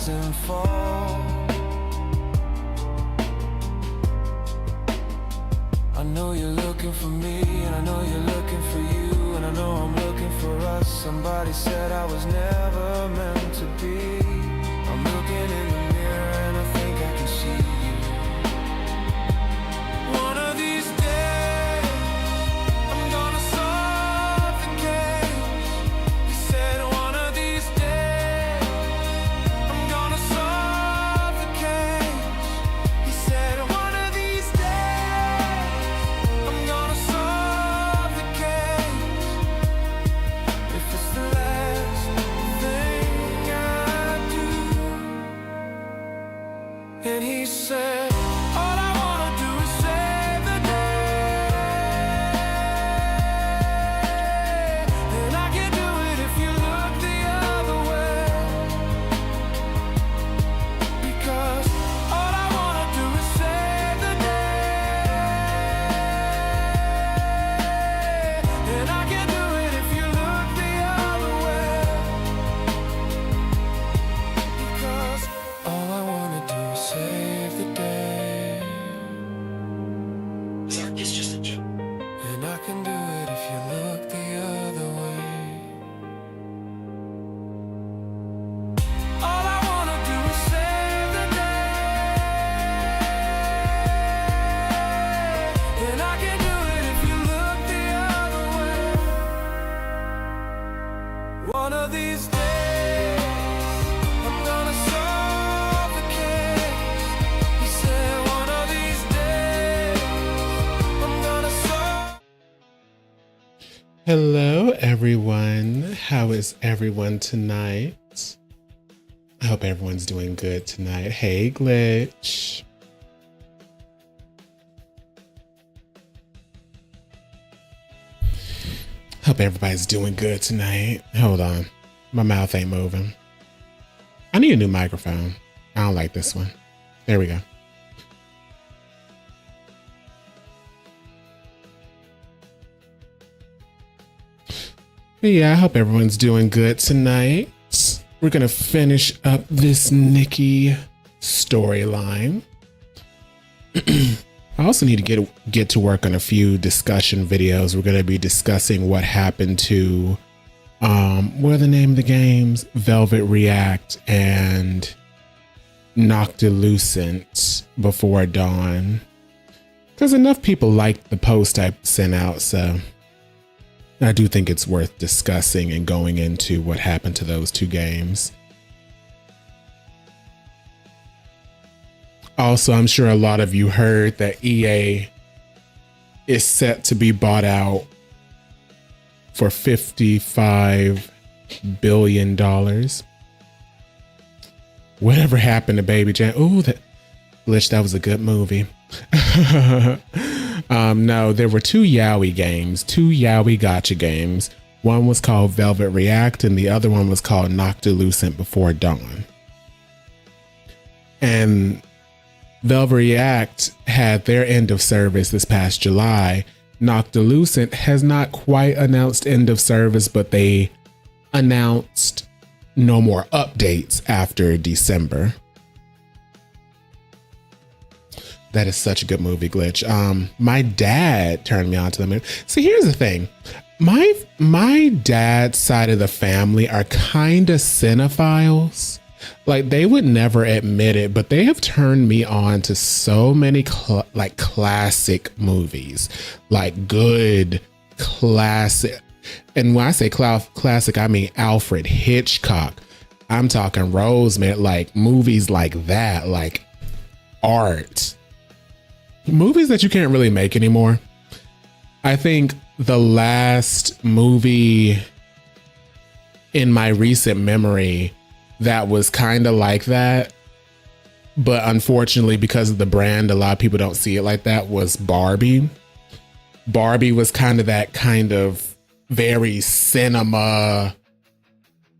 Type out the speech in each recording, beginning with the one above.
rise and fall. I know you're looking for me, and I know you're looking for you, and I know I'm looking for us. Somebody said I was never meant to be. I'm looking in the mirror and I think I can see you. One of these days I'm gonna suffocate. You said one of these days I'm gonna suffocate. You said one of these days I'm gonna suffocate. If it's the last thing I do. And he said, all I wanna do is save the day. And I can do it if you look the other way. Because all I wanna do is save the day. And I can do it if you look the other way. Because all I wanna do is save the day. It's just a joke. And I can do it if you look the other way. All I wanna do is save the day. And I can do it if you look the other way. One of these days I'm gonna suffocate. He said one of these days I'm gonna suffocate. Hello, everyone. How is everyone tonight? I hope everyone's doing good tonight. Hey, Glitch. Hope everybody's doing good tonight. Hold on. My mouth ain't moving. I need a new microphone. I don't like this one. There we go. But yeah, I hope everyone's doing good tonight. We're gonna finish up this Nikki storyline. I also need to get to work on a few discussion videos. We're gonna be discussing what happened to what are the name of the games? Velvet React and Noctilucent Before Dawn. Because enough people liked the post I sent out, so I do think it's worth discussing and going into what happened to those two games. Also, I'm sure a lot of you heard that EA is set to be bought out for $55 billion. Whatever happened to Baby Jane? Ooh, that Glitch, that was a good movie. No, there were two Yaoi games, two Yaoi gacha games. One was called Velvet React and the other one was called Noctilucent Before Dawn. And Velvet React had their end of service this past July. Noctilucent has not quite announced end of service, but they announced no more updates after December. That is such a good movie, Glitch. My dad turned me on to the movie. See, here's the thing. My dad's side of the family are kind of cinephiles. Like, they would never admit it, but they have turned me on to so many classic movies, like good classic. And when I say classic, I mean Alfred Hitchcock. I'm talking Rosemary, like movies like that, like art. Movies that you can't really make anymore. I think the last movie in my recent memory that was kind of like that, but unfortunately because of the brand, a lot of people don't see it like that, was Barbie. Barbie was kind of that kind of very cinema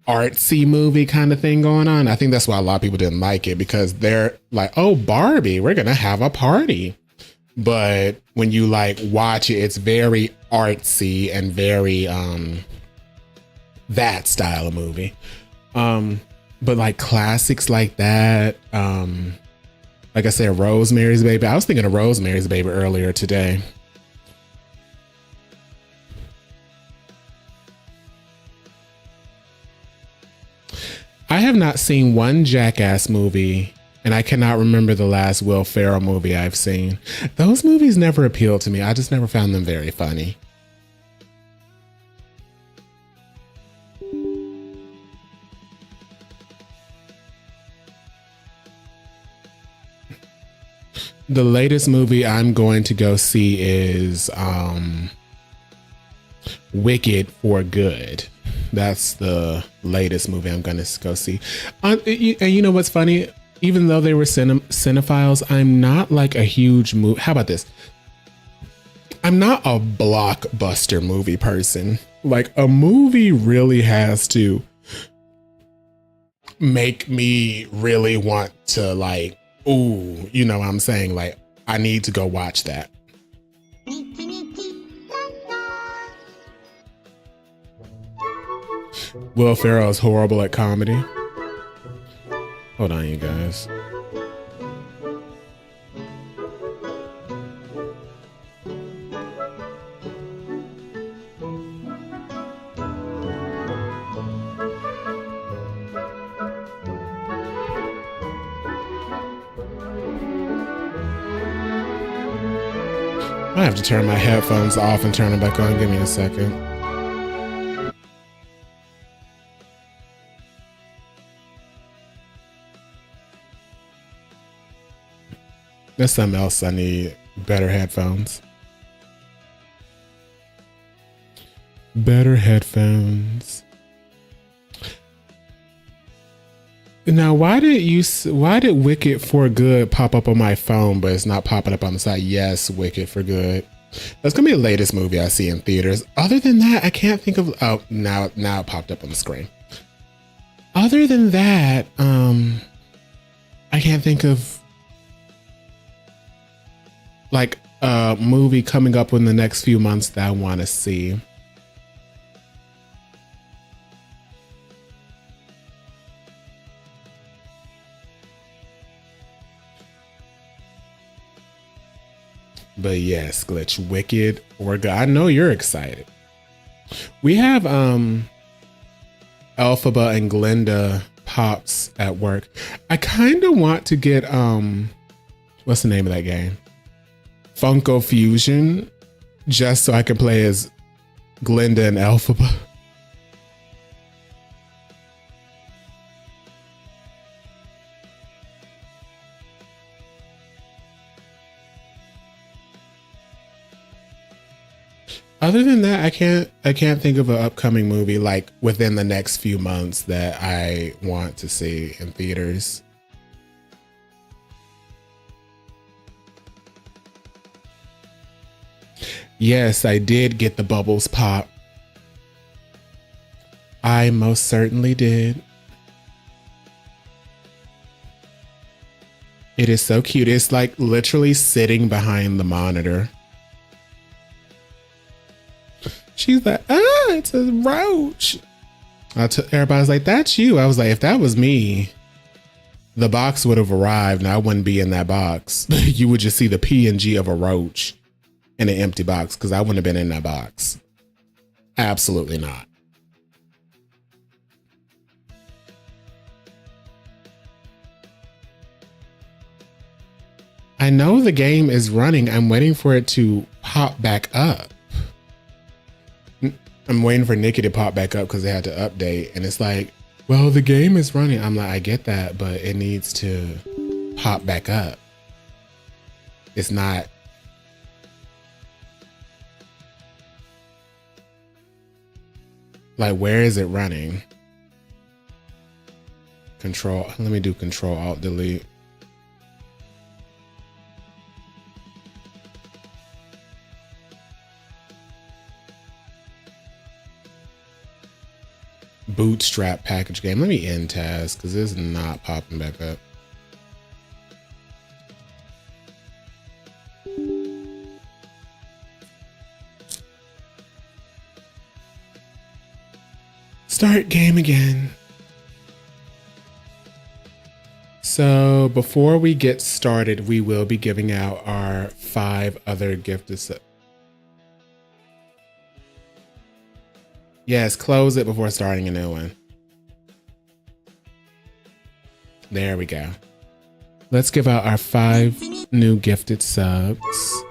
artsy movie kind of thing going on. I think that's why a lot of people didn't like it, because they're like, oh, Barbie, we're gonna have a party. But when you like watch it, it's very artsy and very that style of movie. but like classics like that, like I said, Rosemary's Baby. I was thinking of Rosemary's Baby earlier today. I have not seen one Jackass movie, and I cannot remember the last Will Ferrell movie I've seen. Those movies never appealed to me. I just never found them very funny. The latest movie I'm going to go see is Wicked for Good. That's the latest movie I'm going to go see. And you know what's funny? Even though they were cinephiles, I'm not like a huge movie. How about this? I'm not a blockbuster movie person. Like, a movie really has to make me really want to, like, ooh, you know what I'm saying? Like, I need to go watch that. Will Ferrell is horrible at comedy. Hold on, you guys. I have to turn my headphones off and turn them back on. Give me a second. There's something else I need. Better headphones. Better headphones. Now, why did Wicked for Good pop up on my phone, but it's not popping up on the side? Yes, Wicked for Good. That's gonna be the latest movie I see in theaters. Other than that, I can't think of. Oh, now it popped up on the screen. Other than that, I can't think of like a movie coming up in the next few months that I want to see. But yes, Glitch, Wicked or Good. I know you're excited. We have Elphaba and Glinda Pops at work. I kind of want to get what's the name of that game? Funko Fusion, just so I can play as Glinda and Elphaba. Other than that, I can't think of an upcoming movie like within the next few months that I want to see in theaters. Yes, I did get the bubbles pop. I most certainly did. It is so cute. It's like literally sitting behind the monitor. She's like, it's a roach. Everybody's like, that's you. I was like, if that was me, the box would have arrived and I wouldn't be in that box. You would just see the PNG of a roach in an empty box because I wouldn't have been in that box. Absolutely not. I know the game is running. I'm waiting for it to pop back up. I'm waiting for Nikki to pop back up because they had to update. And it's like, well, the game is running. I'm like, I get that, but it needs to pop back up. It's not. Like, where is it running? Control. Let me do Control Alt Delete. Bootstrap package game. Let me end task because this is not popping back up. Start game again. So before we get started, we will be giving out our 5 other gifted subs. Yes, close it before starting a new one. There we go. Let's give out our 5 new gifted subs.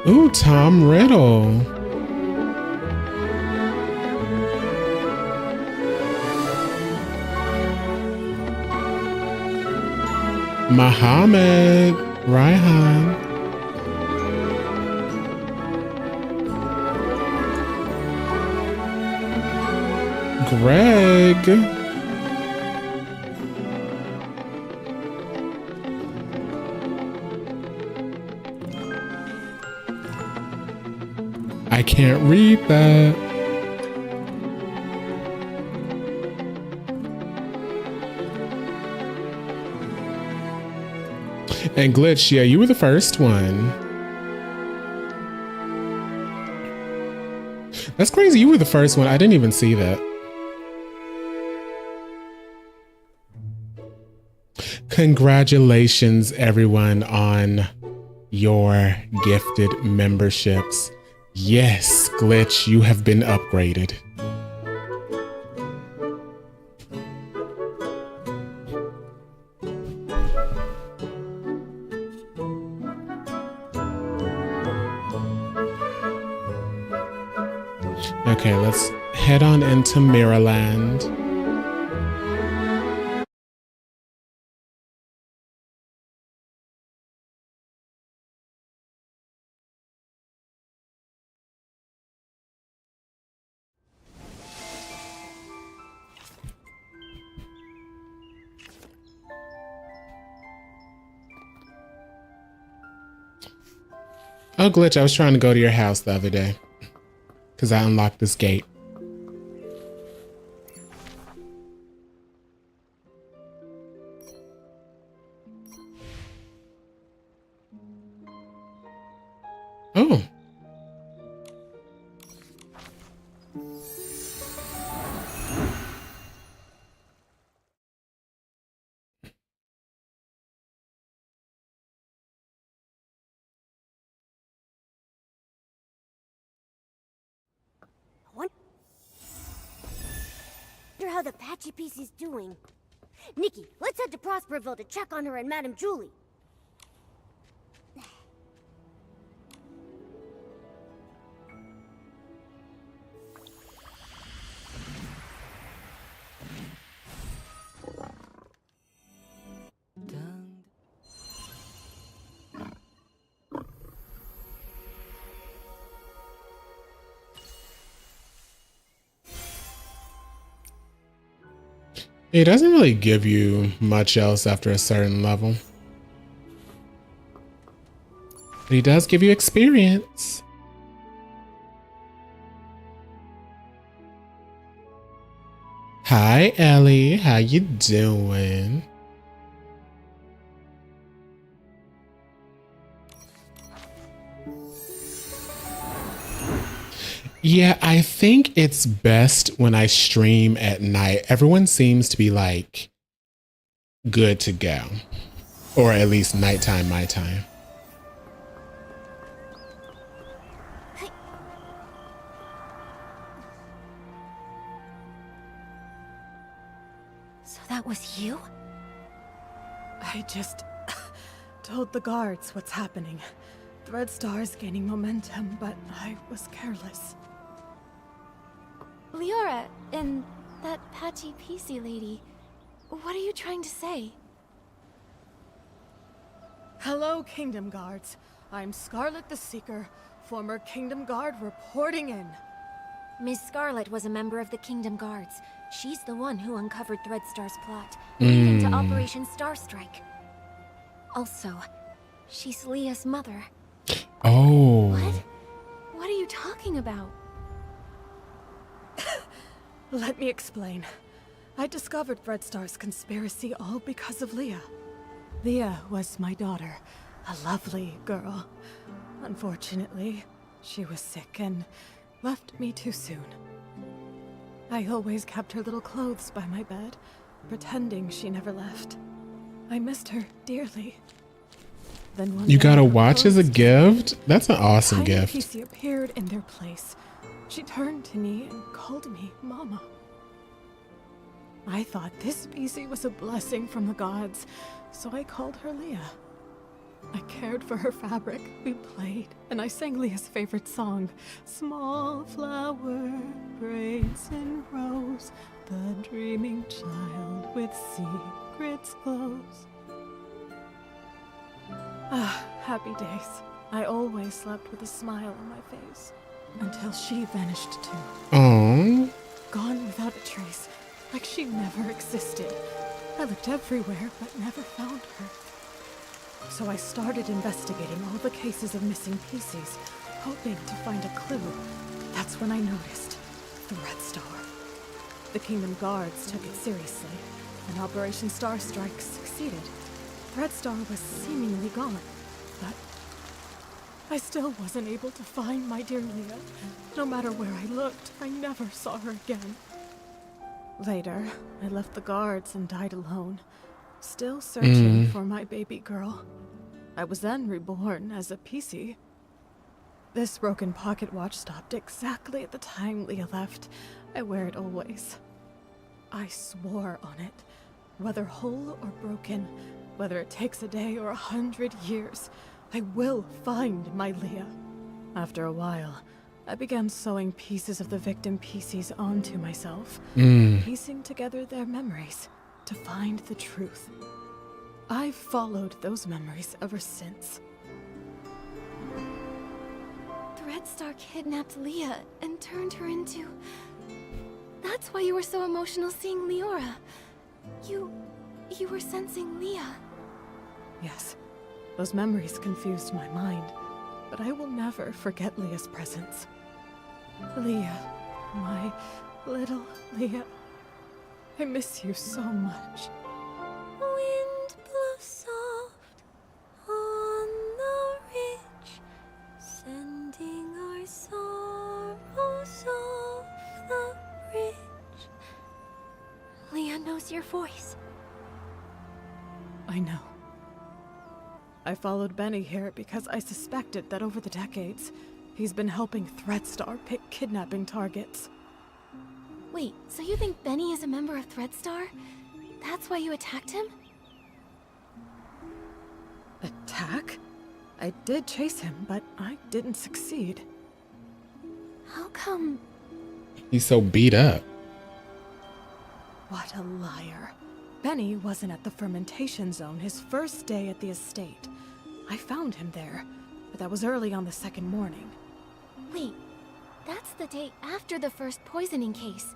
Ooh, Tom Riddle. Muhammad Raihan. Greg. I can't read that. And Glitch, yeah, you were the first one. That's crazy. You were the first one. I didn't even see that. Congratulations, everyone, on your gifted memberships. Yes, Glitch, you have been upgraded. Okay, let's head on into Mirrorland. Oh, Glitch, I was trying to go to your house the other day because I unlocked this gate. Oh. Wonder how the patchy piece is doing. Nikki, let's head to Prosperville to check on her and Madame Julie. It doesn't really give you much else after a certain level. But he does give you experience. Hi, Ellie. How you doing? Yeah, I think it's best when I stream at night. Everyone seems to be like good to go. Or at least nighttime, my time. So that was you? I just told the guards what's happening. Threadstar's gaining momentum, but I was careless. Leora and that patchy PC lady, what are you trying to say? Hello, Kingdom Guards. I'm Scarlet the Seeker, former Kingdom Guard reporting in. Miss Scarlet was a member of the Kingdom Guards. She's the one who uncovered Threadstar's plot, leading to Operation Starstrike. Also, she's Leah's mother. Oh. What? What are you talking about? Let me explain. I discovered Threadstar's conspiracy all because of Leah. Leah was my daughter, a lovely girl. Unfortunately, she was sick and left me too soon. I always kept her little clothes by my bed, pretending she never left. I missed her dearly. Then one You day, got a her watch as a clothes gift? That's an awesome tiny gift. Piecey appeared in their place. She turned to me and called me Mama. I thought this Piecey was a blessing from the gods, so I called her Leah. I cared for her fabric, we played, and I sang Leah's favorite song, Small flower braids in rows, the dreaming child with secrets glows. Ah, happy days. I always slept with a smile on my face. Until she vanished too. Oh, Gone without a trace, like she never existed. I looked everywhere, but never found her. So I started investigating all the cases of missing pieces, hoping to find a clue. That's when I noticed Threadstar. The Kingdom Guards took it seriously, and Operation Star Strike succeeded. Threadstar was seemingly gone, but I still wasn't able to find my dear Leah. No matter where I looked, I never saw her again. Later, I left the guards and died alone, still searching for my baby girl. I was then reborn as a PC. This broken pocket watch stopped exactly at the time Leah left. I wear it always. I swore on it, whether whole or broken, whether it takes a day or 100 years, I will find my Leah. After a while, I began sewing pieces of the victim PCs onto myself, piecing together their memories to find the truth. I've followed those memories ever since. Threadstar kidnapped Leah and turned her into... That's why you were so emotional seeing Leora. You were sensing Leah. Yes, those memories confused my mind, but I will never forget Leah's presence. Leah, my little Leah, I miss you so much. Wind blows soft on the ridge, sending our sorrows off the bridge. Leah knows your voice. I know. I followed Benny here because I suspected that over the decades, he's been helping Threadstar pick kidnapping targets. Wait, so you think Benny is a member of Threadstar? That's why you attacked him? Attack? I did chase him, but I didn't succeed. How come? he's so beat up. What a liar. Benny wasn't at the fermentation zone his first day at the estate. I found him there, but that was early on the second morning. Wait, that's the day after the first poisoning case.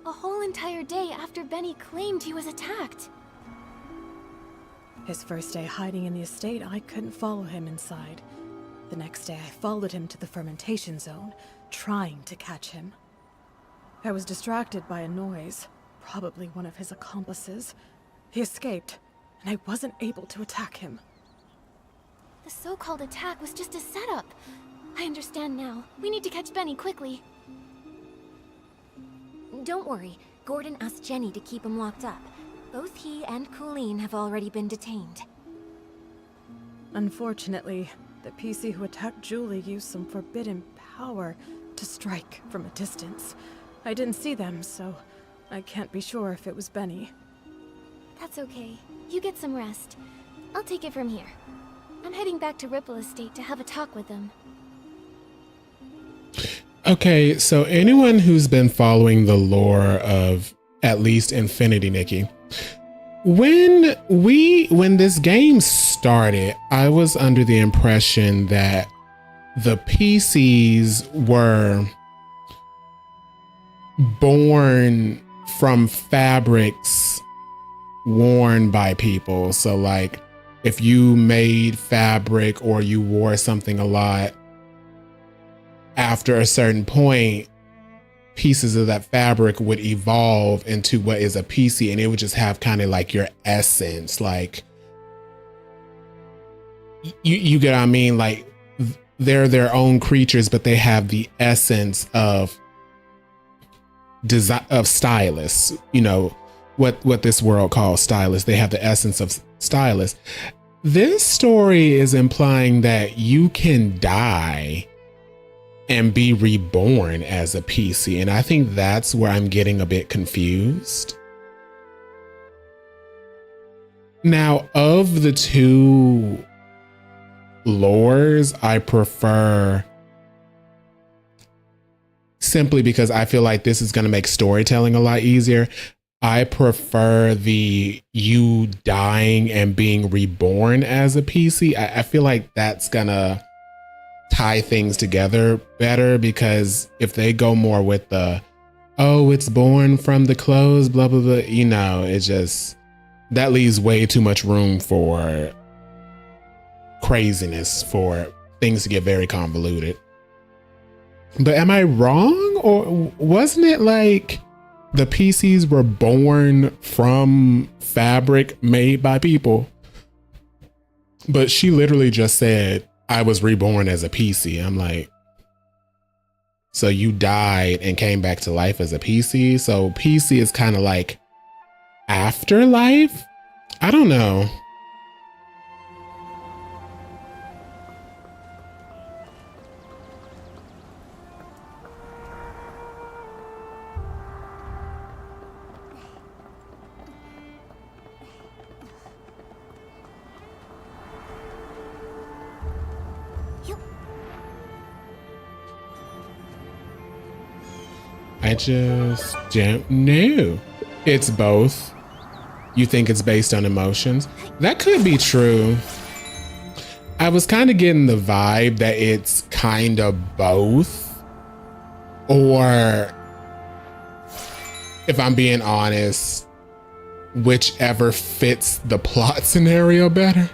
A whole entire day after Benny claimed he was attacked. His first day hiding in the estate, I couldn't follow him inside. The next day, I followed him to the fermentation zone, trying to catch him. I was distracted by a noise, probably one of his accomplices. He escaped, and I wasn't able to attack him. The so-called attack was just a setup. I understand now. We need to catch Benny quickly. Don't worry, Gordon asked Jenny to keep him locked up. Both he and Colleen have already been detained. Unfortunately, the PC who attacked Julie used some forbidden power to strike from a distance. I didn't see them, so I can't be sure if it was Benny. That's okay. You get some rest. I'll take it from here. I'm heading back to Ripple Estate to have a talk with them. Okay, so anyone who's been following the lore of at least Infinity, Nikki, when this game started, I was under the impression that the PCs were born from fabrics worn by people. So like if you made fabric or you wore something a lot, after a certain point, pieces of that fabric would evolve into what is a PC, and it would just have kind of like your essence, like you get what I mean? Like they're their own creatures, but they have the essence of design, of stylists, you know, what this world calls stylists. They have the essence of stylists. This story is implying that you can die and be reborn as a PC. And I think that's where I'm getting a bit confused. Now, of the two lores, I prefer, simply because I feel like this is going to make storytelling a lot easier, I prefer the you dying and being reborn as a PC. I feel like that's gonna tie things together better, because if they go more with the, oh, it's born from the clothes, blah, blah, blah, you know, it just, that leaves way too much room for craziness, for things to get very convoluted. But am I wrong? Or wasn't it like the PCs were born from fabric made by people? But she literally just said, I was reborn as a PC. I'm like, so you died and came back to life as a PC? So PC is kind of like afterlife? I don't know. I just don't know. It's both. You think it's based on emotions? That could be true. I was kind of getting the vibe that it's kind of both. Or, if I'm being honest, whichever fits the plot scenario better.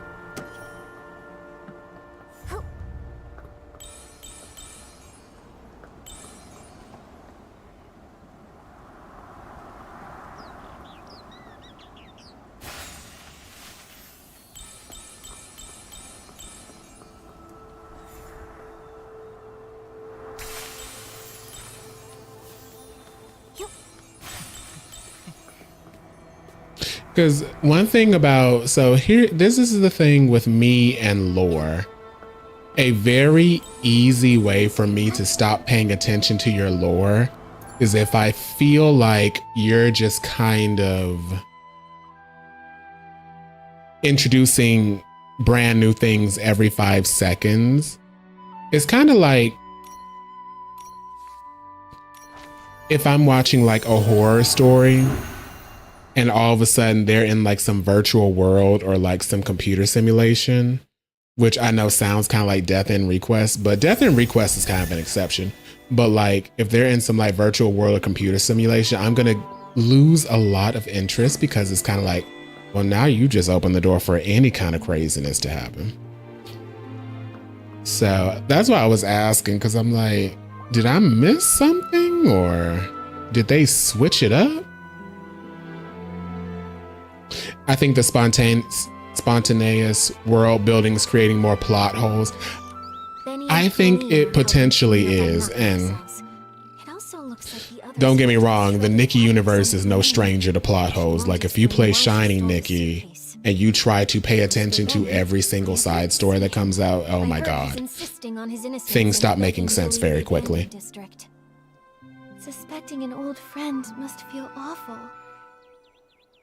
Because one thing about, so here, this is the thing with me and lore. A very easy way for me to stop paying attention to your lore is if I feel like you're just kind of introducing brand new things every 5 seconds. It's kind of like if I'm watching like a horror story and all of a sudden they're in like some virtual world or like some computer simulation, which I know sounds kind of like Death End Request, but Death End Request is kind of an exception. But like if they're in some like virtual world or computer simulation, I'm going to lose a lot of interest, because it's kind of like, well, now you just open the door for any kind of craziness to happen. So that's why I was asking, because I'm like, did I miss something, or did they switch it up? I think the spontaneous world building is creating more plot holes. I think it potentially is. And don't get me wrong, the Nikki universe is no stranger to plot holes. Like if you play Shining Nikki and you try to pay attention to every single side story that comes out, oh my God, things stop making sense very quickly. Suspecting an old friend must feel awful.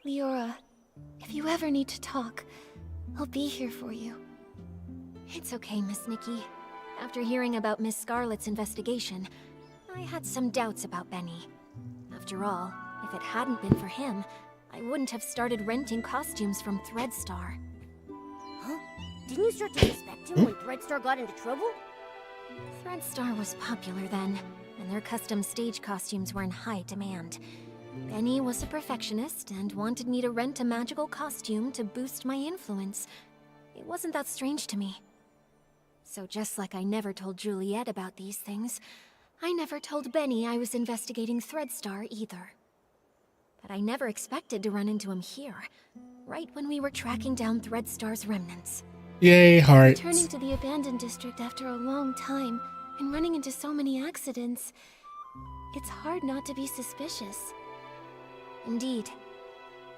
Leora, if you ever need to talk, I'll be here for you. It's okay, Miss Nikki. After hearing about Miss Scarlet's investigation, I had some doubts about Benny. After all, if it hadn't been for him, I wouldn't have started renting costumes from Threadstar. Huh? Didn't you start to suspect him when Threadstar got into trouble? Threadstar was popular then, and their custom stage costumes were in high demand. Benny was a perfectionist and wanted me to rent a magical costume to boost my influence. It wasn't that strange to me. So just like I never told Juliet about these things, I never told Benny I was investigating Threadstar either. But I never expected to run into him here, right when we were tracking down Threadstar's remnants. Yay, hearts. Returning to the abandoned district after a long time and running into so many accidents, it's hard not to be suspicious. Indeed.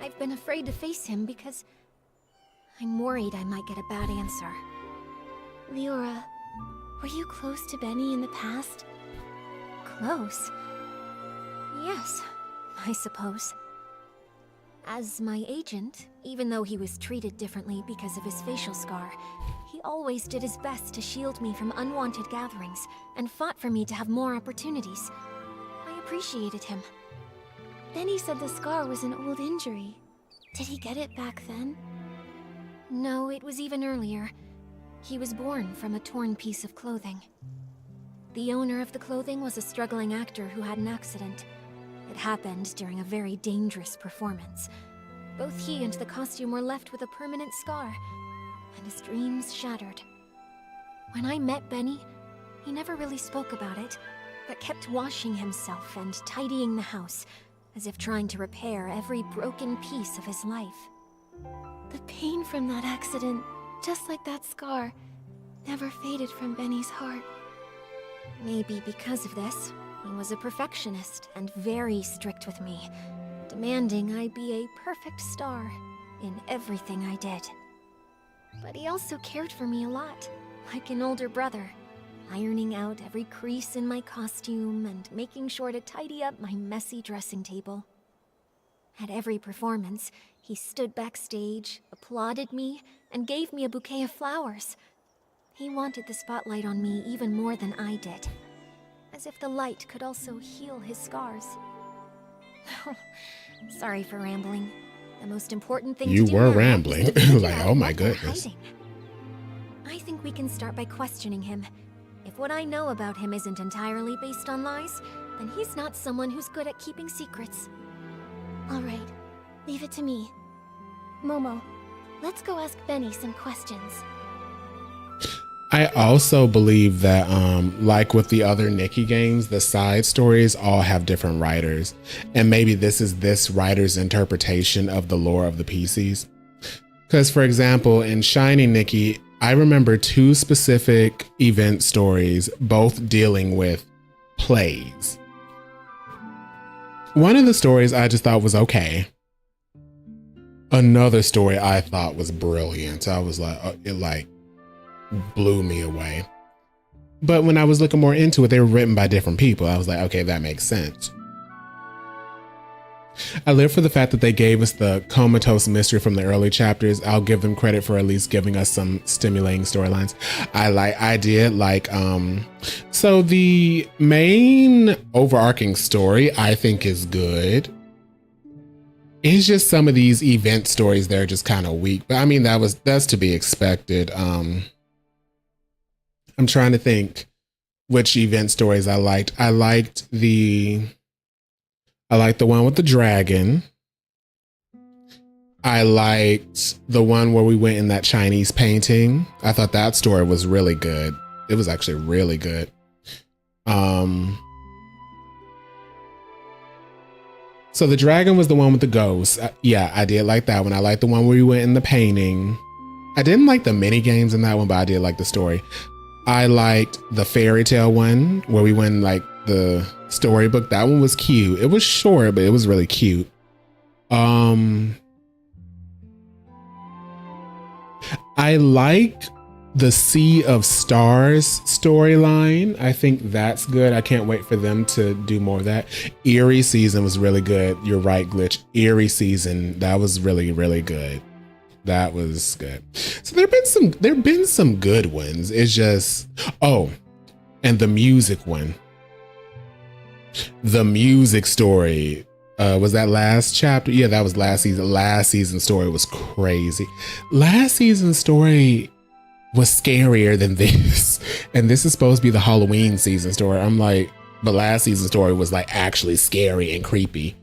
I've been afraid to face him because I'm worried I might get a bad answer. Leora, were you close to Benny in the past? Close? Yes, I suppose. As my agent, even though he was treated differently because of his facial scar, he always did his best to shield me from unwanted gatherings and fought for me to have more opportunities. I appreciated him. Benny said the scar was an old injury. Did he get it back then? No, it was even earlier. He was born from a torn piece of clothing. The owner of the clothing was a struggling actor who had an accident. It happened during a very dangerous performance. Both he and the costume were left with a permanent scar, and his dreams shattered. When I met Benny, he never really spoke about it, but kept washing himself and tidying the house, as if trying to repair every broken piece of his life. The pain from that accident, just like that scar, never faded from Benny's heart. Maybe because of this, he was a perfectionist and very strict with me, demanding I be a perfect star in everything I did. But he also cared for me a lot, like an older brother, ironing out every crease in my costume and making sure to tidy up my messy dressing table. At every performance, he stood backstage, applauded me, and gave me a bouquet of flowers. He wanted the spotlight on me even more than I did, as if the light could also heal his scars. Sorry for rambling. The most important thing You to do were now rambling. is to figure Like, out oh my what they're goodness. hiding. I think we can start by questioning him. If what I know about him isn't entirely based on lies, then he's not someone who's good at keeping secrets. All right, leave it to me. Momo, let's go ask Benny some questions. I also believe that, like with the other Nikki games, the side stories all have different writers. And maybe this is this writer's interpretation of the lore of the PCs. Because, for example, in Shining Nikki, I remember 2 specific event stories, both dealing with plays. One of the stories I just thought was okay. Another story I thought was brilliant. I was like, it blew me away. But when I was looking more into it, they were written by different people. I was like, okay, that makes sense. I live for the fact that they gave us the comatose mystery from the early chapters. I'll give them credit for at least giving us some stimulating storylines. So the main overarching story I think is good. It's just some of these event stories, they're just kind of weak. But I mean, that's to be expected. I'm trying to think which event stories I liked. I liked the one with the dragon. I liked the one where we went in that Chinese painting. I thought that story was really good. It was actually really good. So the dragon was the one with the ghosts. Yeah, I did like that one. I liked the one where we went in the painting. I didn't like the mini games in that one, but I did like the story. I liked the fairy tale one where we went in like the storybook. That one was cute. It was short, but it was really cute. I like the Sea of Stars storyline. I think that's good. I can't wait for them to do more of that. Eerie season was really good. You're right, Glitch. Eerie season, that was really, really good. That was good. So there've been some good ones. It's just, and the music one. The music story. Was that last chapter? Yeah, that was last season. Last season's story was crazy. Last season's story was scarier than this. And this is supposed to be the Halloween season story. I'm like, but last season's story was like actually scary and creepy.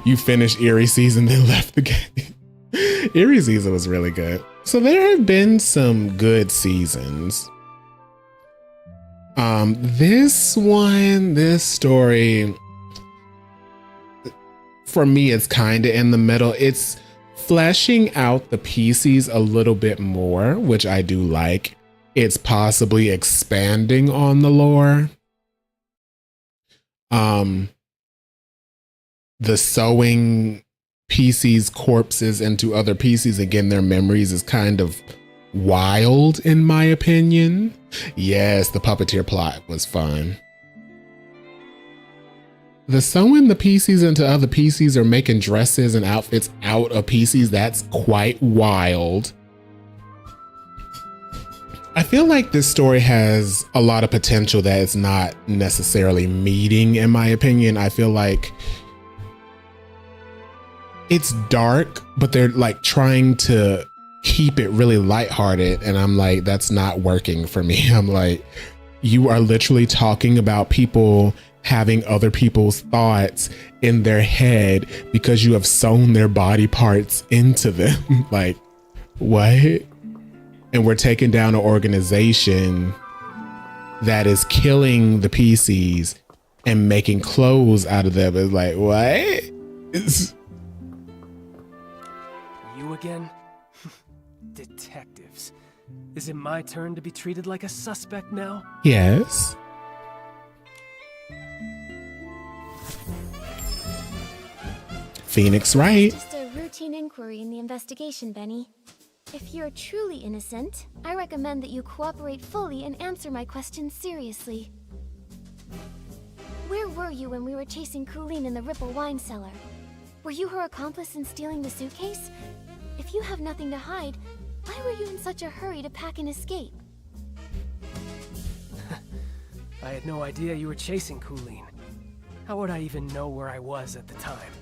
You finished Eerie season, then left the game. Eerie season was really good. So there have been some good seasons. This story, for me, it's kind of in the middle. It's fleshing out the pieces a little bit more, which I do like. It's possibly expanding on the lore. The sewing PC's corpses into other PCs, again, their memories, is kind of wild in my opinion. Yes, the puppeteer plot was fun. The sewing the PCs into other PCs or making dresses and outfits out of PCs, that's quite wild. I feel like this story has a lot of potential that it's not necessarily meeting, in my opinion. I feel like it's dark, but they're like trying to keep it really lighthearted. And I'm like, that's not working for me. I'm like, you are literally talking about people having other people's thoughts in their head because you have sewn their body parts into them. Like, what? And we're taking down an organization that is killing the PCs and making clothes out of them. It's like, what? You again? Detectives. Is it my turn to be treated like a suspect now? Yes. Phoenix Wright. Just a routine inquiry in the investigation, Benny. If you're truly innocent, I recommend that you cooperate fully and answer my questions seriously. Where were you when we were chasing Colleen in the Ripple wine cellar? Were you her accomplice in stealing the suitcase? If you have nothing to hide, why were you in such a hurry to pack and escape? I had no idea you were chasing Colleen. How would I even know where I was at the time?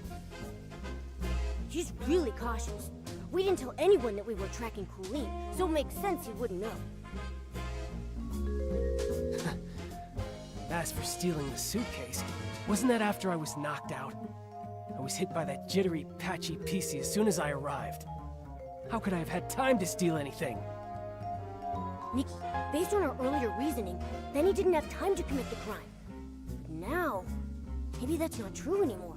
He's really cautious. We didn't tell anyone that we were tracking Colleen, so it makes sense he wouldn't know. As for stealing the suitcase, wasn't that after I was knocked out? I was hit by that jittery, patchy PC as soon as I arrived. How could I have had time to steal anything? Nikki, based on our earlier reasoning, Benny didn't have time to commit the crime. But now, maybe that's not true anymore.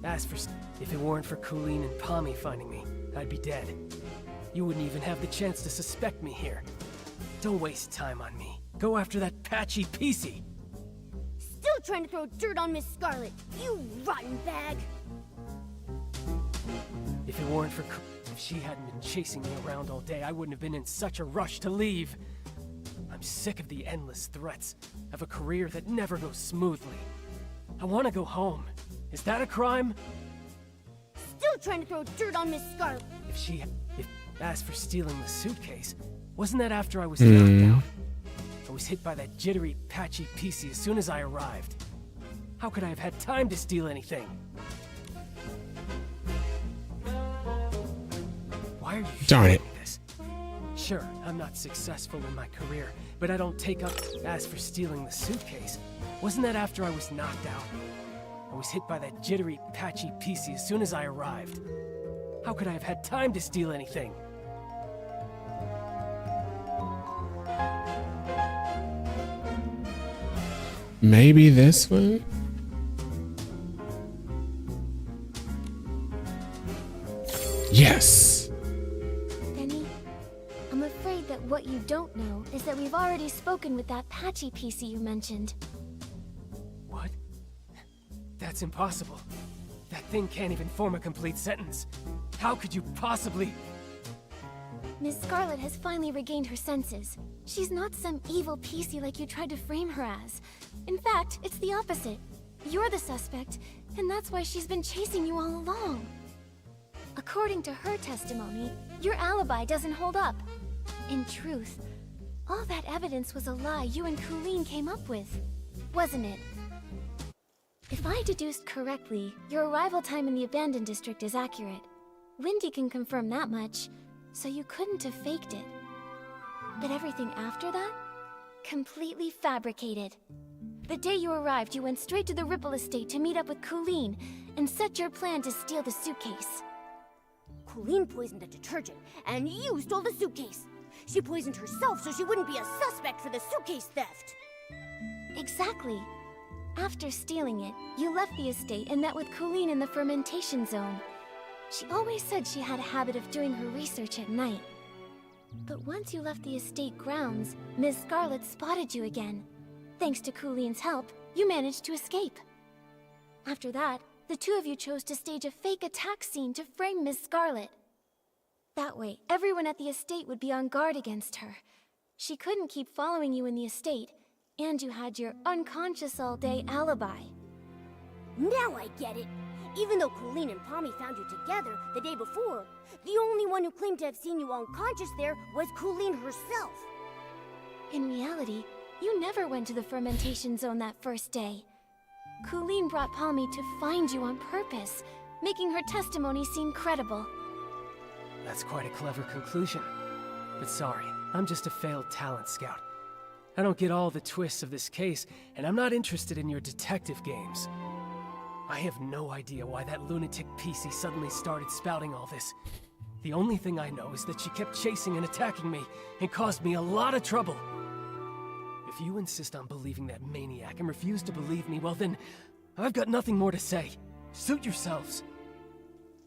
As for if it weren't for Colleen and Pommy finding me, I'd be dead. You wouldn't even have the chance to suspect me here. Don't waste time on me. Go after that patchy PC. Still trying to throw dirt on Miss Scarlet, you rotten bag! If it weren't for if she hadn't been chasing me around all day, I wouldn't have been in such a rush to leave. I'm sick of the endless threats, of a career that never goes smoothly. I want to go home. Is that a crime? Still trying to throw dirt on Miss Scarlet. As for stealing the suitcase, wasn't that after I was knocked out? I was hit by that jittery, patchy PC as soon as I arrived. How could I have had time to steal anything? Why are you Darn it. showing me this? Sure, I'm not successful in my career, but I don't take up. As for stealing the suitcase, wasn't that after I was knocked out? I was hit by that jittery, patchy PC as soon as I arrived. How could I have had time to steal anything? Maybe this one? Yes. Benny, I'm afraid that what you don't know is that we've already spoken with that patchy PC you mentioned. What? That's impossible. That thing can't even form a complete sentence. How could you possibly... Miss Scarlet has finally regained her senses. She's not some evil PC like you tried to frame her as. In fact, it's the opposite. You're the suspect, and that's why she's been chasing you all along. According to her testimony, your alibi doesn't hold up. In truth, all that evidence was a lie you and Colleen came up with, wasn't it? If I deduced correctly, your arrival time in the abandoned district is accurate. Wendy can confirm that much, so you couldn't have faked it. But everything after that? Completely fabricated. The day you arrived, you went straight to the Ripple estate to meet up with Colleen and set your plan to steal the suitcase. Colleen poisoned the detergent, and you stole the suitcase. She poisoned herself so she wouldn't be a suspect for the suitcase theft. Exactly. After stealing it, you left the estate and met with Colleen in the fermentation zone. She always said she had a habit of doing her research at night. But once you left the estate grounds, Ms. Scarlet spotted you again. Thanks to Colleen's help, you managed to escape. After that, the two of you chose to stage a fake attack scene to frame Ms. Scarlet. That way, everyone at the estate would be on guard against her. She couldn't keep following you in the estate, and you had your unconscious all day alibi. Now I get it. Even though Colleen and Pommy found you together the day before, the only one who claimed to have seen you unconscious there was Colleen herself. In reality, you never went to the fermentation zone that first day. Colleen brought Pommy to find you on purpose, making her testimony seem credible. That's quite a clever conclusion. But sorry, I'm just a failed talent scout. I don't get all the twists of this case, and I'm not interested in your detective games. I have no idea why that lunatic PC suddenly started spouting all this. The only thing I know is that she kept chasing and attacking me, and caused me a lot of trouble. If you insist on believing that maniac and refuse to believe me, well then, I've got nothing more to say. Suit yourselves.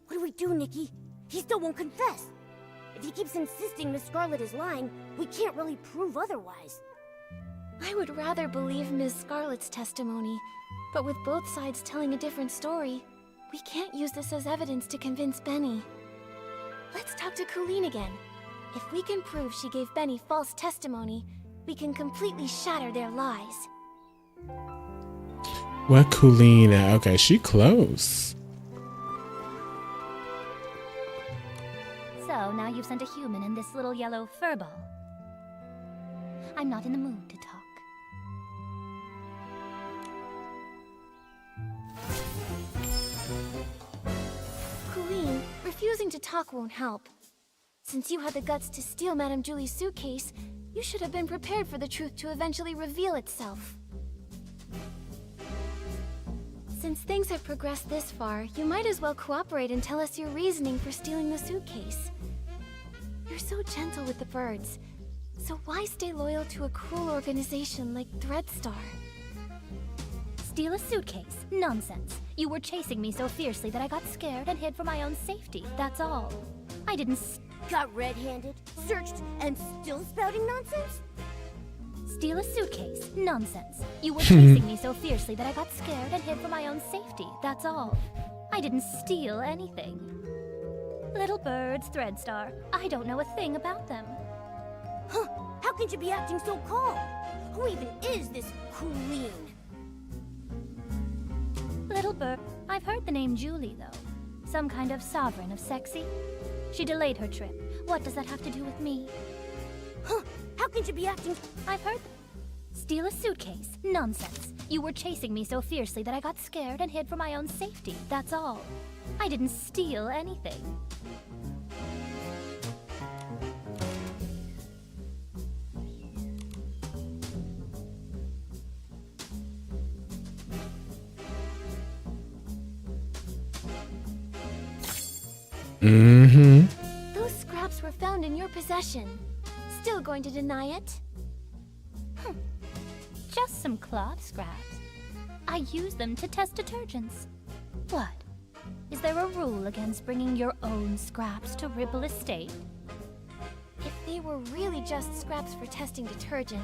What do we do, Nikki? He still won't confess. If he keeps insisting Miss Scarlet is lying, we can't really prove otherwise. I would rather believe Ms. Scarlet's testimony, but with both sides telling a different story, we can't use this as evidence to convince Benny. Let's talk to Colleen again. If we can prove she gave Benny false testimony, we can completely shatter their lies. What Colleen? Okay, she close. So now you've sent a human and this little yellow furball. I'm not in the mood to talk. Colleen, refusing to talk won't help. Since you had the guts to steal Madame Julie's suitcase, you should have been prepared for the truth to eventually reveal itself. Since things have progressed this far, you might as well cooperate and tell us your reasoning for stealing the suitcase. You're so gentle with the birds, so why stay loyal to a cruel organization like Threadstar? Steal a suitcase? Nonsense. You were chasing me so fiercely that I got scared and hid for my own safety, that's all. I didn't Got red-handed, searched, and still spouting nonsense? steal a suitcase? Nonsense. You were chasing me so fiercely that I got scared and hid for my own safety, that's all. I didn't steal anything. Little birds, Threadstar. I don't know a thing about them. Huh, how can you be acting so calm? Who even is this Colleen? Little bird. I've heard the name Julie, though. Some kind of sovereign of sexy. She delayed her trip. What does that have to do with me? Huh, how can you be acting... I've heard... Steal a suitcase? Nonsense. You were chasing me so fiercely that I got scared and hid for my own safety, that's all. I didn't steal anything. Mm-hmm. Those scraps were found in your possession. Still going to deny it? Just some cloth scraps. I use them to test detergents. What? Is there a rule against bringing your own scraps to Ripple Estate? If they were really just scraps for testing detergent,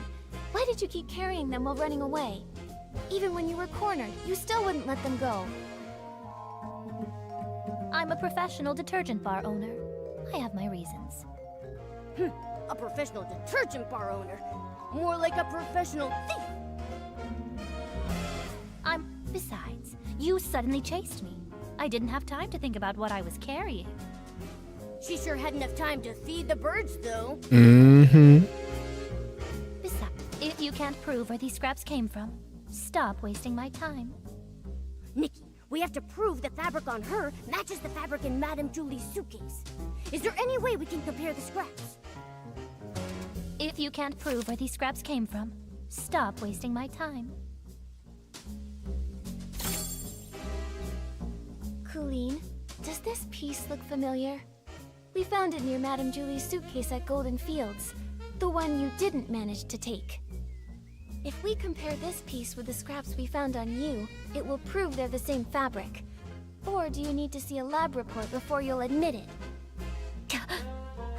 why did you keep carrying them while running away? Even when you were cornered, you still wouldn't let them go. I'm a professional detergent bar owner. I have my reasons. A professional detergent bar owner. More like a professional thief. Besides, you suddenly chased me. I didn't have time to think about what I was carrying. She sure had enough time to feed the birds, though. Mm-hmm. Besides, if you can't prove where these scraps came from, stop wasting my time. Nikki, we have to prove the fabric on her matches the fabric in Madame Julie's suitcase. Is there any way we can compare the scraps? If you can't prove where these scraps came from, stop wasting my time. Colleen, does this piece look familiar? We found it near Madame Julie's suitcase at Golden Fields. The one you didn't manage to take. If we compare this piece with the scraps we found on you, it will prove they're the same fabric. Or do you need to see a lab report before you'll admit it?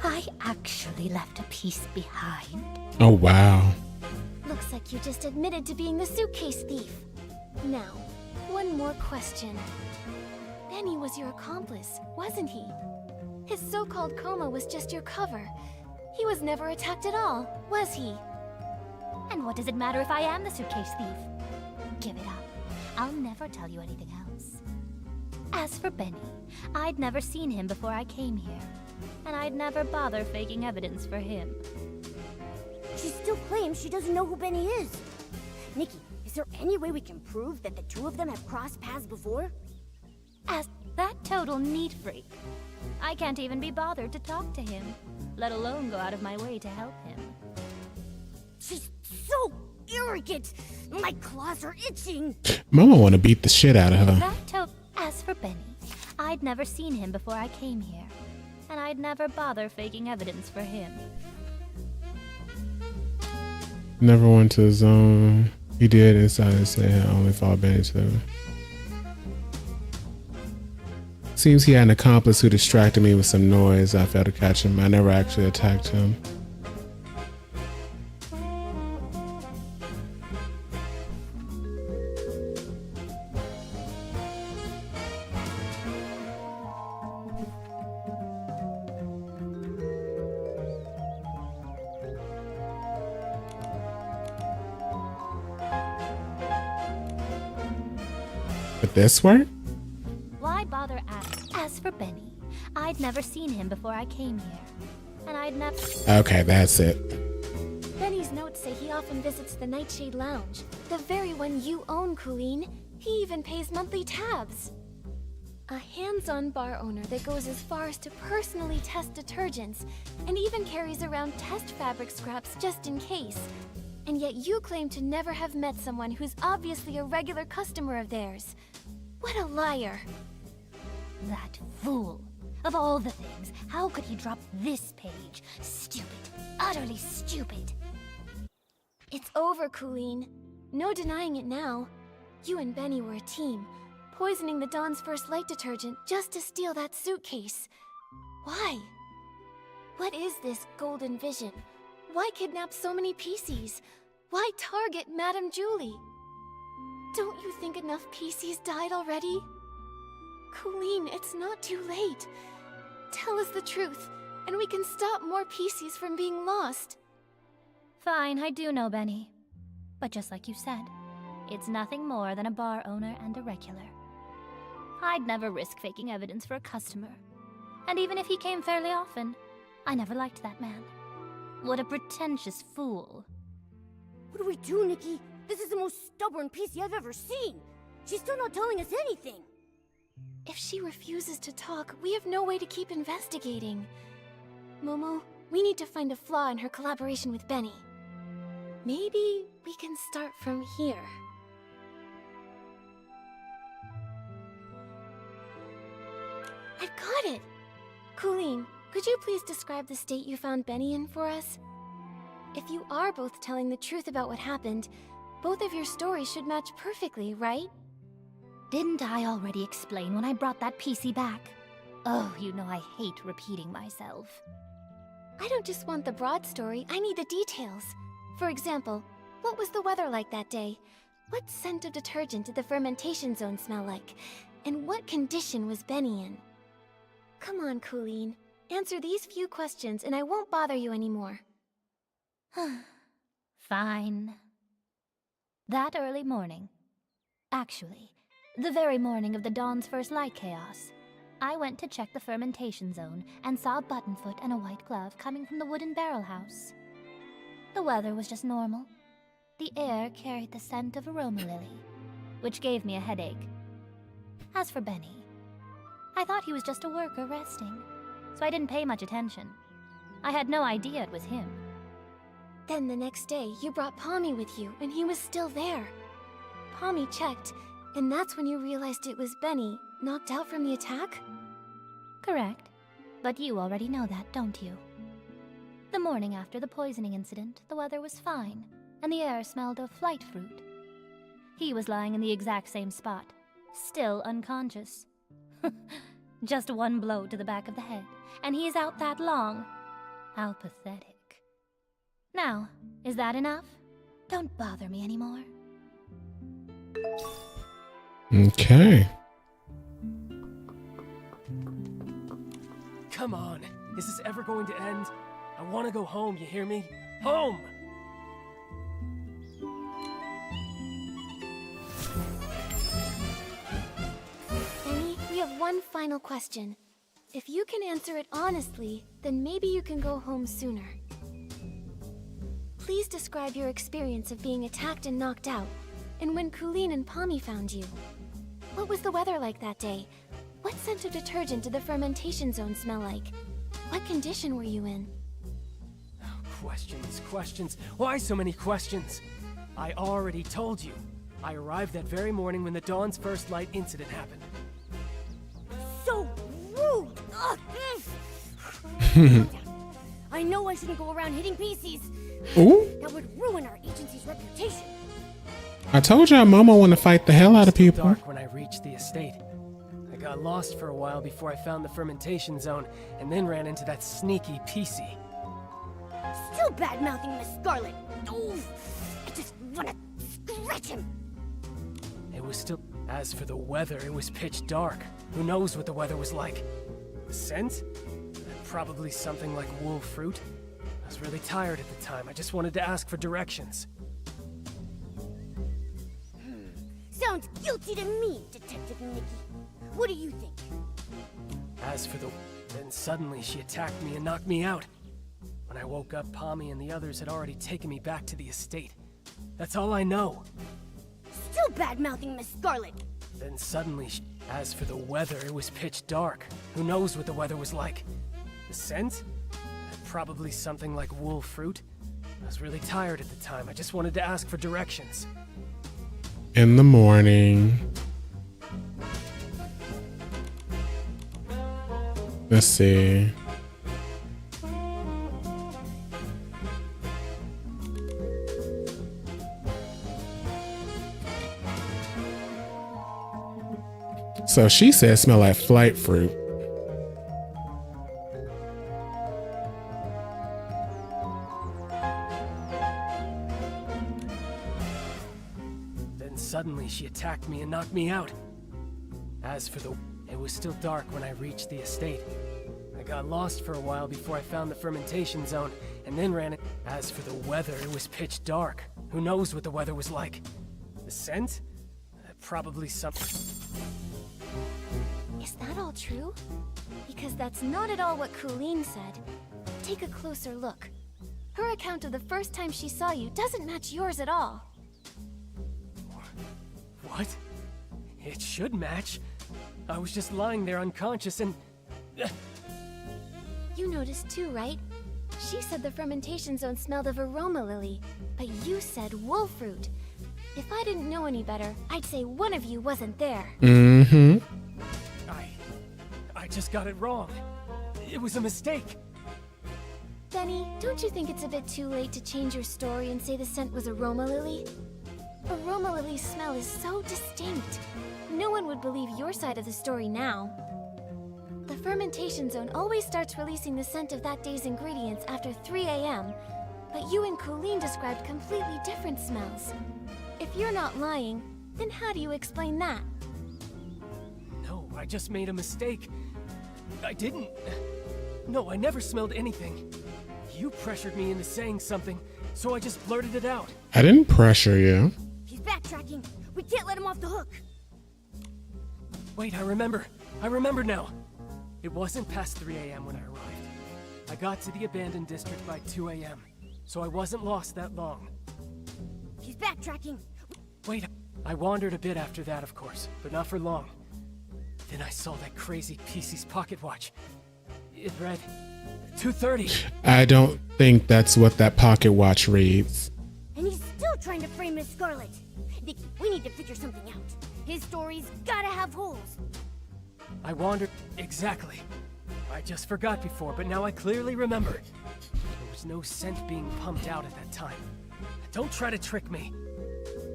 I actually left a piece behind. Oh, wow. Looks like you just admitted to being the suitcase thief. Now, one more question. Benny was your accomplice, wasn't he? His so-called coma was just your cover. He was never attacked at all, was he? And what does it matter if I am the suitcase thief? Give it up. I'll never tell you anything else. As for Benny, I'd never seen him before I came here. And I'd never bother faking evidence for him. She still claims she doesn't know who Benny is. Nikki, is there any way we can prove that the two of them have crossed paths before? As that total neat freak, I can't even be bothered to talk to him, let alone go out of my way to help him. She's so arrogant! My claws are itching! Mama want to beat the shit out of her. As for Benny, I'd never seen him before I came here, and I'd never bother faking evidence for him. Never went to the zone. He did inside and say I only followed Benny to. Seems he had an accomplice who distracted me with some noise. I failed to catch him. I never actually attacked him. But this work? Why bother asking? As for Benny, I'd never seen him before I came here, and I'd never. Okay, that's it. Benny's notes say he often visits the Nightshade Lounge, the very one you own, Colleen. He even pays monthly tabs. A hands-on bar owner that goes as far as to personally test detergents, and even carries around test fabric scraps just in case. And yet you claim to never have met someone who's obviously a regular customer of theirs. What a liar. That fool. Of all the things, how could he drop this page? Stupid. Utterly stupid. It's over, Colleen. No denying it now. You and Benny were a team, poisoning the Dawn's First Light detergent just to steal that suitcase. Why? What is this golden vision? Why kidnap so many PCs? Why target Madame Julie? Don't you think enough PCs died already? Colleen, it's not too late. Tell us the truth, and we can stop more PCs from being lost. Fine, I do know Benny. But just like you said, it's nothing more than a bar owner and a regular. I'd never risk faking evidence for a customer. And even if he came fairly often, I never liked that man. What a pretentious fool. What do we do, Nikki? This is the most stubborn PC I've ever seen. She's still not telling us anything. If she refuses to talk, we have no way to keep investigating. Momo, we need to find a flaw in her collaboration with Benny. Maybe we can start from here. I've got it! Colleen, could you please describe the state you found Benny in for us? If you are both telling the truth about what happened, both of your stories should match perfectly, right? Didn't I already explain when I brought that PC back? Oh, you know I hate repeating myself. I don't just want the broad story, I need the details. For example, what was the weather like that day? What scent of detergent did the fermentation zone smell like? And what condition was Benny in? Come on, Colleen. Answer these few questions and I won't bother you anymore. Fine. That early morning, actually, the very morning of the Dawn's First Light chaos, I went to check the fermentation zone and saw Buttonfoot and a white glove coming from the wooden barrel house. The weather was just normal. The air carried the scent of aroma lily, which gave me a headache. As for Benny, I thought he was just a worker resting, so I didn't pay much attention. I had no idea it was him. Then the next day, you brought Pommy with you, and he was still there. Pommy checked, and that's when you realized it was Benny, knocked out from the attack? Correct. But you already know that, don't you? The morning after the poisoning incident, the weather was fine, and the air smelled of flight fruit. He was lying in the exact same spot, still unconscious. Just one blow to the back of the head, and he is out that long. How pathetic. Now, is that enough? Don't bother me anymore. Okay. Come on, is this ever going to end? I want to go home, you hear me? Home! Benny, we have one final question. If you can answer it honestly, then maybe you can go home sooner. Please describe your experience of being attacked and knocked out, and when Colleen and Pommy found you. What was the weather like that day? What scent of detergent did the fermentation zone smell like? What condition were you in? Questions, questions. Why so many questions? I already told you. I arrived that very morning when the Dawn's First Light incident happened. So rude! Ugh. I know I shouldn't go around hitting PCs. Ooh. That would ruin our agency's reputation. I told y'all Momo want to fight the hell out of It was people. dark when I reached the estate. I got lost for a while before I found the fermentation zone, and then ran into that sneaky PC. Still bad-mouthing Miss Scarlet. Ooh, I just want to scratch him. It was still... As for the weather, it was pitch dark. Who knows what the weather was like? The scent? Probably something like wool fruit. I was really tired at the time. I just wanted to ask for directions. Sounds guilty to me, Detective Nikki. What do you think? As for the... Then suddenly she attacked me and knocked me out. When I woke up, Pommy and the others had already taken me back to the estate. That's all I know. Still bad-mouthing Miss Scarlet. Then suddenly As for the weather, it was pitch dark. Who knows what the weather was like? The scent? Probably something like wool fruit. I was really tired at the time. I just wanted to ask for directions. In the morning. Let's see. So she said smell like flight fruit. Then suddenly she attacked me and knocked me out. As for the... It was still dark when I reached the estate. I got lost for a while before I found the fermentation zone, and then ran it. As for the weather, it was pitch dark. Who knows what the weather was like? The scent? Probably something... Is that all true? Because that's not at all what Colleen said. Take a closer look. Her account of the first time she saw you doesn't match yours at all. What? It should match. I was just lying there unconscious and... You noticed too, right? She said the fermentation zone smelled of aroma lily, but you said wool fruit. If I didn't know any better, I'd say one of you wasn't there. Mm-hmm. I just got it wrong. It was a mistake. Benny, don't you think it's a bit too late to change your story and say the scent was aroma lily? Aroma lily's smell is so distinct. No one would believe your side of the story now. The fermentation zone always starts releasing the scent of that day's ingredients after 3 a.m., but you and Colleen described completely different smells. If you're not lying, then how do you explain that? No, I just made a mistake. I didn't... No, I never smelled anything. You pressured me into saying something, so I just blurted it out. I didn't pressure you. He's backtracking. We can't let him off the hook. Wait, I remember. I remember now. It wasn't past 3 a.m. when I arrived. I got to the abandoned district by 2 a.m., so I wasn't lost that long. He's backtracking. Wait, I wandered a bit after that, of course, but not for long. Then I saw that crazy PC's pocket watch. It read 2:30. I don't think that's what that pocket watch reads. And he's still trying to frame Miss Scarlet. Nikki, we need to figure something out. His story's gotta have holes. I wandered... Exactly. I just forgot before, but now I clearly remember. There was no scent being pumped out at that time. Don't try to trick me.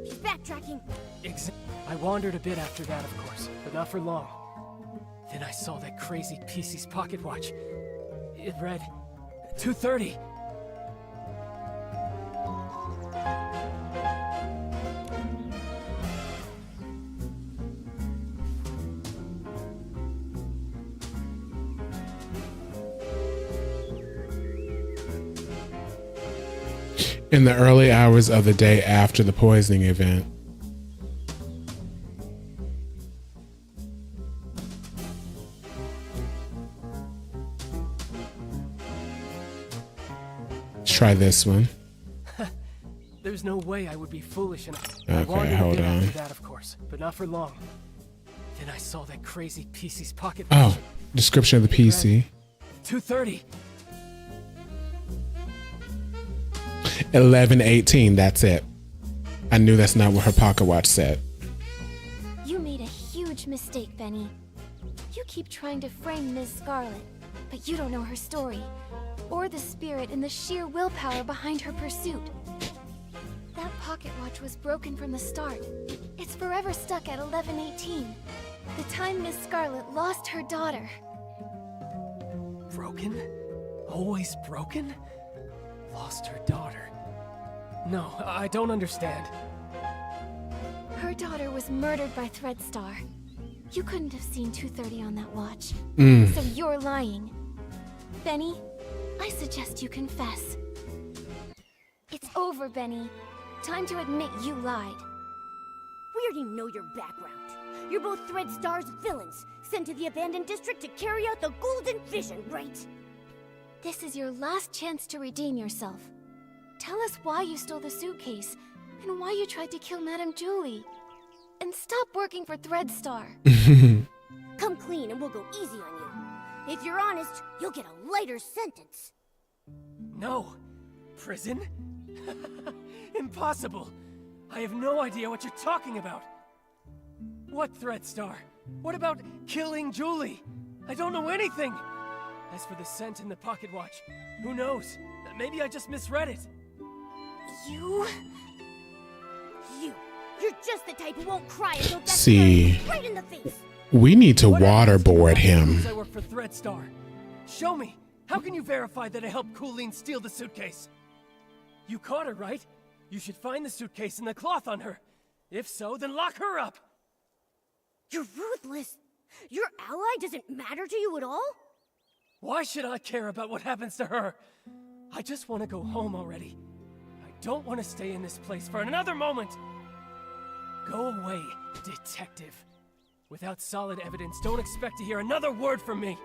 He's backtracking. I wandered a bit after that, of course, but not for long. Then I saw that crazy PC's pocket watch. It read 2:30. In the early hours of the day after the poisoning event. Let's try this one. There's no way I would be foolish enough. Okay, hold on. After that, of course, but not for long. Then I saw that crazy PC's pocket. Oh, description of the PC. 2:30. 11:18. That's it. I knew that's not what her pocket watch said. You made a huge mistake, Benny. You keep trying to frame Ms. Scarlet, but you don't know her story, or the spirit and the sheer willpower behind her pursuit. That pocket watch was broken from the start. It's forever stuck at 11:18, the time Miss Scarlet lost her daughter. Broken? Always broken? Lost her daughter. No, I don't understand. Her daughter was murdered by Threadstar. You couldn't have seen 2:30 on that watch. So you're lying. Benny, I suggest you confess. It's over, Benny. Time to admit you lied. We already know your background. You're both Threadstar's villains, sent to the abandoned district to carry out the Golden Vision, right? This is your last chance to redeem yourself. Tell us why you stole the suitcase, and why you tried to kill Madame Julie. And stop working for Threadstar. Come clean and we'll go easy on you. If you're honest, you'll get a lighter sentence. No. Prison? Impossible. I have no idea what you're talking about. What Threadstar? What about killing Julie? I don't know anything. As for the scent in the pocket watch, who knows? Maybe I just misread it. You're just the type who won't cry until death See. stares right in the face. We need to What waterboard evidence him. I work for Threadstar. Show me. How can you verify that I helped Colleen steal the suitcase? You caught her, right? You should find the suitcase and the cloth on her. If so, then lock her up. You're ruthless. Your ally doesn't matter to you at all? Why should I care about what happens to her? I just want to go home already. I don't want to stay in this place for another moment. Go away, detective. Without solid evidence, don't expect to hear another word from me.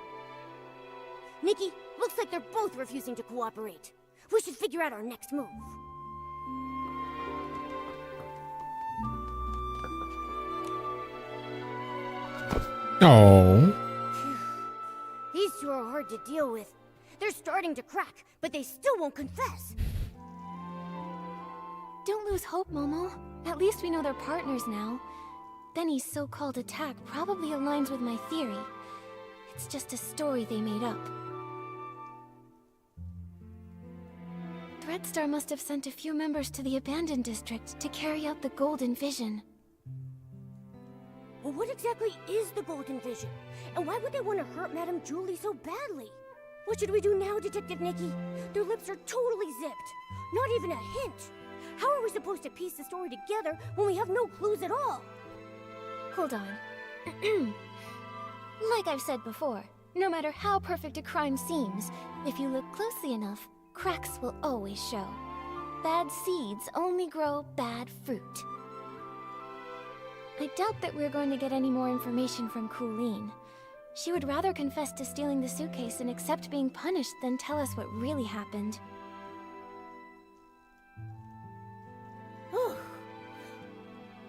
Nikki, looks like they're both refusing to cooperate. We should figure out our next move. Oh. These two are hard to deal with. They're starting to crack, but they still won't confess. Don't lose hope, Momo. At least we know they're partners now. Benny's so-called attack probably aligns with my theory. It's just a story they made up. Threadstar must have sent a few members to the abandoned district to carry out the Golden Vision. Well, what exactly is the Golden Vision? And why would they want to hurt Madame Julie so badly? What should we do now, Detective Nikki? Their lips are totally zipped. Not even a hint. How are we supposed to piece the story together when we have no clues at all? Hold on. Like I've said before, no matter how perfect a crime seems, if you look closely enough, cracks will always show. Bad seeds only grow bad fruit. I doubt that we're going to get any more information from Colleen. She would rather confess to stealing the suitcase and accept being punished than tell us what really happened.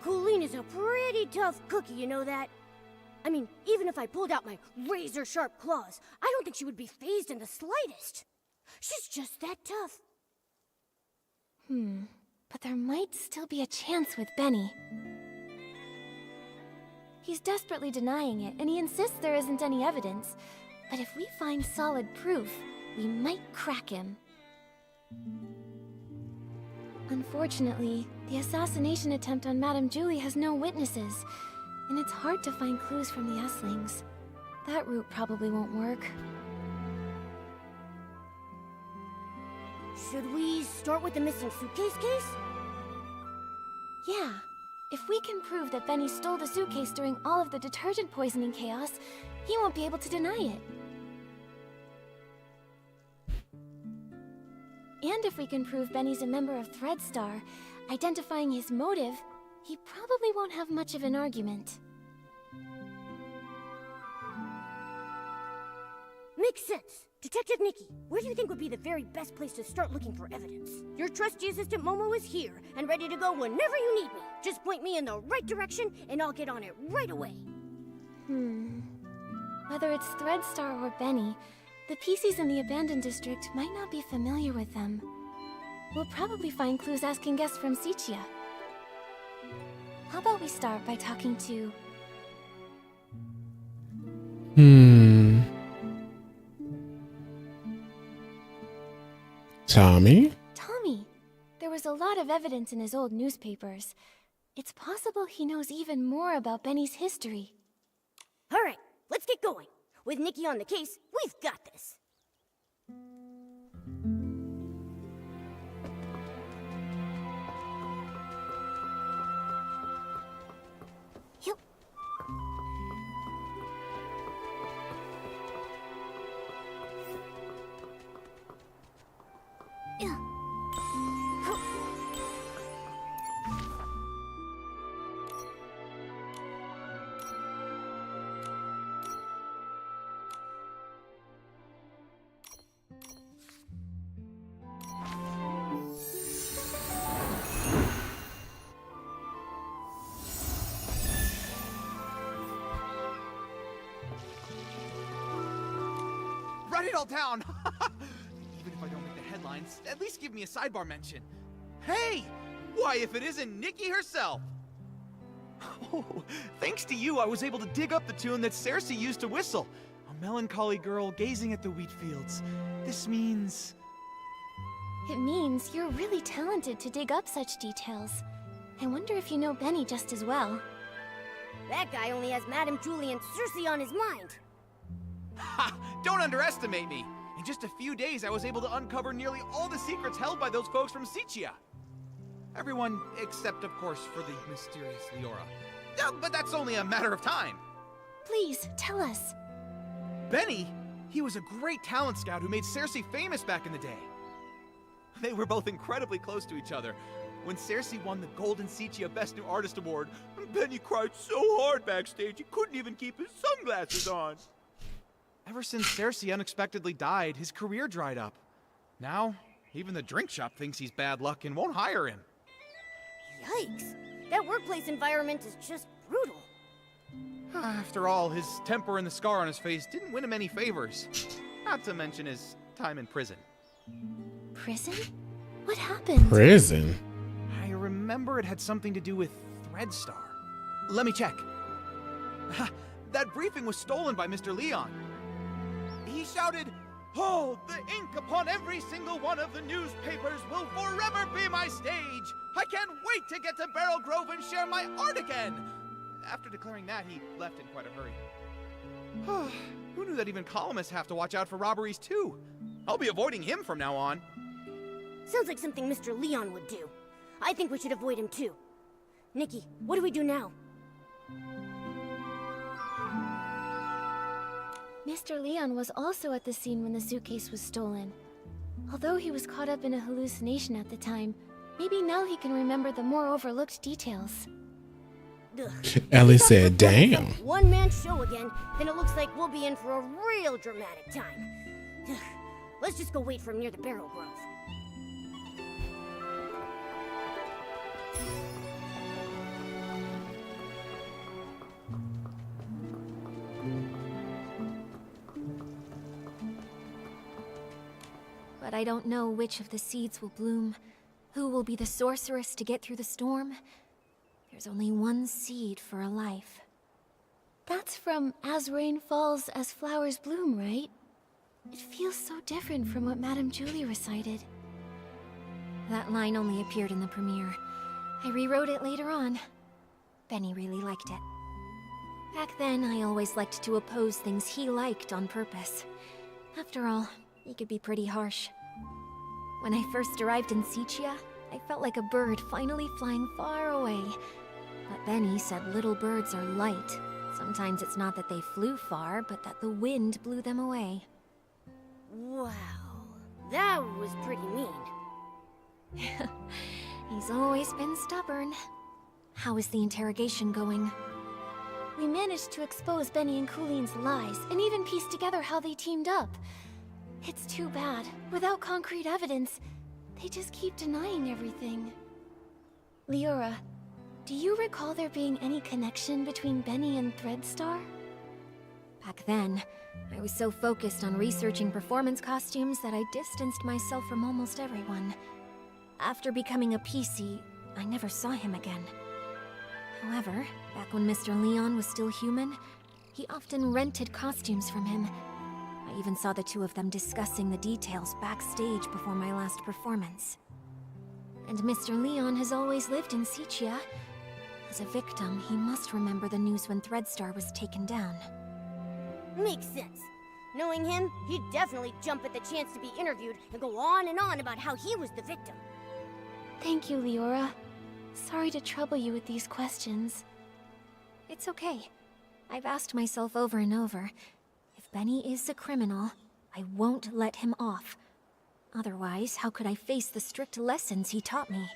Colleen is a pretty tough cookie, you know that? I mean, even if I pulled out my razor-sharp claws, I don't think she would be fazed in the slightest. She's just that tough. But there might still be a chance with Benny. He's desperately denying it, and he insists there isn't any evidence. But if we find solid proof, we might crack him. Unfortunately, the assassination attempt on Madame Julie has no witnesses, and it's hard to find clues from the Esslings. That route probably won't work. Should we start with the missing suitcase case? Yeah. If we can prove that Benny stole the suitcase during all of the detergent poisoning chaos, he won't be able to deny it. And if we can prove Benny's a member of Threadstar, identifying his motive, he probably won't have much of an argument. Makes sense. Detective Nikki, where do you think would be the very best place to start looking for evidence? Your trusty assistant Momo is here and ready to go whenever you need me. Just point me in the right direction and I'll get on it right away. Whether it's Threadstar or Benny, the PCs in the abandoned district might not be familiar with them. We'll probably find clues asking guests from Sichia. How about we start by talking to... Tommy? Tommy! There was a lot of evidence in his old newspapers. It's possible he knows even more about Benny's history. All right, let's get going. With Nikki on the case, we've got this. You... Write it all down! Even if I don't make the headlines, at least give me a sidebar mention. Hey! Why, if it isn't Nikki herself! Oh, thanks to you, I was able to dig up the tune that Cersei used to whistle. A melancholy girl gazing at the wheat fields. This means... It means you're really talented to dig up such details. I wonder if you know Benny just as well. That guy only has Madame Julie and Cersei on his mind. Ha! Don't underestimate me! In just a few days, I was able to uncover nearly all the secrets held by those folks from Sichia. Everyone except, of course, for the mysterious Leora. But that's only a matter of time. Please, tell us. Benny, he was a great talent scout who made Cersei famous back in the day. They were both incredibly close to each other. When Cersei won the Golden Sichia Best New Artist Award, Benny cried so hard backstage he couldn't even keep his sunglasses on. Ever since Cersei unexpectedly died, his career dried up. Now, even the drink shop thinks he's bad luck and won't hire him. Yikes! That workplace environment is just brutal. After all, his temper and the scar on his face didn't win him any favors. Not to mention his time in prison. Prison? What happened? Prison? I remember it had something to do with Threadstar. Let me check. That briefing was stolen by Mr. Leon. He shouted, "Oh, the ink upon every single one of the newspapers will forever be my stage! I can't wait to get to Barrel Grove and share my art again!" After declaring that, he left in quite a hurry. Who knew that even columnists have to watch out for robberies too? I'll be avoiding him from now on. Sounds like something Mr. Leon would do. I think we should avoid him too. Nikki, what do we do now? Mr. Leon was also at the scene when the suitcase was stolen. Although he was caught up in a hallucination at the time, maybe now he can remember the more overlooked details. Ellie said, damn. One-man show again, then it looks like we'll be in for a real dramatic time. Let's just go wait for him near the Barrel Grove. But I don't know which of the seeds will bloom. Who will be the sorceress to get through the storm? There's only one seed for a life. That's from As Rain Falls, As Flowers Bloom, right? It feels so different from what Madame Julie recited. That line only appeared in the premiere. I rewrote it later on. Benny really liked it. Back then, I always liked to oppose things he liked on purpose. After all, he could be pretty harsh. When I first arrived in Sicia, I felt like a bird finally flying far away. But Benny said little birds are light. Sometimes it's not that they flew far, but that the wind blew them away. Wow, that was pretty mean. He's always been stubborn. How is the interrogation going? We managed to expose Benny and Cooline's lies, and even piece together how they teamed up. It's too bad. Without concrete evidence, they just keep denying everything. Leora, do you recall there being any connection between Benny and Threadstar? Back then, I was so focused on researching performance costumes that I distanced myself from almost everyone. After becoming a PC, I never saw him again. However, back when Mr. Leon was still human, he often rented costumes from him. I even saw the two of them discussing the details backstage before my last performance. And Mr. Leon has always lived in Sicia. As a victim, he must remember the news when Threadstar was taken down. Makes sense. Knowing him, he'd definitely jump at the chance to be interviewed and go on and on about how he was the victim. Thank you, Leora. Sorry to trouble you with these questions. It's okay. I've asked myself over and over, if Benny is a criminal, I won't let him off. Otherwise, how could I face the strict lessons he taught me?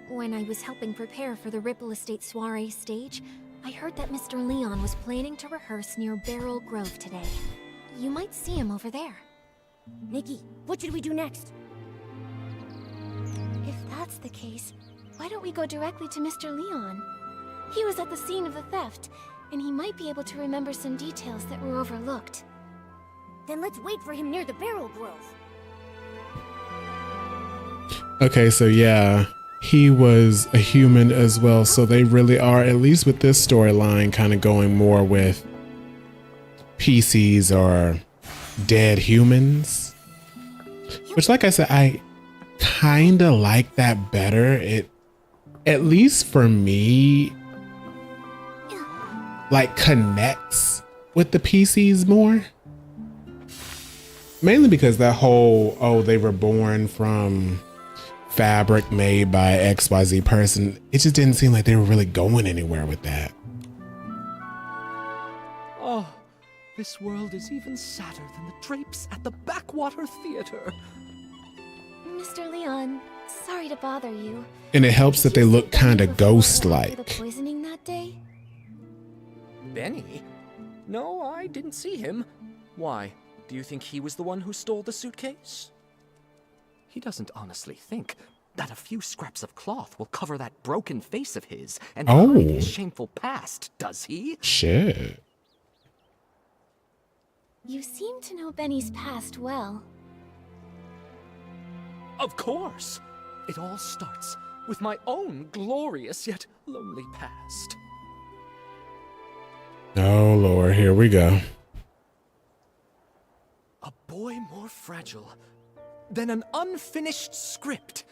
When I was helping prepare for the Ripple Estate soiree stage, I heard that Mr. Leon was planning to rehearse near Barrel Grove today. You might see him over there. Nikki, what should we do next? If that's the case, why don't we go directly to Mr. Leon? He was at the scene of the theft, and he might be able to remember some details that were overlooked. Then let's wait for him near the Barrel Grove. Okay, so yeah, he was a human as well. So they really are, at least with this storyline, kind of going more with PCs or dead humans. Which, like I said, I kind of like that better. It, at least for me, like connects with the PCs more. Mainly because that whole, oh, they were born from fabric made by XYZ person, it just didn't seem like they were really going anywhere with that. Oh, this world is even sadder than the drapes at the Backwater Theater. Mr. Leon, sorry to bother you. And it helps that they look kind of ghost-like. The poisoning that day? Benny? No, I didn't see him. Why? Do you think he was the one who stole the suitcase? He doesn't honestly think that a few scraps of cloth will cover that broken face of his and hide his shameful past, does he? Shit. You seem to know Benny's past well. Of course. It all starts with my own glorious yet lonely past. Oh, Lord, here we go. A boy more fragile than an unfinished script.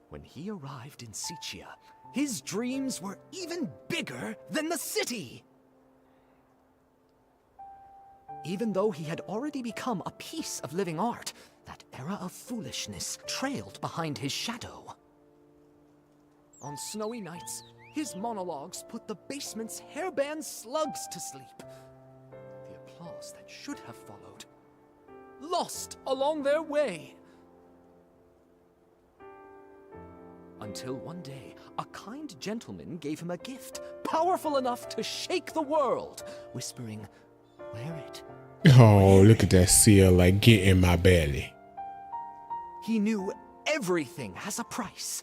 When he arrived in Sicia, his dreams were even bigger than the city. Even though he had already become a piece of living art, that era of foolishness trailed behind his shadow. On snowy nights, his monologues put the basement's hairband slugs to sleep. The applause that should have followed, lost along their way. Until one day, a kind gentleman gave him a gift powerful enough to shake the world, whispering, "Wear it." Oh, look at that seal, like, get in my belly. He knew everything has a price.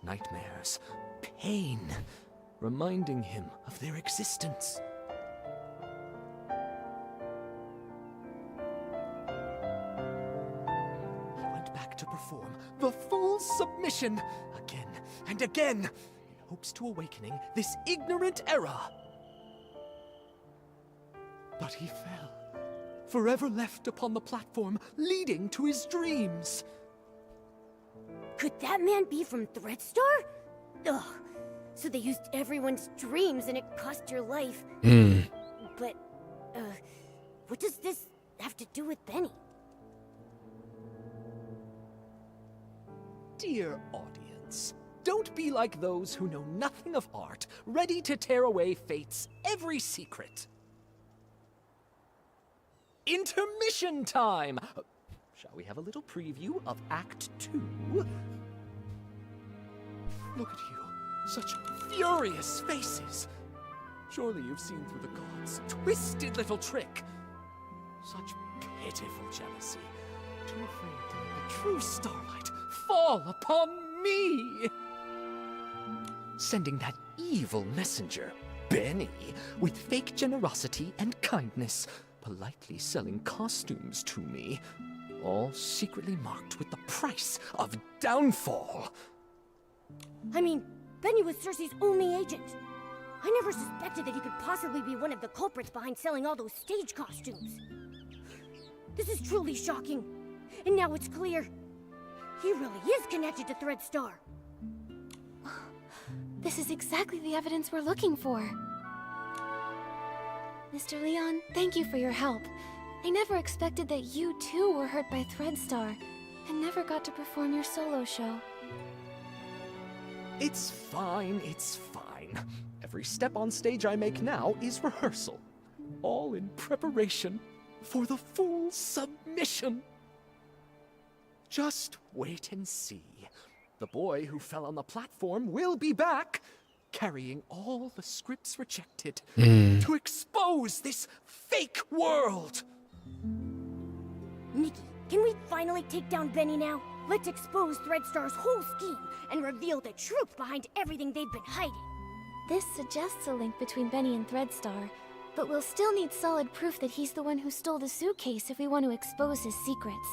Nightmares, pain, reminding him of their existence. He went back to perform the full submission again and again in hopes to awakening this ignorant era. But he fell, forever left upon the platform leading to his dreams. Could that man be from Threadstar? Ugh. So they used everyone's dreams and it cost your life. But, what does this have to do with Benny? Dear audience, don't be like those who know nothing of art, ready to tear away fate's every secret. Intermission time! Shall we have a little preview of Act 2? Look at you, such furious faces. Surely you've seen through the gods' twisted little trick. Such pitiful jealousy, too afraid to let the true starlight fall upon me. Sending that evil messenger, Benny, with fake generosity and kindness, politely selling costumes to me, all secretly marked with the price of downfall. I mean, Benny was Cersei's only agent. I never suspected that he could possibly be one of the culprits behind selling all those stage costumes. This is truly shocking. And now it's clear. He really is connected to Threadstar. This is exactly the evidence we're looking for. Mr. Leon, thank you for your help. I never expected that you too were hurt by Threadstar, and never got to perform your solo show. It's fine, it's fine. Every step on stage I make now is rehearsal. All in preparation for the full submission. Just wait and see. The boy who fell on the platform will be back, carrying all the scripts rejected to expose this fake world. Nikki, can we finally take down Benny now? Let's expose Threadstar's whole scheme and reveal the truth behind everything they've been hiding. This suggests a link between Benny and Threadstar, but we'll still need solid proof that he's the one who stole the suitcase if we want to expose his secrets.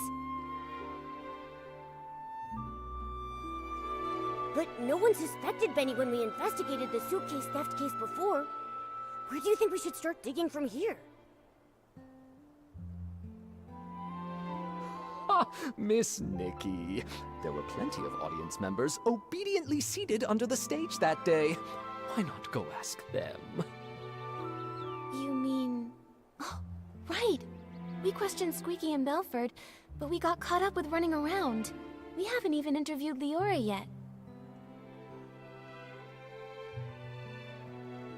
But no one suspected Benny when we investigated the suitcase theft case before. Where do you think we should start digging from here? Miss Nikki. There were plenty of audience members obediently seated under the stage that day. Why not go ask them? You mean... Oh, right! We questioned Squeaky and Belford, but we got caught up with running around. We haven't even interviewed Leora yet.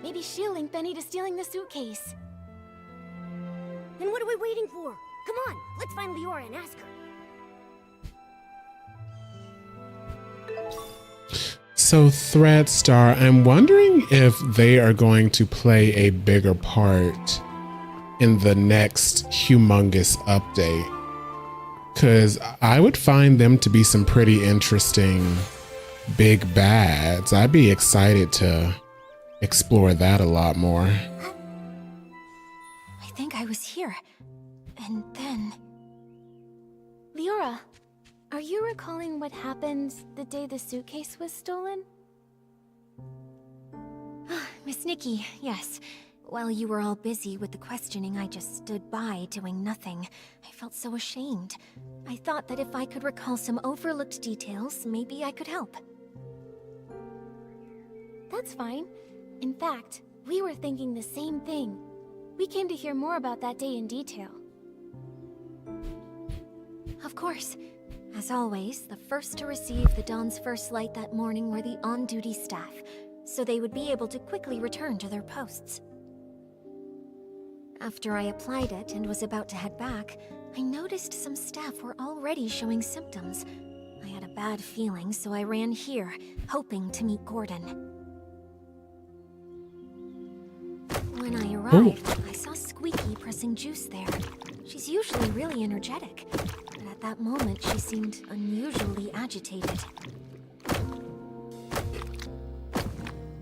Maybe she'll link Benny to stealing the suitcase. Then what are we waiting for? Come on, let's find Leora and ask her. So Threadstar, I'm wondering if they are going to play a bigger part in the next humongous update. Because I would find them to be some pretty interesting big bads. I'd be excited to explore that a lot more. I think I was here. And then... Leora, are you recalling what happened the day the suitcase was stolen? Miss Nikki, yes. While you were all busy with the questioning, I just stood by doing nothing. I felt so ashamed. I thought that if I could recall some overlooked details, maybe I could help. That's fine. In fact, we were thinking the same thing. We came to hear more about that day in detail. Of course. As always, the first to receive the Dawn's first light that morning were the on-duty staff, so they would be able to quickly return to their posts. After I applied it and was about to head back, I noticed some staff were already showing symptoms. I had a bad feeling, so I ran here, hoping to meet Gordon. When I arrived, I saw Squeaky pressing juice there. She's usually really energetic, but at that moment she seemed unusually agitated.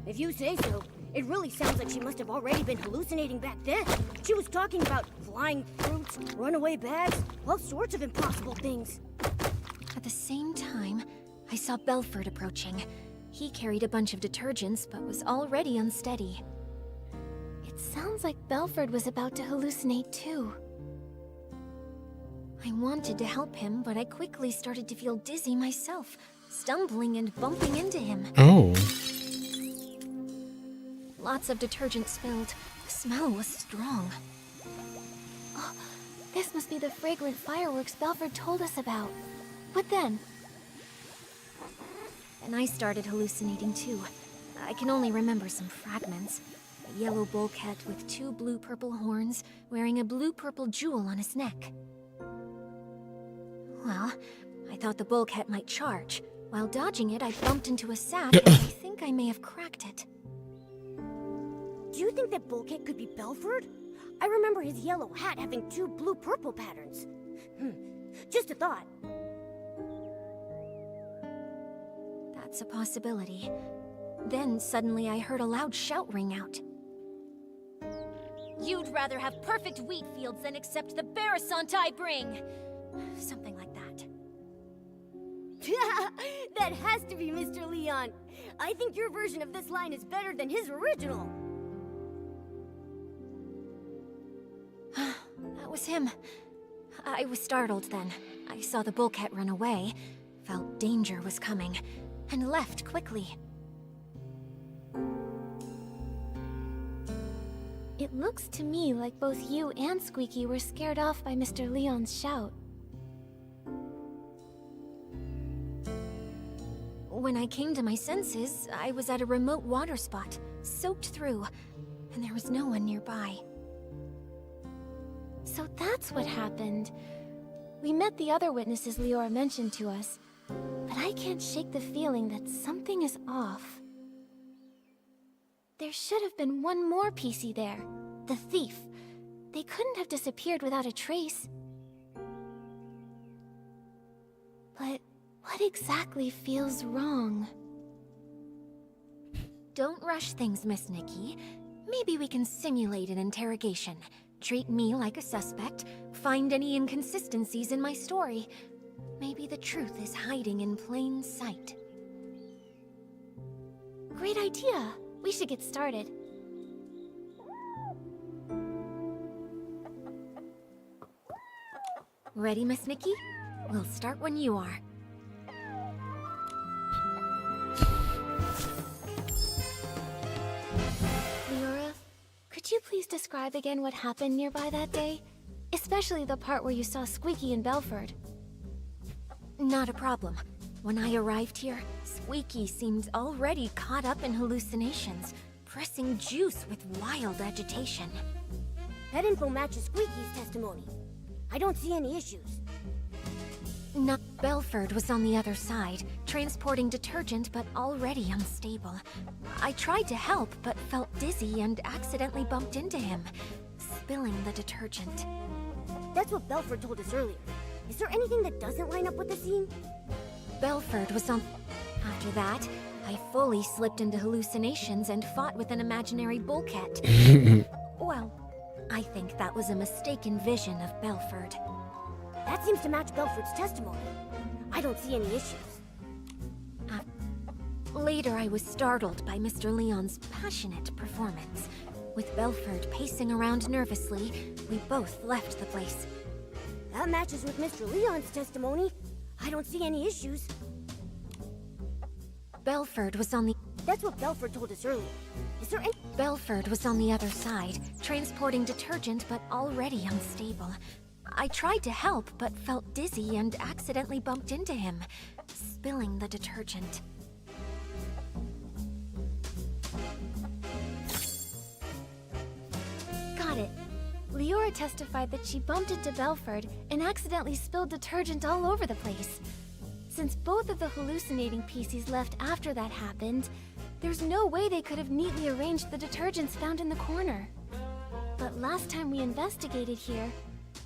If you say so, it really sounds like she must have already been hallucinating back then. She was talking about flying fruits, runaway bags, all sorts of impossible things. At the same time, I saw Belford approaching. He carried a bunch of detergents, but was already unsteady. It It sounds like Belford was about to hallucinate too. I wanted to help him, but I quickly started to feel dizzy myself, stumbling and bumping into him. Oh. Lots of detergent spilled. The smell was strong. Oh, this must be the fragrant fireworks Belford told us about. What then? And I started hallucinating too. I can only remember some fragments. A yellow bulkhead with 2 blue-purple horns, wearing a blue-purple jewel on his neck. Well, I thought the bulkhead might charge. While dodging it, I bumped into a sack, and I think I may have cracked it. Do you think that bulkhead could be Belford? I remember his yellow hat having 2 blue-purple patterns. Just a thought. That's a possibility. Then suddenly I heard a loud shout ring out. You'd rather have perfect wheat fields than accept the Barasant I bring! Something like that. That has to be Mr. Leon. I think your version of this line is better than his original. That was him. I was startled then. I saw the bulkhead run away, felt danger was coming, and left quickly. It looks to me like both you and Squeaky were scared off by Mr. Leon's shout. When I came to my senses, I was at a remote water spot, soaked through, and there was no one nearby. So that's what happened. We met the other witnesses Leora mentioned to us, but I can't shake the feeling that something is off. There should have been one more PC there. The thief. They couldn't have disappeared without a trace. But what exactly feels wrong? Don't rush things, Miss Nikki. Maybe we can simulate an interrogation. Treat me like a suspect, find any inconsistencies in my story. Maybe the truth is hiding in plain sight. Great idea. We should get started. Ready, Miss Nikki? We'll start when you are. Leora, could you please describe again what happened nearby that day? Especially the part where you saw Squeaky and Belford. Not a problem. When I arrived here, Squeaky seemed already caught up in hallucinations, pressing juice with wild agitation. That info matches Squeaky's testimony. I don't see any issues. Not Belford was on the other side, transporting detergent but already unstable. I tried to help but felt dizzy and accidentally bumped into him, spilling the detergent. That's what Belford told us earlier. Is there anything that doesn't line up with the scene? Belford was on... After that, I fully slipped into hallucinations and fought with an imaginary bulkhead. Well, I think that was a mistaken vision of Belford. That seems to match Belford's testimony. I don't see any issues. Later, I was startled by Mr. Leon's passionate performance. With Belford pacing around nervously, we both left the place. That matches with Mr. Leon's testimony. I don't see any issues. Belford was on the... That's what Belford told us earlier. Is there any... Belford was on the other side, transporting detergent but already unstable. I tried to help but felt dizzy and accidentally bumped into him, spilling the detergent. Got it. Leora testified that she bumped into Belford and accidentally spilled detergent all over the place. Since both of the hallucinating PCs left after that happened, there's no way they could have neatly arranged the detergents found in the corner. But last time we investigated here,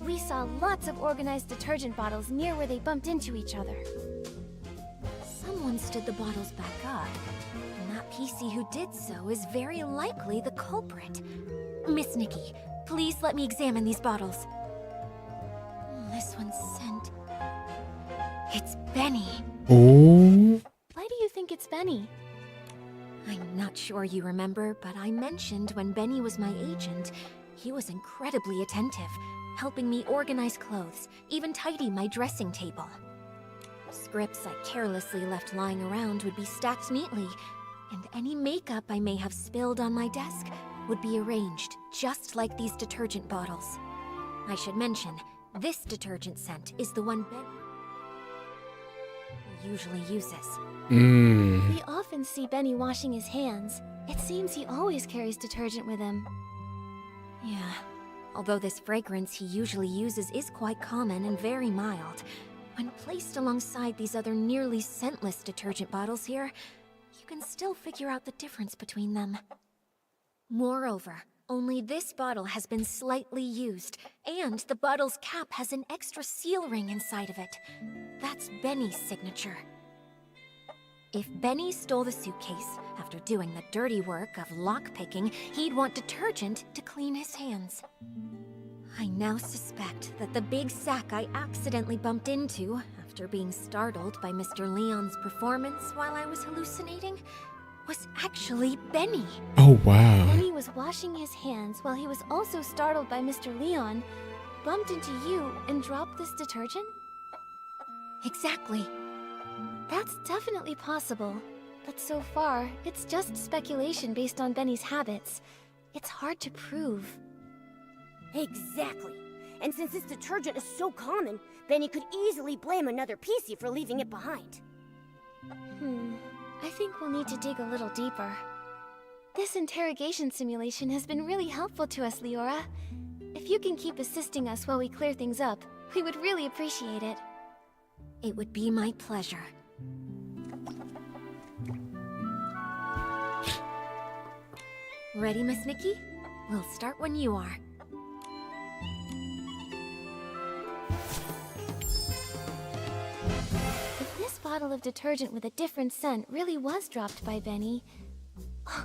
we saw lots of organized detergent bottles near where they bumped into each other. Someone stood the bottles back up, and that PC who did so is very likely the culprit. Miss Nikki, please let me examine these bottles. This one's scent. It's Benny. Oh. Why do you think it's Benny? I'm not sure you remember, but I mentioned when Benny was my agent, he was incredibly attentive, helping me organize clothes, even tidy my dressing table. Scripts I carelessly left lying around would be stacked neatly, and any makeup I may have spilled on my desk would be arranged just like these detergent bottles. I should mention, this detergent scent is the one Benny usually uses. We often see Benny washing his hands. It seems he always carries detergent with him. Yeah, although this fragrance he usually uses is quite common and very mild, when placed alongside these other nearly scentless detergent bottles here, you can still figure out the difference between them. Moreover, only this bottle has been slightly used, and the bottle's cap has an extra seal ring inside of it. That's Benny's signature. If Benny stole the suitcase after doing the dirty work of lockpicking, he'd want detergent to clean his hands. I now suspect that the big sack I accidentally bumped into after being startled by Mr. Leon's performance while I was hallucinating was actually Benny. Oh, wow. Benny was washing his hands while he was also startled by Mr. Leon, bumped into you, and dropped this detergent? Exactly. That's definitely possible, but so far, it's just speculation based on Benny's habits. It's hard to prove. Exactly. And since this detergent is so common, Benny could easily blame another PC for leaving it behind. I think we'll need to dig a little deeper. This interrogation simulation has been really helpful to us, Leora. If you can keep assisting us while we clear things up, we would really appreciate it. It would be my pleasure. Ready, Miss Nikki? We'll start when you are. If this bottle of detergent with a different scent really was dropped by Benny... Oh,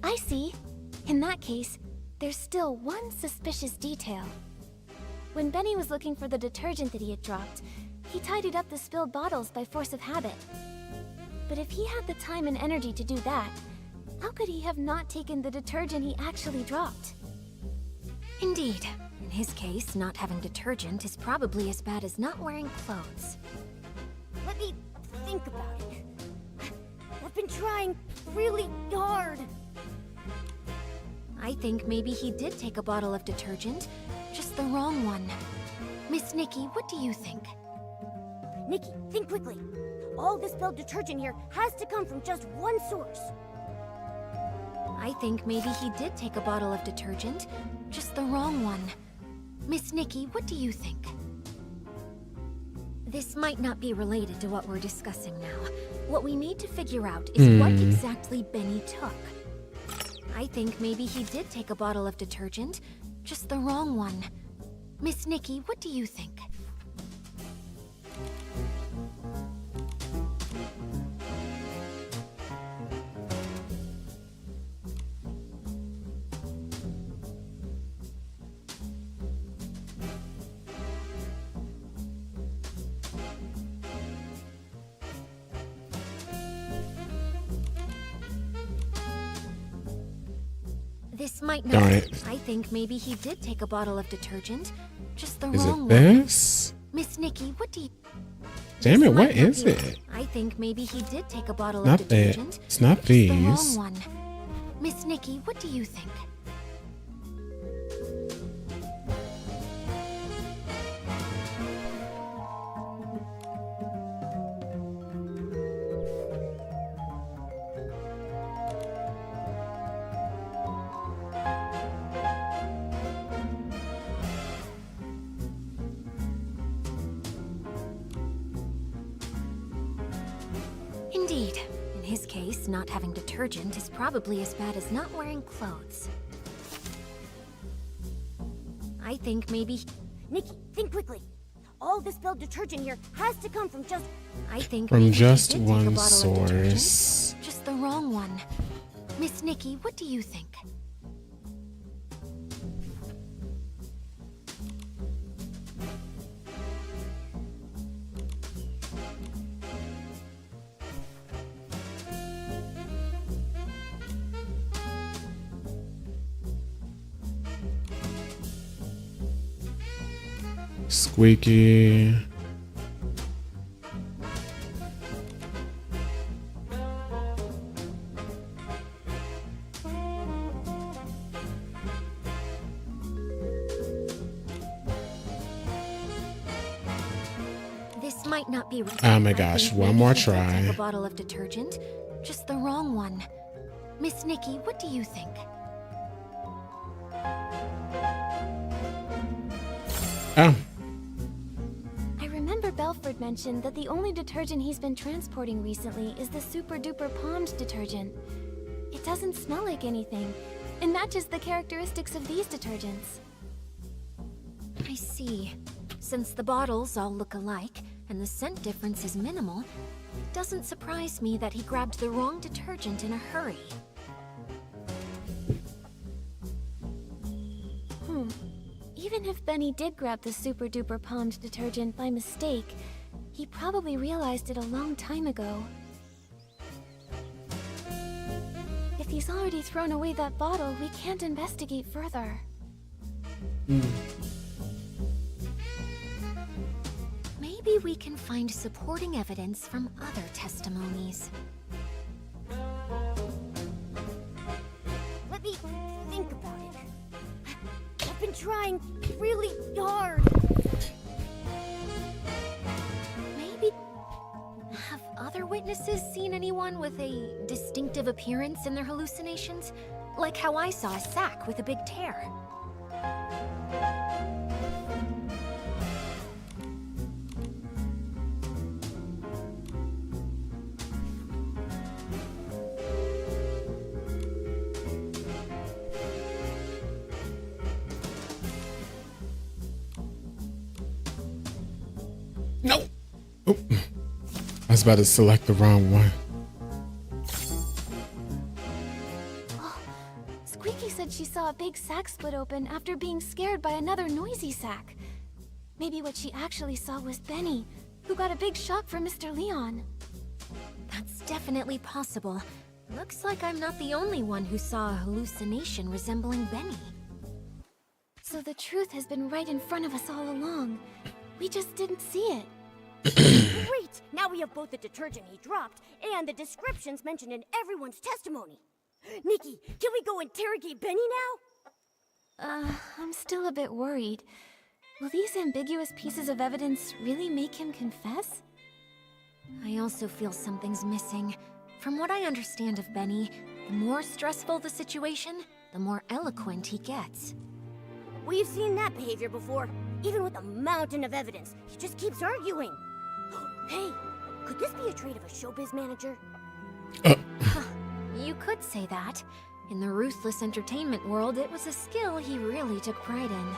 I see. In that case, there's still one suspicious detail. When Benny was looking for the detergent that he had dropped, he tidied up the spilled bottles by force of habit. But if he had the time and energy to do that, how could he have not taken the detergent he actually dropped? Indeed. In his case, not having detergent is probably as bad as not wearing clothes. Let me think about it. I've been trying really hard. I think maybe he did take a bottle of detergent, just the wrong one. Miss Nikki, what do you think? Nikki, think quickly. All the spilled detergent here has to come from just one source. I think maybe he did take a bottle of detergent, just the wrong one. Miss Nikki, what do you think? This might not be related to what we're discussing now. What we need to figure out is what exactly Benny took. I think maybe he did take a bottle of detergent, just the wrong one. Miss Nikki, what do you think? This might not. Darn it. I think maybe he did take a bottle of detergent, just the Is wrong it this? one. Miss Nikki, what do you... Damn it, This what might not is be- it? I think maybe he did take a bottle Not of that. detergent. It's not just the wrong these. one. Miss Nikki, what do you think? Indeed. In his case, not having detergent is probably as bad as not wearing clothes. I think maybe... Nikki, think quickly. All the spilled detergent here has to come from just... I think From maybe he just did take a one bottle of detergent, source. just the wrong one. Miss Nikki, what do you think? Squeaky. This might not be right. Oh my I gosh, think one maybe more he did take try. a bottle of detergent, just the wrong one. Miss Nikki, what do you think? Oh, I remember Belford mentioned that the only detergent he's been transporting recently is the Super Duper Pond detergent. It doesn't smell like anything, and matches the characteristics of these detergents. I see. Since the bottles all look alike, and the scent difference is minimal, it doesn't surprise me that he grabbed the wrong detergent in a hurry. Even if Benny did grab the Super Duper Pond detergent by mistake, he probably realized it a long time ago. If he's already thrown away that bottle, we can't investigate further. Maybe we can find supporting evidence from other testimonies. Let me think about it. I've been trying really hard. Maybe... Have other witnesses seen anyone with a distinctive appearance in their hallucinations? Like how I saw a sack with a big tear. no. Oh. I was about to select the wrong one. Squeaky said she saw a big sack split open after being scared by another noisy sack. Maybe what she actually saw was Benny, who got a big shock from Mr. Leon. That's definitely possible. Looks like I'm not the only one who saw a hallucination resembling Benny. So the truth has been right in front of us all along. We just didn't see it. Great! Now we have both the detergent he dropped and the descriptions mentioned in everyone's testimony. Nikki, can we go interrogate Benny now? I'm still a bit worried. Will these ambiguous pieces of evidence really make him confess? I also feel something's missing. From what I understand of Benny, the more stressful the situation, the more eloquent he gets. We've seen that behavior before. Even with a mountain of evidence, he just keeps arguing. Hey, could this be a trait of a showbiz manager? You could say that. In the ruthless entertainment world, it was a skill he really took pride in.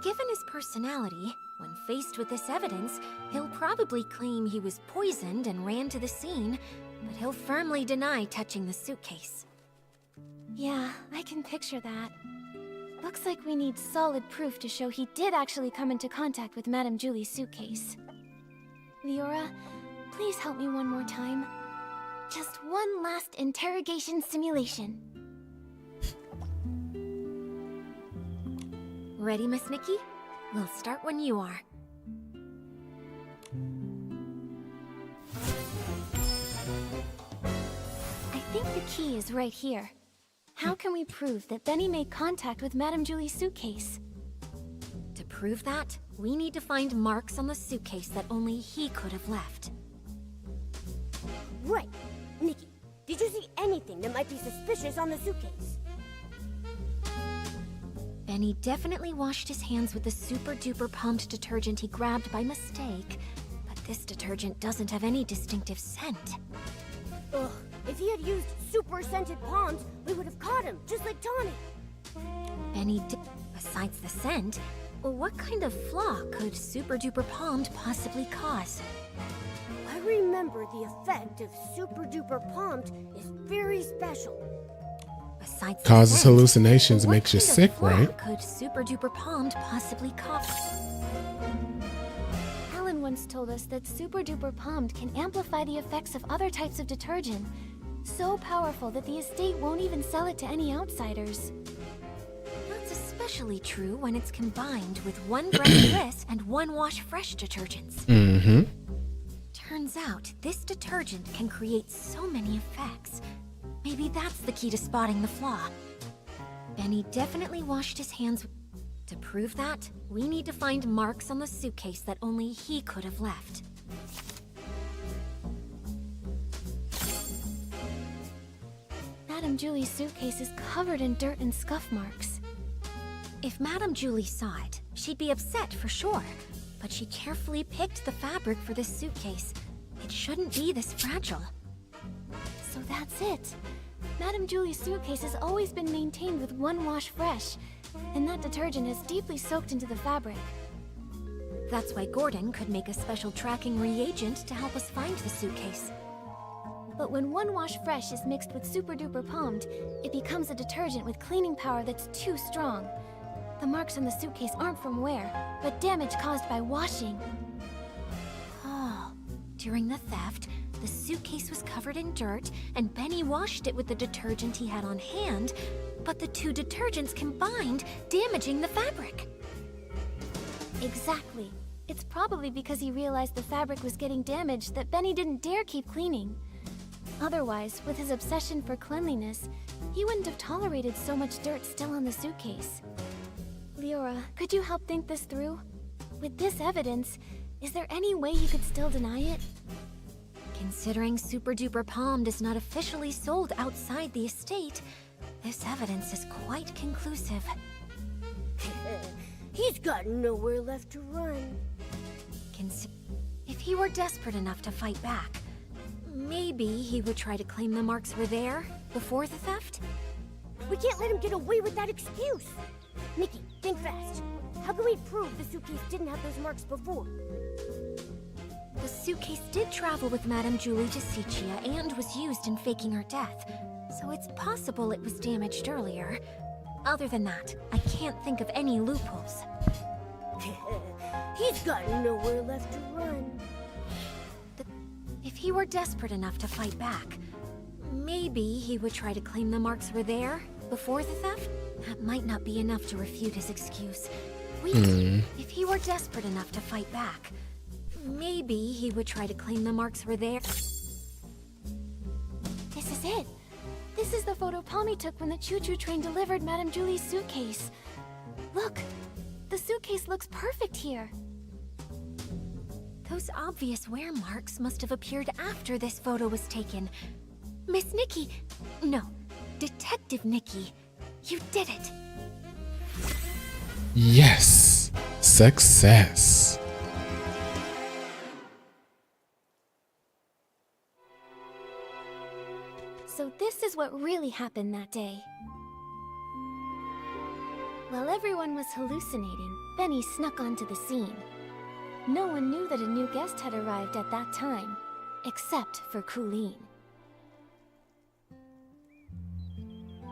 Given his personality, when faced with this evidence, he'll probably claim he was poisoned and ran to the scene, but he'll firmly deny touching the suitcase. Yeah, I can picture that. Looks like we need solid proof to show he did actually come into contact with Madame Julie's suitcase. Leora, please help me one more time. Just one last interrogation simulation. Ready, Miss Nikki? We'll start when you are. I think the key is right here. How can we prove that Benny made contact with Madame Julie's suitcase? To prove that, we need to find marks on the suitcase that only he could have left. Right. Nikki, did you see anything that might be suspicious on the suitcase? Benny definitely washed his hands with the super duper pumped detergent he grabbed by mistake, but this detergent doesn't have any distinctive scent. Ugh, if he had used super scented palms, we would have caught him, just like Tawny. Besides the scent, what kind of flaw could super duper palmed possibly cause? I remember the effect of super duper palmed is very special. Besides the Causes scent, hallucinations, what makes you kind of sick, flaw right? Could super duper palmed possibly cause? Alan once told us that Super Duper Palmed can amplify the effects of other types of detergent. So powerful that the estate won't even sell it to any outsiders. That's especially especially true when it's combined with 1 Brand Bliss and 1 Wash Fresh detergents. Mm-hmm. Turns out, this detergent can create so many effects. Maybe that's the key to spotting the flaw. Benny definitely washed his hands. To prove that, we need to find marks on the suitcase that only he could have left. Madame Julie's suitcase is covered in dirt and scuff marks. If Madame Julie saw it, she'd be upset for sure. But she carefully picked the fabric for this suitcase. It shouldn't be this fragile. So that's it. Madame Julie's suitcase has always been maintained with 1 Wash Fresh, and that detergent has deeply soaked into the fabric. That's why Gordon could make a special tracking reagent to help us find the suitcase. But when 1 Wash Fresh is mixed with Super Duper Palmed, it becomes a detergent with cleaning power that's too strong. The marks on the suitcase aren't from wear, but damage caused by washing. Oh, during the theft, the suitcase was covered in dirt, and Benny washed it with the detergent he had on hand, but the 2 detergents combined, damaging the fabric. Exactly. It's probably because he realized the fabric was getting damaged that Benny didn't dare keep cleaning. Otherwise, with his obsession for cleanliness, he wouldn't have tolerated so much dirt still on the suitcase. Leora, could you help think this through? With this evidence, is there any way you could still deny it? Considering Super Duper Palmed is not officially sold outside the estate, this evidence is quite conclusive. He's got nowhere left to run. If he were desperate enough to fight back, maybe he would try to claim the marks were there before the theft? We can't let him get away with that excuse. Nikki, think fast. How can we prove the suitcase didn't have those marks before? The suitcase did travel with Madame Julie to Sichia and was used in faking her death, so it's possible it was damaged earlier. Other than that, I can't think of any loopholes. He's got nowhere left to run. If he were desperate enough to fight back, maybe he would try to claim the marks were there before the theft? That might not be enough to refute his excuse. If he were desperate enough to fight back, maybe he would try to claim the marks were there. This is it. This is the photo Palmy took when the choo-choo train delivered Madame Julie's suitcase. Look, the suitcase looks perfect here. Those obvious wear marks must have appeared after this photo was taken. Miss Nikki, no, Detective Nikki, you did it. Yes, success. So this is what really happened that day. While everyone was hallucinating, Benny snuck onto the scene. No one knew that a new guest had arrived at that time, except for Colleen.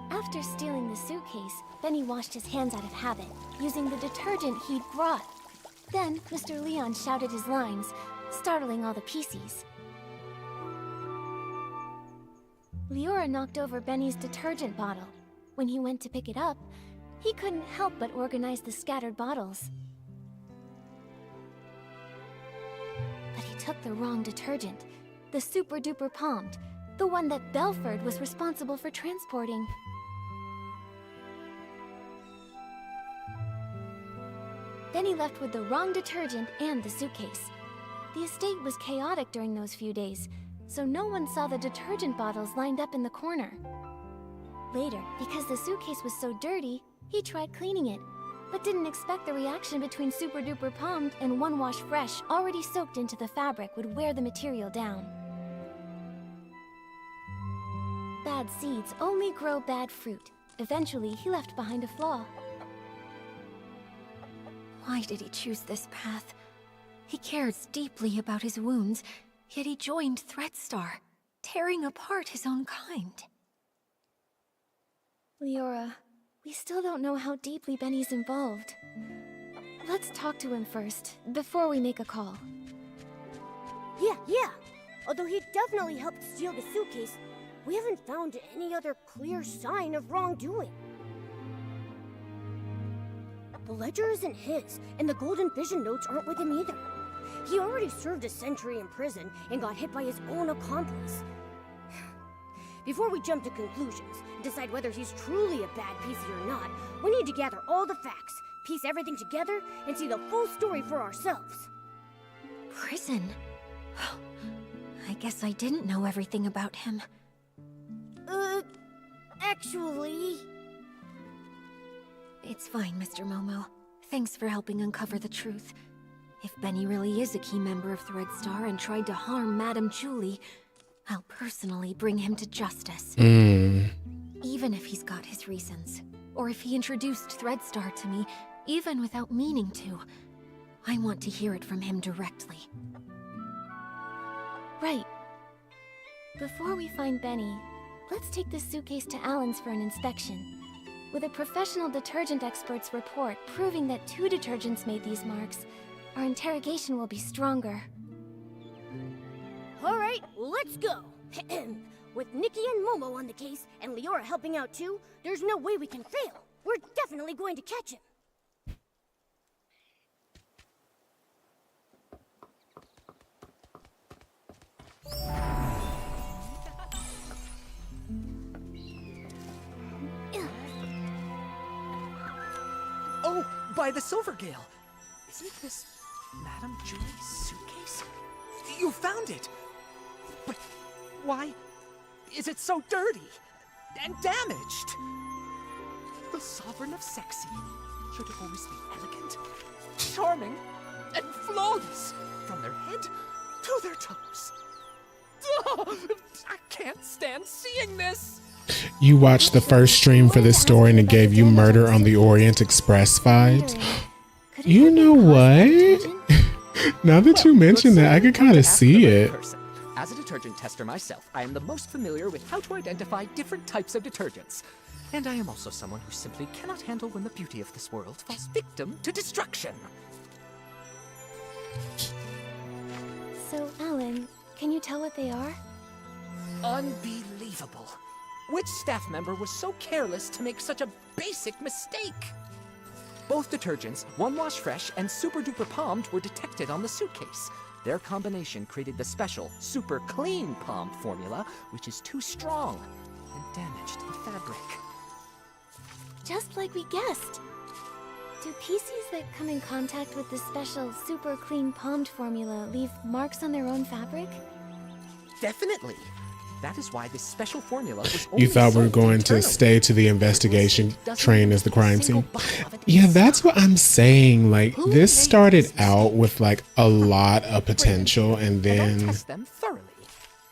After stealing the suitcase, Benny washed his hands out of habit, using the detergent he'd brought. Then, Mr. Leon shouted his lines, startling all the PCs. Leora knocked over Benny's detergent bottle. When he went to pick it up, he couldn't help but organize the scattered bottles. But he took the wrong detergent, the Super Duper Palmed, the one that Belford was responsible for transporting. Benny left with the wrong detergent and the suitcase. The estate was chaotic during those few days, so no one saw the detergent bottles lined up in the corner. Later, because the suitcase was so dirty, he tried cleaning it, but didn't expect the reaction between Super Duper Palmed and 1 Wash Fresh already soaked into the fabric would wear the material down. Bad seeds only grow bad fruit. Eventually, he left behind a flaw. Why did he choose this path? He cares deeply about his wounds, yet he joined Threadstar, tearing apart his own kind. Leora, we still don't know how deeply Benny's involved. Let's talk to him first, before we make a call. Yeah. Although he definitely helped steal the suitcase, we haven't found any other clear sign of wrongdoing. The ledger isn't his, and the Golden Vision notes aren't with him either. He already served a century in prison and got hit by his own accomplice. Before we jump to conclusions and decide whether he's truly a bad PC or not, we need to gather all the facts, piece everything together, and see the full story for ourselves. Prison? I guess I didn't know everything about him. Actually... It's fine, Mr. Momo. Thanks for helping uncover the truth. If Benny really is a key member of Threadstar and tried to harm Madame Julie, I'll personally bring him to justice. Even if he's got his reasons, or if he introduced Threadstar to me, even without meaning to, I want to hear it from him directly. Right. Before we find Benny, let's take this suitcase to Alan's for an inspection. With a professional detergent expert's report proving that 2 detergents made these marks, our interrogation will be stronger. Alright, let's go! With Nikki and Momo on the case, and Leora helping out too, there's no way we can fail. We're definitely going to catch him. Oh, by the Silvergale! Isn't this Madame Julie's suitcase? You found it! But why is it so dirty and damaged? The Sovereign of Sexy should always be elegant, charming, and flawless from their head to their toes. Ugh, I can't stand seeing this! You watched the first stream for this story and it gave you Murder on the Orient Express vibes. You know what? Now that you mention that, I could kind of see it. As a detergent tester myself, I am the most familiar with how to identify different types of detergents. And I am also someone who simply cannot handle when the beauty of this world falls victim to destruction. So, Alan, can you tell what they are? Unbelievable. Which staff member was so careless to make such a basic mistake? Both detergents, One Wash Fresh and Super Duper Palmed, were detected on the suitcase. Their combination created the special Super Clean Palmed formula, which is too strong and damaged the fabric. Just like we guessed. Do PCs that come in contact with the special Super Clean Palmed formula leave marks on their own fabric? Definitely. That is why this special formula was only You thought we were sold going to internally. stay to the investigation train as the crime scene. Yeah, that's what I'm saying. Like, this started out with like a lot of potential and then Test them thoroughly.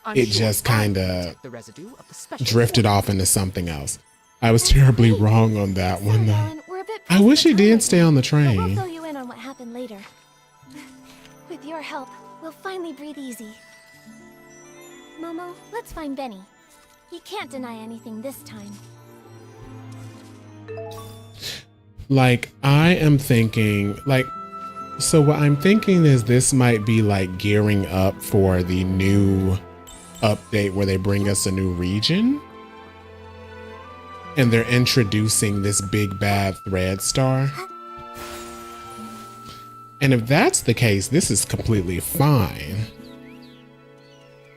I'm it sure just I kind will of detect the residue of the special drifted formula. off into something else. I was terribly wrong on that one though. Alan, we're a bit I pressed wish for he time did right stay now, on the but we'll train. fill you in on what happened later. With your help, we'll finally breathe easy. Momo, let's find Benny. He can't deny anything this time. Like, I am thinking, like, so what I'm thinking is this might be like gearing up for the new update where they bring us a new region. And they're introducing this big bad Threadstar. And if that's the case, this is completely fine.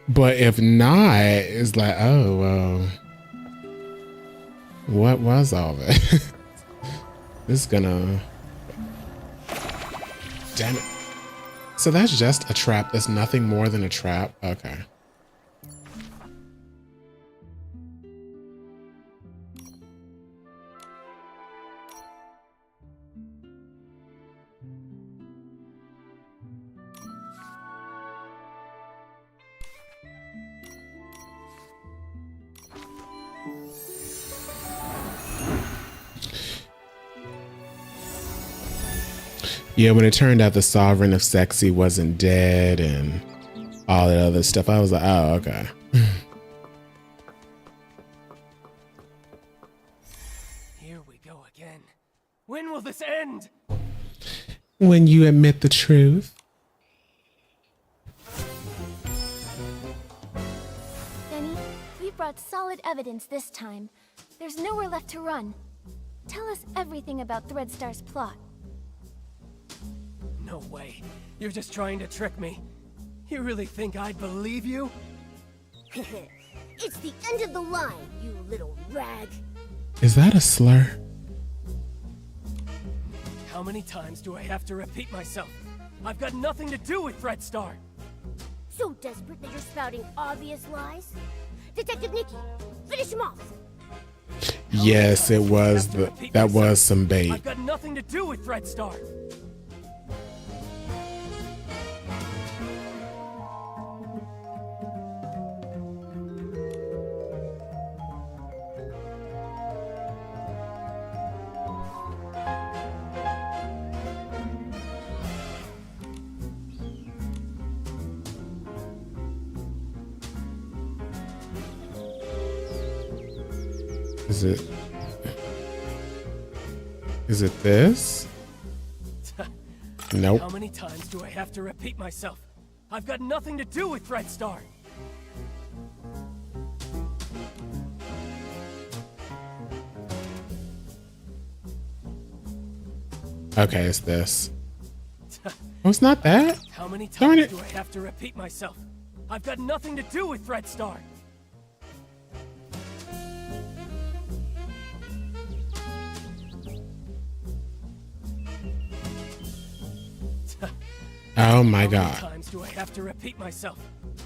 But if not, it's like, oh, well, what was all that? This is gonna, damn it. So that's just a trap. That's nothing more than a trap. Okay. Yeah, when it turned out the Sovereign of Sexy wasn't dead and all that other stuff, I was like, oh, okay. Here we go again. When will this end? When you admit the truth. Benny, we've brought solid evidence this time. There's nowhere left to run. Tell us everything about Threadstar's plot. No way. You're just trying to trick me. You really think I'd believe you? It's the end of the line, you little rag. Is that a slur? How many times do I have to repeat myself? I've got nothing to do with Threadstar. So desperate that you're spouting obvious lies? Detective Nikki, finish him off. Yes, it was that was some bait. I've got nothing to do with Threadstar. Is it this? Nope. How many times do I have to repeat myself? I've got nothing to do with Threadstar. Okay, it's this. Oh, it's not that. How many Darn times it. do I have to repeat myself? I've got nothing to do with Threadstar. Oh my How many god. times do I have to repeat myself?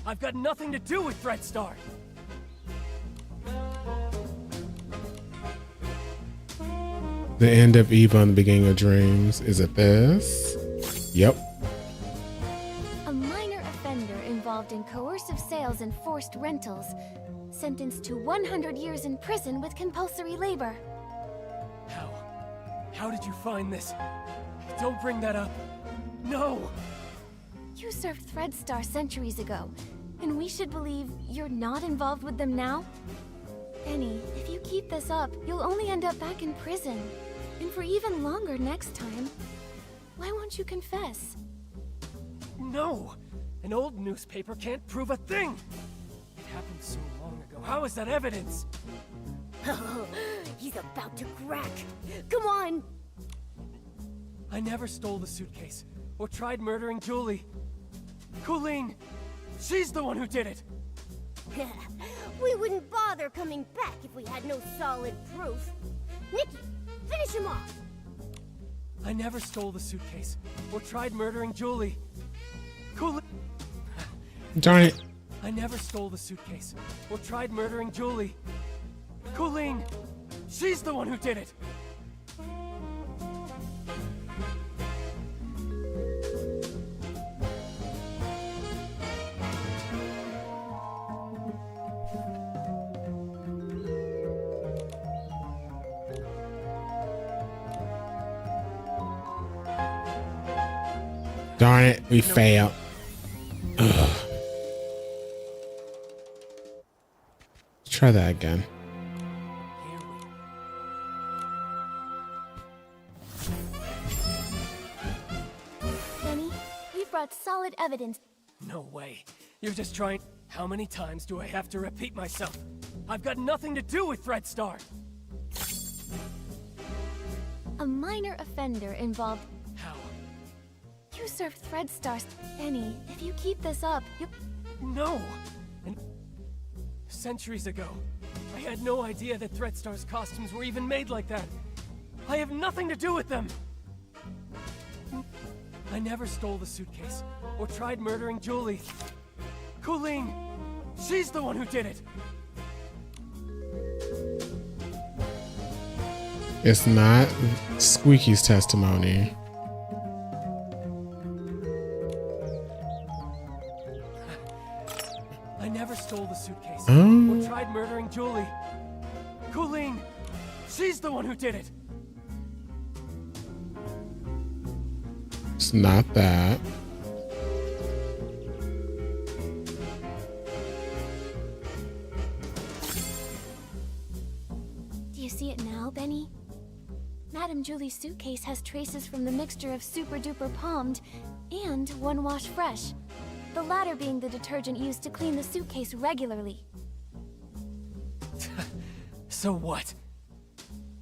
I've got nothing to do with Threadstar. The end of Eva and the beginning of dreams. Is it this? Yep. A minor offender involved in coercive sales and forced rentals, sentenced to 100 years in prison with compulsory labor. How? How did you find this? Don't bring that up. No! You served Threadstar centuries ago, and we should believe you're not involved with them now? Benny, if you keep this up, you'll only end up back in prison. And for even longer next time. Why won't you confess? No! An old newspaper can't prove a thing! It happened so long ago. How is that evidence? Oh, he's about to crack. Come on! I never stole the suitcase, or tried murdering Julie. Colleen! She's the one who did it! We wouldn't bother coming back if we had no solid proof. Nikki, finish him off! I never stole the suitcase, or tried murdering Julie. Colleen! Darn it. I never stole the suitcase, or tried murdering Julie. Colleen! She's the one who did it! Darn it. We failed. Ugh. Let's try that again. Here we Benny, we've brought solid evidence. No way. You're just trying. How many times do I have to repeat myself? I've got nothing to do with Threadstar. A minor offender involved. How? You served Threadstar. Benny, if you keep this up, you. No! And centuries ago, I had no idea that Threadstar's costumes were even made like that. I have nothing to do with them! I never stole the suitcase, or tried murdering Julie. Colleen! She's the one who did it! It's not Squeaky's testimony. I never stole the suitcase, Oh. or tried murdering Julie. Colleen! She's the one who did it! It's not that. Do you see it now, Benny? Madame Julie's suitcase has traces from the mixture of Super Duper Palmed and One Wash Fresh. The latter being the detergent used to clean the suitcase regularly. So what?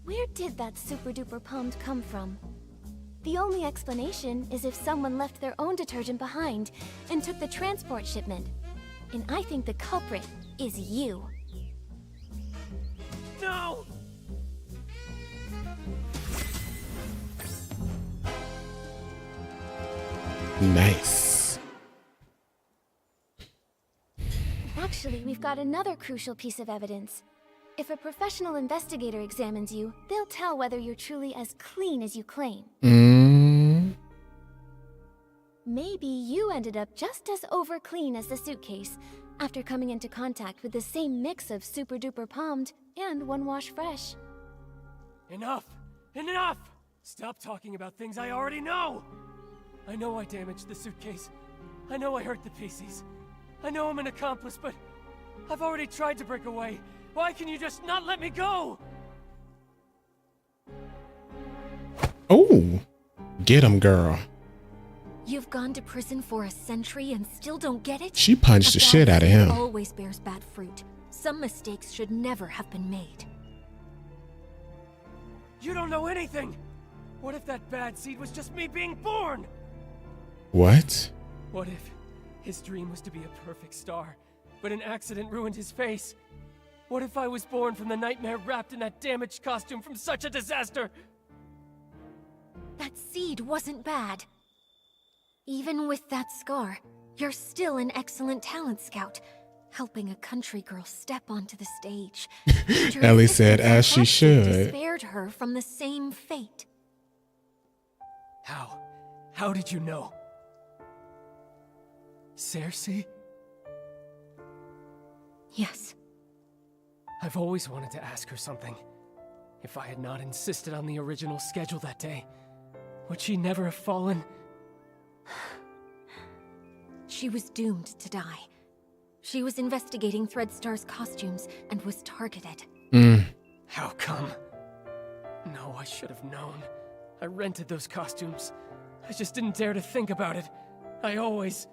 Where did that Super Duper Palmed come from? The only explanation is if someone left their own detergent behind and took the transport shipment. And I think the culprit is you. No! Nice. Actually, we've got another crucial piece of evidence. If a professional investigator examines you, they'll tell whether you're truly as clean as you claim. Maybe you ended up just as over-clean as the suitcase, after coming into contact with the same mix of super-duper palmed and one wash fresh. Enough! Enough! Stop talking about things I already know! I know I damaged the suitcase. I know I hurt the pieces. I know I'm an accomplice, but I've already tried to break away. Why can you just not let me go? Oh, get him, girl. You've gone to prison for a century and still don't get it? She punched the shit out of him. Always bears bad fruit. Some mistakes should never have been made. You don't know anything! What if that bad seed was just me being born? What? What if his dream was to be a perfect star, but an accident ruined his face? What if I was born from the nightmare wrapped in that damaged costume from such a disaster? That seed wasn't bad. Even with that scar, you're still an excellent talent scout, helping a country girl step onto the stage. Ellie said, as she should. Spared her from the same fate. How? How did you know? Cersei? Yes. I've always wanted to ask her something. If I had not insisted on the original schedule that day, would she never have fallen? She was doomed to die. She was investigating Threadstar's costumes and was targeted. How come? No, I should have known. I rented those costumes. I just didn't dare to think about it. I always...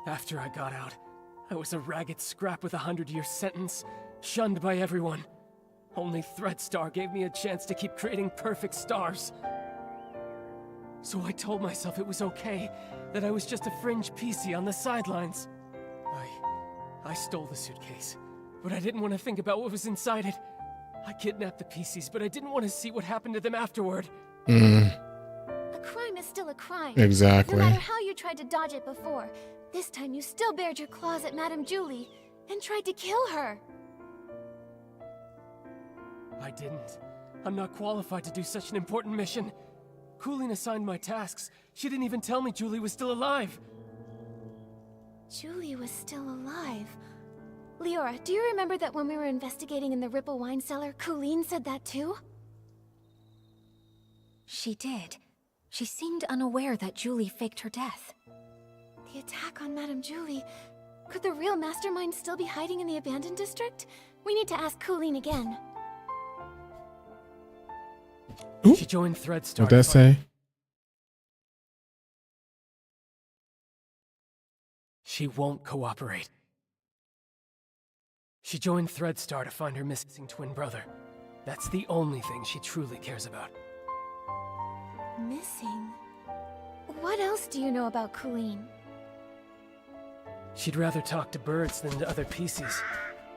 After I got out, I was a ragged scrap with a 100-year sentence, shunned by everyone. Only Threadstar gave me a chance to keep creating perfect stars. So I told myself it was okay, that I was just a fringe PC on the sidelines. I stole the suitcase, but I didn't want to think about what was inside it. I kidnapped the PCs, but I didn't want to see what happened to them afterward. A crime is still a crime. Exactly. No matter how you tried to dodge it before, this time you still bared your claws at Madame Julie and tried to kill her. I didn't. I'm not qualified to do such an important mission. Coolin assigned my tasks. She didn't even tell me Julie was still alive. Julie was still alive. Leora, do you remember that when we were investigating in the Ripple wine cellar, Coolin said that too? She did. She seemed unaware that Julie faked her death. The attack on Madame Julie. Could the real mastermind still be hiding in the abandoned district? We need to ask Coolin again. Ooh. She joined Threadstar. What'd that say? She won't cooperate. She joined Threadstar to find her missing twin brother. That's the only thing she truly cares about. Missing? What else do you know about Coolin? She'd rather talk to birds than to other PCs.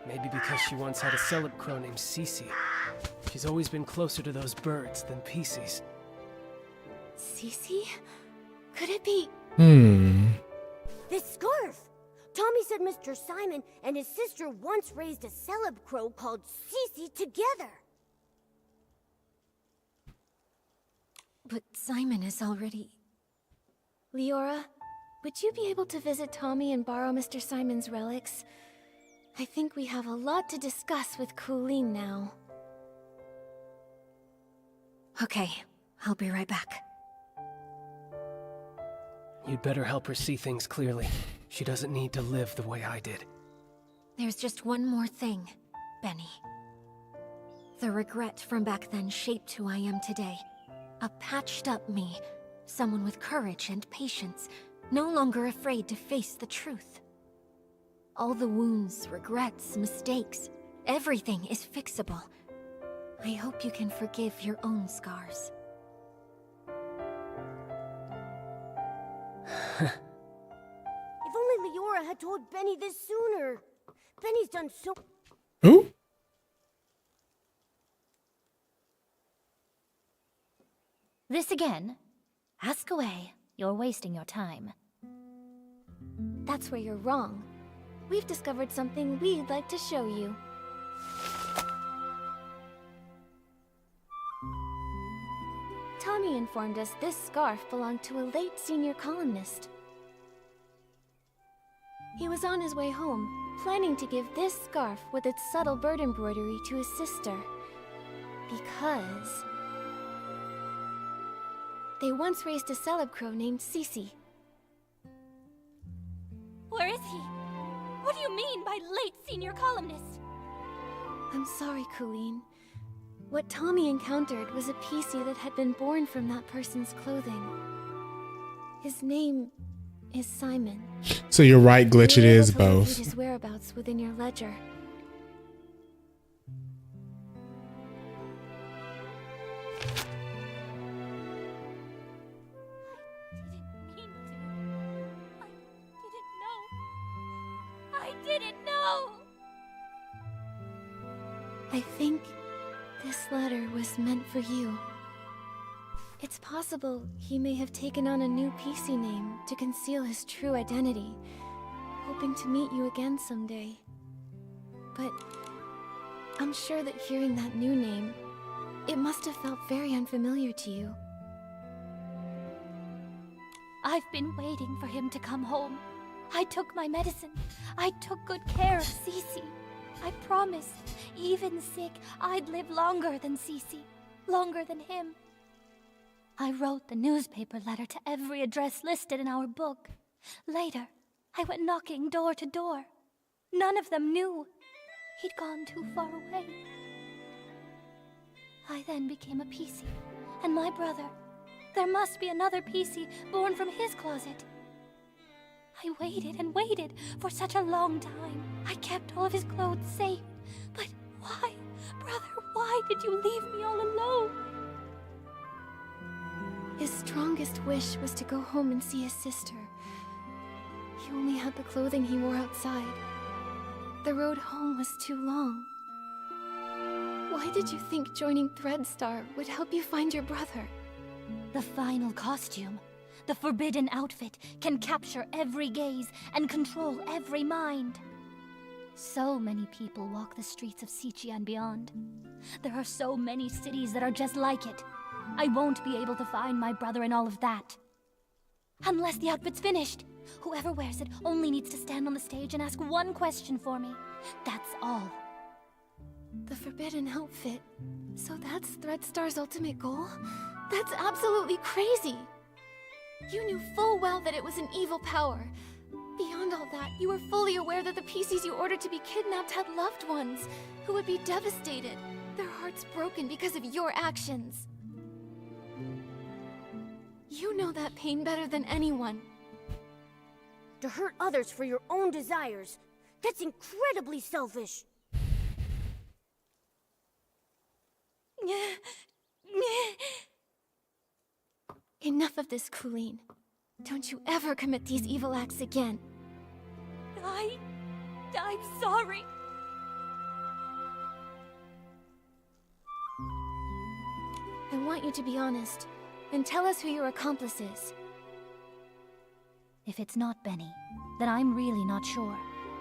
Maybe because she once had a celeb crow named Cece. She's always been closer to those birds than PCs. Cece? Could it be... This scarf! Tommy said Mr. Simon and his sister once raised a celeb crow called Cece together. But Simon is already... Leora, would you be able to visit Tommy and borrow Mr. Simon's relics? I think we have a lot to discuss with Coolin now. Okay, I'll be right back. You'd better help her see things clearly. She doesn't need to live the way I did. There's just one more thing, Benny. The regret from back then shaped who I am today. A patched-up me, someone with courage and patience, no longer afraid to face the truth. All the wounds, regrets, mistakes, everything is fixable. I hope you can forgive your own scars. If only Leora had told Benny this sooner. Benny's done so... Who? This again? Ask away. You're wasting your time. That's where you're wrong. We've discovered something we'd like to show you. Tommy informed us this scarf belonged to a late senior columnist. He was on his way home, planning to give this scarf with its subtle bird embroidery to his sister. Because... they once raised a celeb crow named Cece. Where is he? What do you mean by late senior columnist? I'm sorry, Colleen. What Tommy encountered was a PC that had been born from that person's clothing. His name is Simon. So you're right, Glitch. It You're able is to locate both. his whereabouts within your ledger. I didn't know! I think this letter was meant for you. It's possible he may have taken on a new PC name to conceal his true identity, hoping to meet you again someday. But I'm sure that hearing that new name, it must have felt very unfamiliar to you. I've been waiting for him to come home. I took my medicine. I took good care of Cece. I promised, even sick, I'd live longer than Cece, longer than him. I wrote the newspaper letter to every address listed in our book. Later, I went knocking door to door. None of them knew. He'd gone too far away. I then became a PC, and my brother. There must be another PC born from his closet. I waited and waited for such a long time. I kept all of his clothes safe. But why, brother, why did you leave me all alone? His strongest wish was to go home and see his sister. He only had the clothing he wore outside. The road home was too long. Why did you think joining Threadstar would help you find your brother? The final costume, the forbidden outfit, can capture every gaze and control every mind. So many people walk the streets of Sichi and beyond. There are so many cities that are just like it. I won't be able to find my brother in all of that. Unless the outfit's finished. Whoever wears it only needs to stand on the stage and ask one question for me. That's all. The forbidden outfit. So that's Threadstar's ultimate goal? That's absolutely crazy! You knew full well that it was an evil power. Beyond all that, you were fully aware that the PCs you ordered to be kidnapped had loved ones who would be devastated, their hearts broken because of your actions. You know that pain better than anyone. To hurt others for your own desires, that's incredibly selfish. Enough of this, Colleen. Don't you ever commit these evil acts again. I'm sorry. I want you to be honest, and tell us who your accomplice is. If it's not Benny, then I'm really not sure.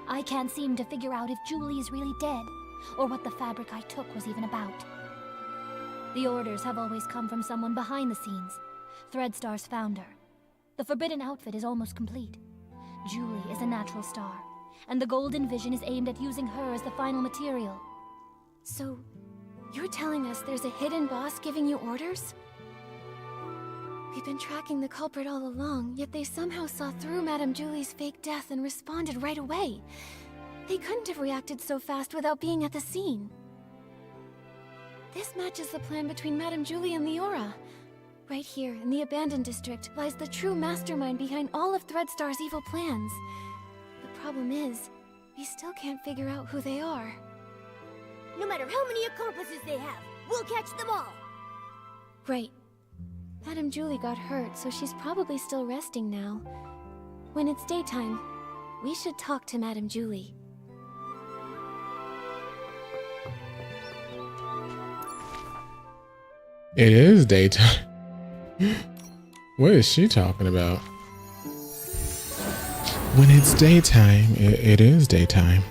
I can't seem to figure out if Julie is really dead, or what the fabric I took was even about. The orders have always come from someone behind the scenes, Threadstar's founder. The forbidden outfit is almost complete. Julie is a natural star, and the Golden Vision is aimed at using her as the final material. So, you're telling us there's a hidden boss giving you orders? We've been tracking the culprit all along, yet they somehow saw through Madame Julie's fake death and responded right away. They couldn't have reacted so fast without being at the scene. This matches the plan between Madame Julie and Leora. Right here, in the Abandoned District, lies the true mastermind behind all of Threadstar's evil plans. The problem is, we still can't figure out who they are. No matter how many accomplices they have, we'll catch them all! Right. Madame Julie got hurt, so she's probably still resting now. When it's daytime, we should talk to Madame Julie. It is daytime. What is she talking about? When it's daytime, it is daytime.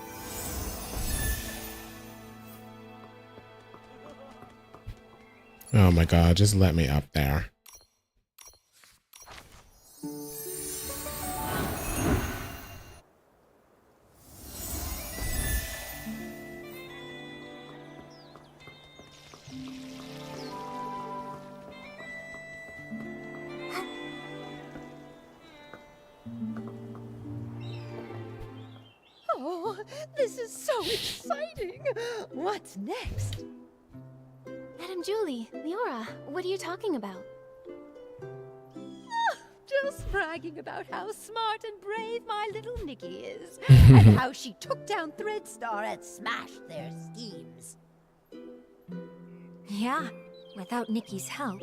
Oh my God, just let me up there. Oh, this is so exciting! What's next? Madame Julie, Leora, what are you talking about? Just bragging about how smart and brave my little Nikki is, and how she took down Threadstar and smashed their schemes. Yeah, without Nikki's help,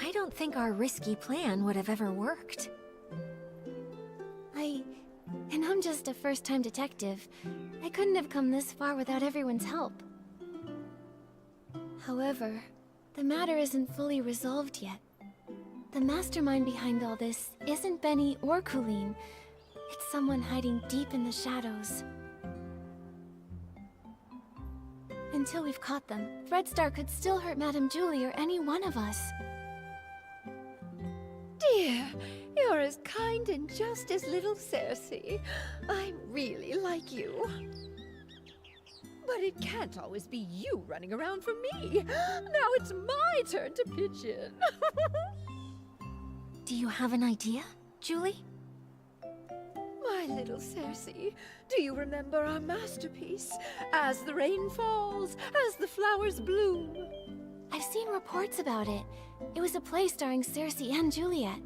I don't think our risky plan would have ever worked. And I'm just a first-time detective. I couldn't have come this far without everyone's help. However, the matter isn't fully resolved yet. The mastermind behind all this isn't Benny or Colleen. It's someone hiding deep in the shadows. Until we've caught them, Threadstar could still hurt Madame Julie or any one of us. Dear, you're as kind and just as little Cersei. I really like you. But it can't always be you running around for me. Now it's my turn to pitch in. Do you have an idea, Julie? My little Cersei, do you remember our masterpiece? As the rain falls, as the flowers bloom. I've seen reports about it. It was a play starring Cersei and Juliet.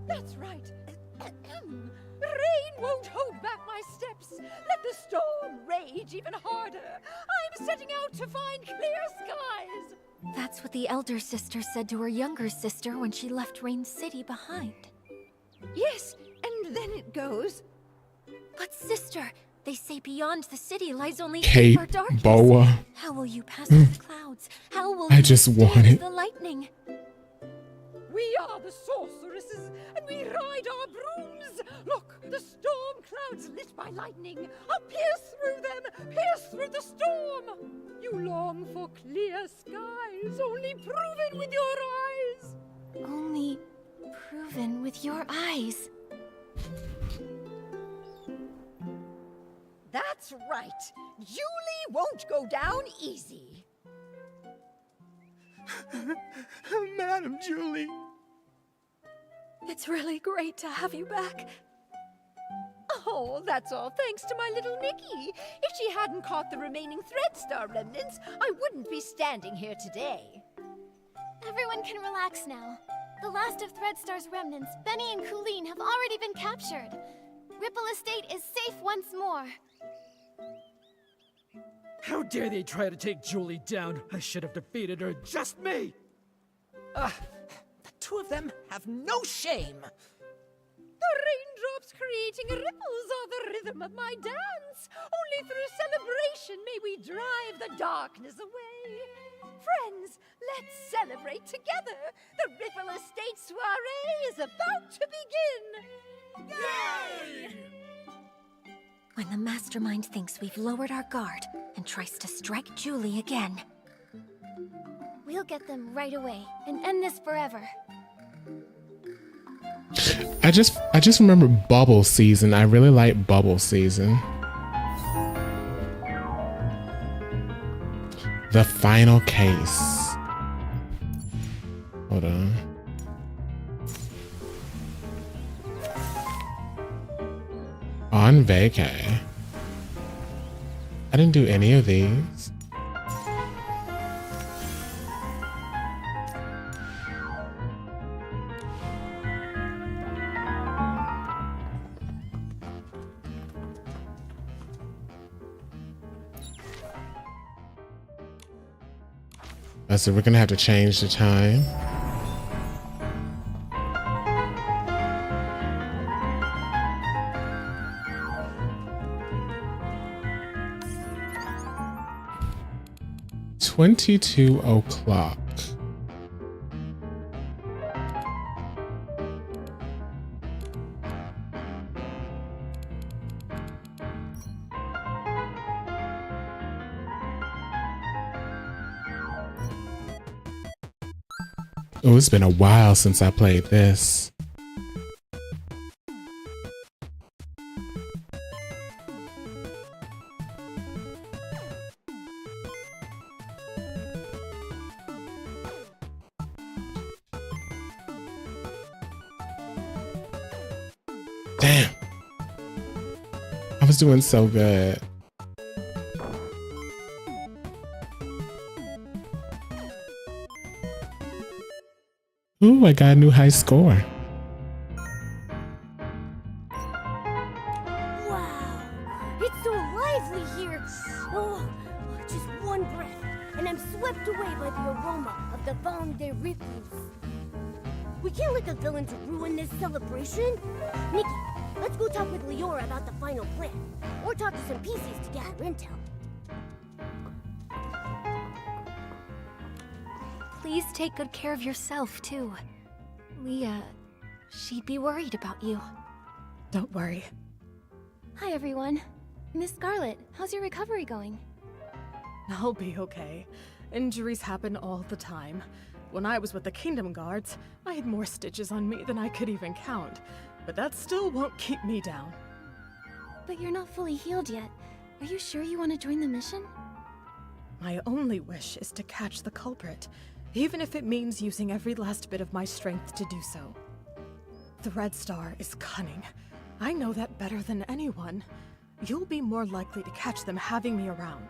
That's right. Rain won't hold back my steps. Let the storm rage even harder. I'm setting out to find clear skies. That's what the elder sister said to her younger sister when she left Rain City behind. Yes, and then it goes. But sister, they say beyond the city lies only Kate deeper darkness. Boa. How will you pass through the clouds? How will I you just withstand want it. the lightning? We are the sorceresses, and we ride our brooms. Look, the storm clouds lit by lightning. I'll pierce through them, pierce through the storm. You long for clear skies, only proven with your eyes. Only proven with your eyes. That's right. Julie won't go down easy. Madam Julie. It's really great to have you back. Oh, that's all thanks to my little Nikki. If she hadn't caught the remaining Threadstar remnants, I wouldn't be standing here today. Everyone can relax now. The last of Threadstar's remnants, Benny and Colleen, have already been captured. Ripple Estate is safe once more. How dare they try to take Julie down? I should have defeated her, just me! The two of them have no shame. The raindrops creating ripples are the rhythm of my dance. Only through celebration may we drive the darkness away. Friends, let's celebrate together. The Ripple Estate soiree is about to begin. Yay! When the mastermind thinks we've lowered our guard and tries to strike Julie again. We'll get them right away and end this forever. I just remember Bubble Season. I really like Bubble Season. The final case. Hold on. On vacay. I didn't do any of these. So we're gonna have to change the time. $22 o'clock. Oh, it's been a while since I played this. Damn. I was doing so good. Ooh, I got a new high score. Wow, it's so lively here. Oh, just one breath, and I'm swept away by the aroma of the Vin de Ripley's. We can't let the villains ruin this celebration. Nikki, let's go talk with Leora about the final plan, or talk to some PCs to gather intel. Please take good care of yourself, too. Leah, she'd be worried about you. Don't worry. Hi, everyone. Miss Scarlet, how's your recovery going? I'll be okay. Injuries happen all the time. When I was with the Kingdom Guards, I had more stitches on me than I could even count. But that still won't keep me down. But you're not fully healed yet. Are you sure you want to join the mission? My only wish is to catch the culprit, even if it means using every last bit of my strength to do so. The Red Star is cunning. I know that better than anyone. You'll be more likely to catch them having me around.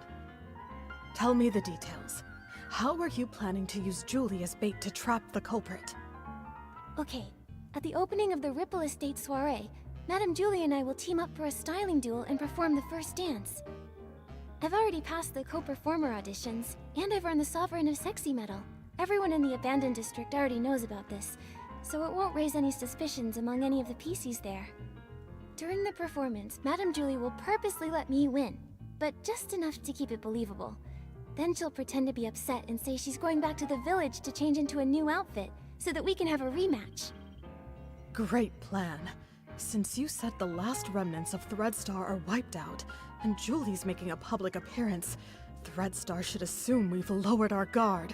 Tell me the details. How are you planning to use Julie as bait to trap the culprit? Okay, at the opening of the Ripple Estate soiree, Madame Julie and I will team up for a styling duel and perform the first dance. I've already passed the co-performer auditions, and I've earned the Sovereign of Sexy medal. Everyone in the abandoned district already knows about this, so it won't raise any suspicions among any of the PCs there. During the performance, Madame Julie will purposely let me win, but just enough to keep it believable. Then she'll pretend to be upset and say she's going back to the village to change into a new outfit, so that we can have a rematch. Great plan. Since you said the last remnants of Threadstar are wiped out, and Julie's making a public appearance, Threadstar should assume we've lowered our guard.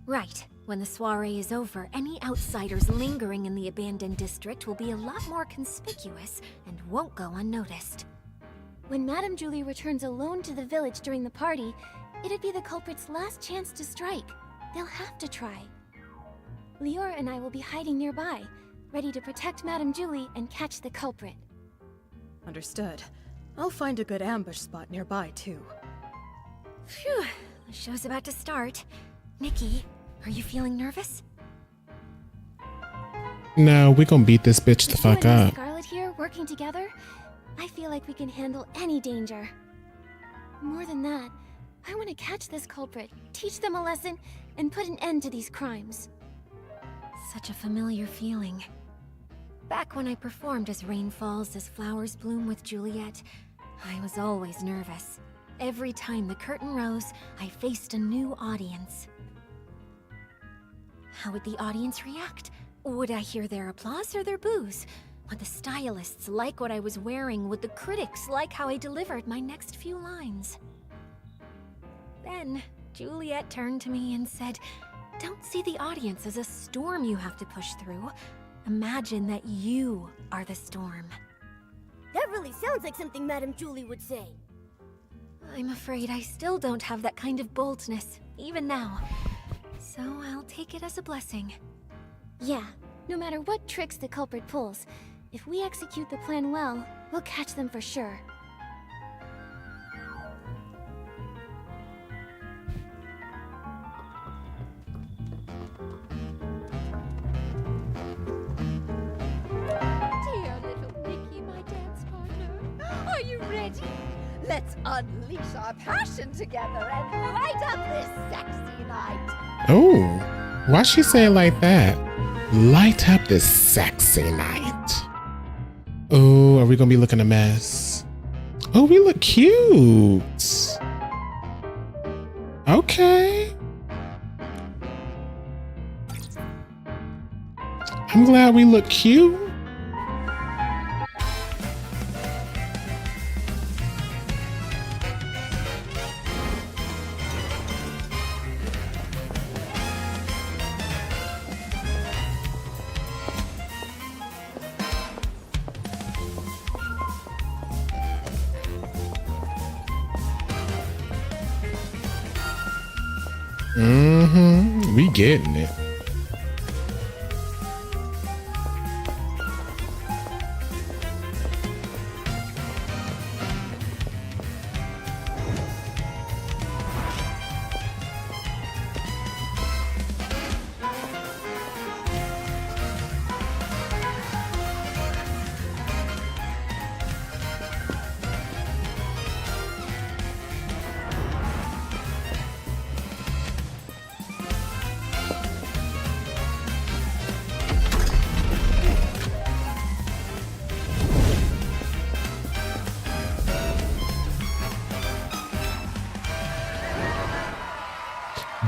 Right. When the soiree is over, any outsiders lingering in the abandoned district will be a lot more conspicuous and won't go unnoticed. When Madame Julie returns alone to the village during the party, it'd be the culprit's last chance to strike. They'll have to try. Leora and I will be hiding nearby, ready to protect Madame Julie and catch the culprit. Understood. I'll find a good ambush spot nearby, too. Phew, the show's about to start. Nikki, are you feeling nervous? No, we gonna beat this bitch the fuck You and Miss up. Scarlet here, working together, I feel like we can handle any danger. More than that, I want to catch this culprit, teach them a lesson, and put an end to these crimes. Such a familiar feeling. Back when I performed as Rain Falls as Flowers Bloom with Juliet, I was always nervous. Every time the curtain rose, I faced a new audience. How would the audience react? Would I hear their applause or their boos? Would the stylists like what I was wearing? Would the critics like how I delivered my next few lines? Then, Juliet turned to me and said, "Don't see the audience as a storm you have to push through. Imagine that you are the storm." That really sounds like something Madame Julie would say. I'm afraid I still don't have that kind of boldness, even now. So I'll take it as a blessing. Yeah, no matter what tricks the culprit pulls, if we execute the plan well, we'll catch them for sure. Dear little Nikki, my dance partner. Are you ready? Let's Let's unleash our passion together and light up this sexy night. Oh, why she say it like that? Light up this sexy night. Oh, are we gonna be looking a mess? Oh, we look cute. Okay. I'm glad we look cute. Mm-hmm. We getting it.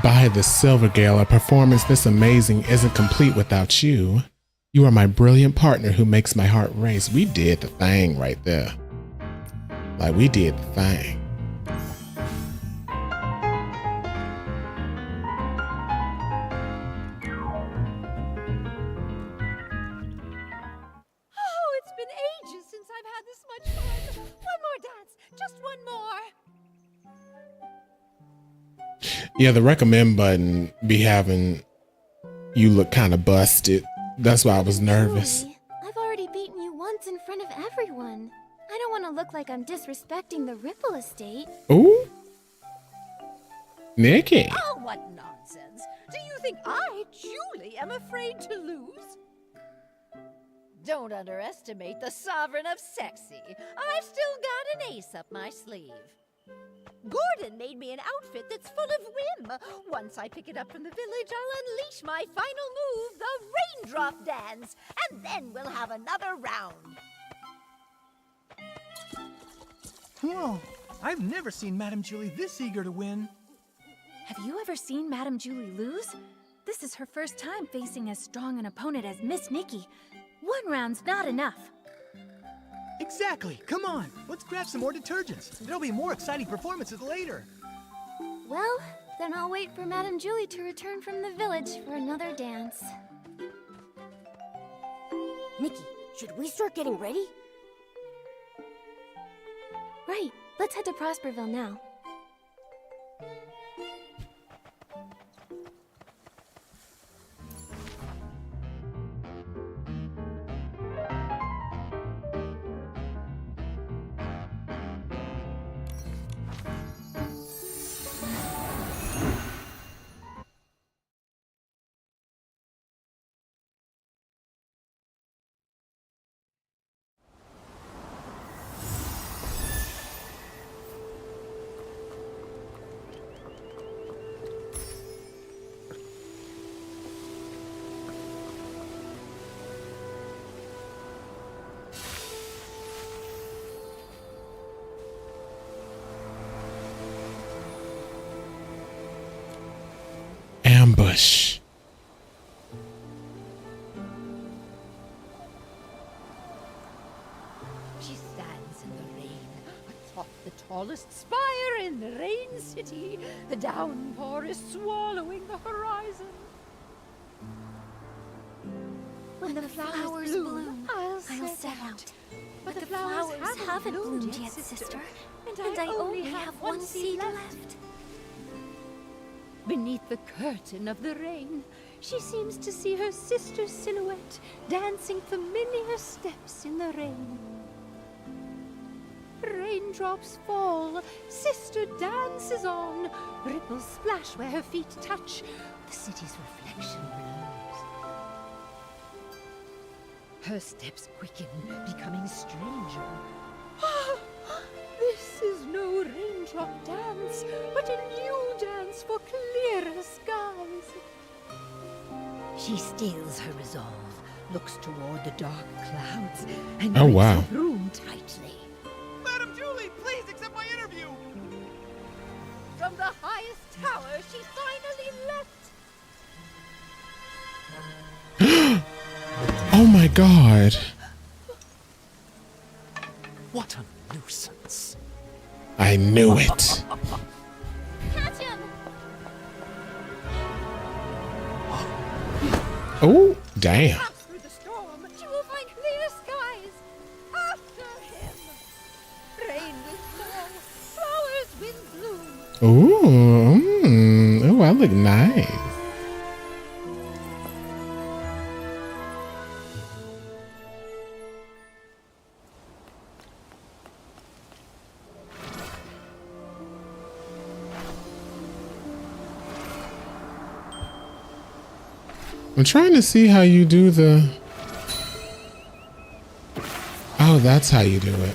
By the Silver Gale, a performance this amazing isn't complete without you. You are my brilliant partner who makes my heart race. We did the thing right there. Like, we did the thing. Oh, it's been ages since I've had this much fun. One more dance, just one more. Yeah, the recommend button be having you look kind of busted. That's why I was nervous. Julie, I've already beaten you once in front of everyone. I don't want to look like I'm disrespecting the Ripple Estate. Ooh. Nikki. Oh, what nonsense. Do you think I, Julie, am afraid to lose? Don't underestimate the sovereign of sexy. I've still got an ace up my sleeve. Gordon made me an outfit that's full of whim. Once I pick it up from the village, I'll unleash my final move, the raindrop dance, and then we'll have another round. Whoa, I've never seen Madame Julie this eager to win. Have you ever seen Madame Julie lose? This is her first time facing as strong an opponent as Miss Nikki. One round's not enough. Exactly. Come on, let's grab some more detergents. There'll be more exciting performances later. Well, then I'll wait for Madame Julie to return from the village for another dance. Nikki, should we start getting ready? Right, let's head to Prosperville now. Ambush. She stands in the rain, atop the tallest spire in the Rain City. The downpour is swallowing the horizon. When the flowers bloom, I'll set out. But the flowers haven't bloomed yet, sister. And I only have one seed left. Beneath the curtain of the rain, she seems to see her sister's silhouette dancing familiar steps in the rain. Raindrops fall, sister dances on, ripples splash where her feet touch, the city's reflection glows. Her steps quicken, becoming stranger. This is no raindrop dance, but a new dance for clearer skies. She steels her resolve, looks toward the dark clouds, and Oh, grips wow. her broom tightly. Madam Julie, please accept my interview! From the highest tower, she finally leapt. Oh my god. What a nuisance. I knew it. Catch him! Oh, damn. Pass through the storm, she will find clear skies. After him! Rain will fall, flowers will bloom. Ooh, ooh, I look nice. I'm trying to see how you do the... Oh, that's how you do it.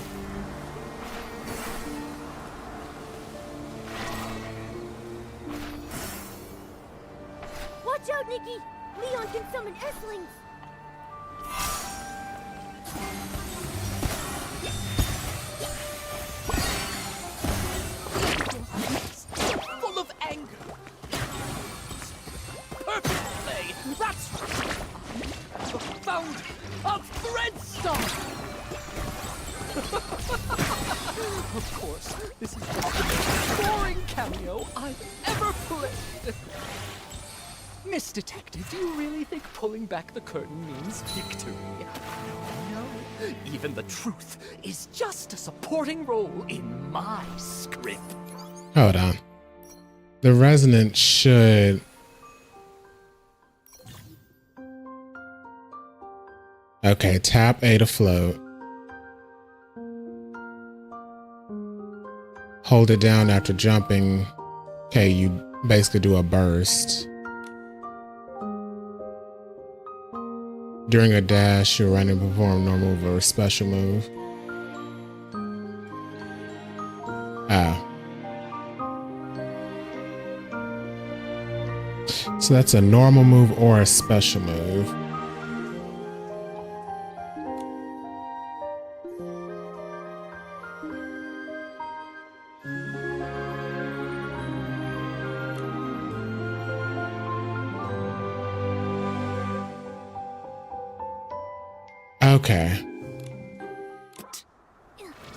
Watch out, Nikki! Leon can summon S-lings! Full of anger. Perfect play. That's the founder of Threadstar. Of course, this is the most boring cameo I've ever played. Miss Detective, do you really think pulling back the curtain means victory? No. Even the truth is just a supporting role in my script. Hold on. The resonance should... Okay, tap A to float. Hold it down after jumping. Okay, you basically do a burst. During a dash, you run and perform normal move or a special move. Ah. So that's a normal move or a special move. Okay.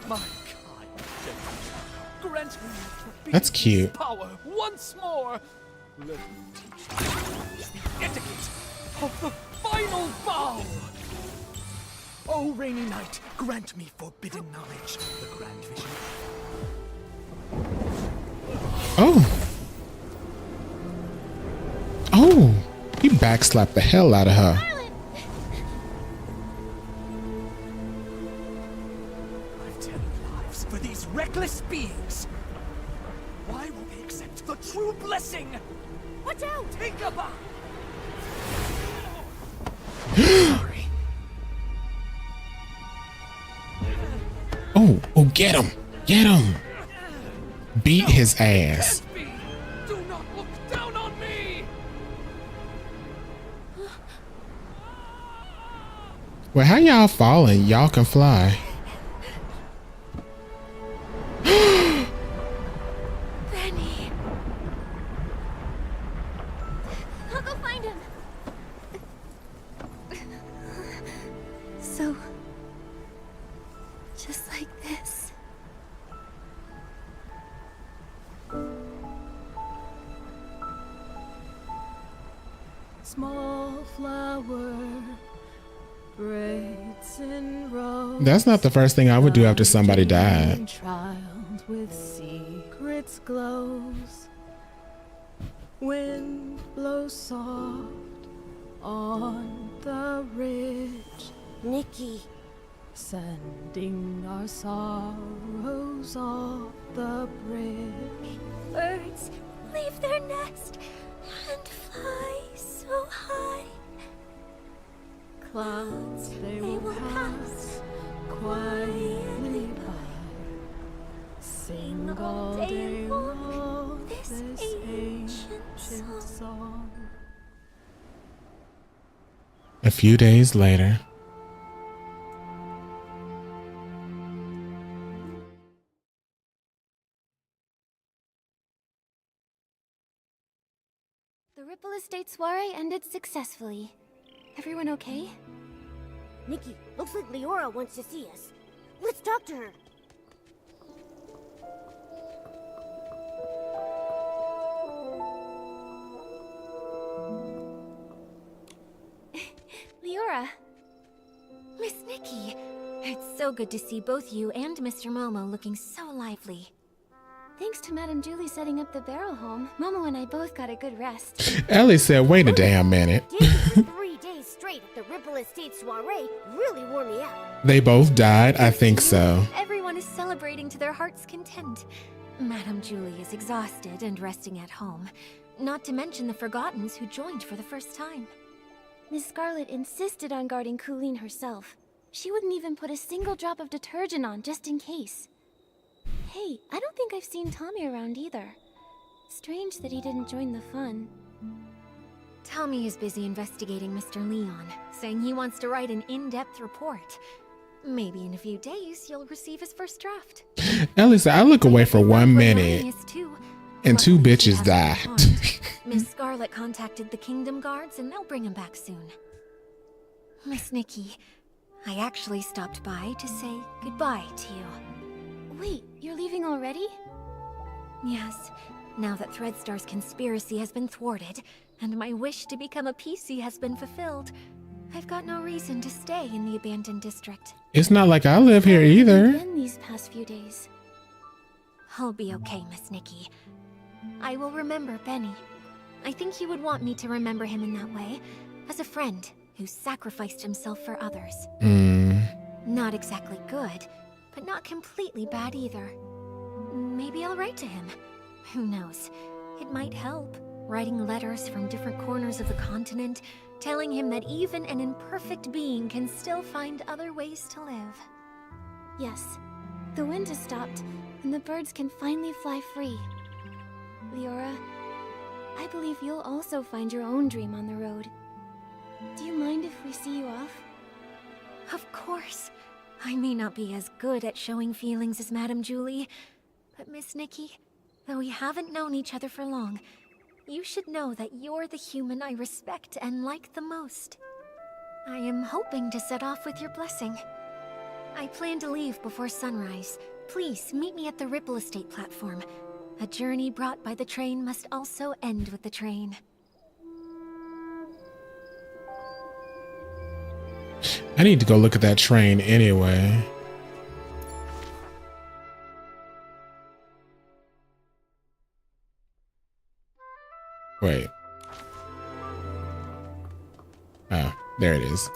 My kind gentleman, grant me your That's cute. power once more. Let me teach you the etiquette of the final bow. O rainy night, grant me forbidden knowledge, the grand vision. Oh. Oh. He backslapped the hell out of her. I've 10 lives for these reckless beings. Why will they accept the true blessing? Watch out! Take a bow. Sorry. Oh, oh, get him. Get him. Beat his ass. Do not look down on me. Well, how y'all falling? Y'all can fly. Benny. I'll go find him. So, just like this. Small flower braids and rose. That's not the first thing I would do after somebody died. Child with secrets glows. Wind blows soft on the ridge. Nikki. Sending our sorrows off the bridge. Birds leave their nest and fly so high. Clouds they will pass quietly by. Sing all day long this ancient song. A few days later. The Ripple Estate soiree ended successfully. Everyone okay? Nikki, looks like Leora wants to see us. Let's talk to her. Leora. Miss Nikki, it's so good to see both you and Mr. Momo looking so lively. Thanks to Madame Julie setting up the barrel home, Momo and I both got a good rest. Ellie said, wait a damn minute. Dancing for 3 days straight at the Ripple Estate soiree really wore me out. They both died? I think so. Everyone is celebrating to their heart's content. Madame Julie is exhausted and resting at home. Not to mention the Forgottens who joined for the first time. Miss Scarlet insisted on guarding Colleen herself. She wouldn't even put a single drop of detergent on just in case. Hey, I don't think I've seen Tommy around either. Strange that he didn't join the fun. Tommy is busy investigating Mr. Leon, saying he wants to write an in-depth report. Maybe in a few days, you'll receive his first draft. Ellie said, I look away for 1 minute and 2 bitches died. Miss Scarlet contacted the Kingdom Guards and they'll bring him back soon. Miss Nikki, I actually stopped by to say goodbye to you. Wait, you're leaving already? Yes, now that Threadstar's conspiracy has been thwarted, and my wish to become a PC has been fulfilled, I've got no reason to stay in the abandoned district. It's not like I live here either. Been these past few days. I'll be okay, Miss Nikki. I will remember Benny. I think you would want me to remember him in that way, as a friend who sacrificed himself for others. Not exactly good, but not completely bad either. Maybe I'll write to him. Who knows? It might help. Writing letters from different corners of the continent, telling him that even an imperfect being can still find other ways to live. Yes, the wind has stopped, and the birds can finally fly free. Leora, I believe you'll also find your own dream on the road. Do you mind if we see you off? Of course. I may not be as good at showing feelings as Madame Julie, but Miss Nikki, though we haven't known each other for long, you should know that you're the human I respect and like the most. I am hoping to set off with your blessing. I plan to leave before sunrise. Please meet me at the Ripple Estate platform. A journey brought by the train must also end with the train. I need to go look at that train anyway. Wait. Oh, there it is.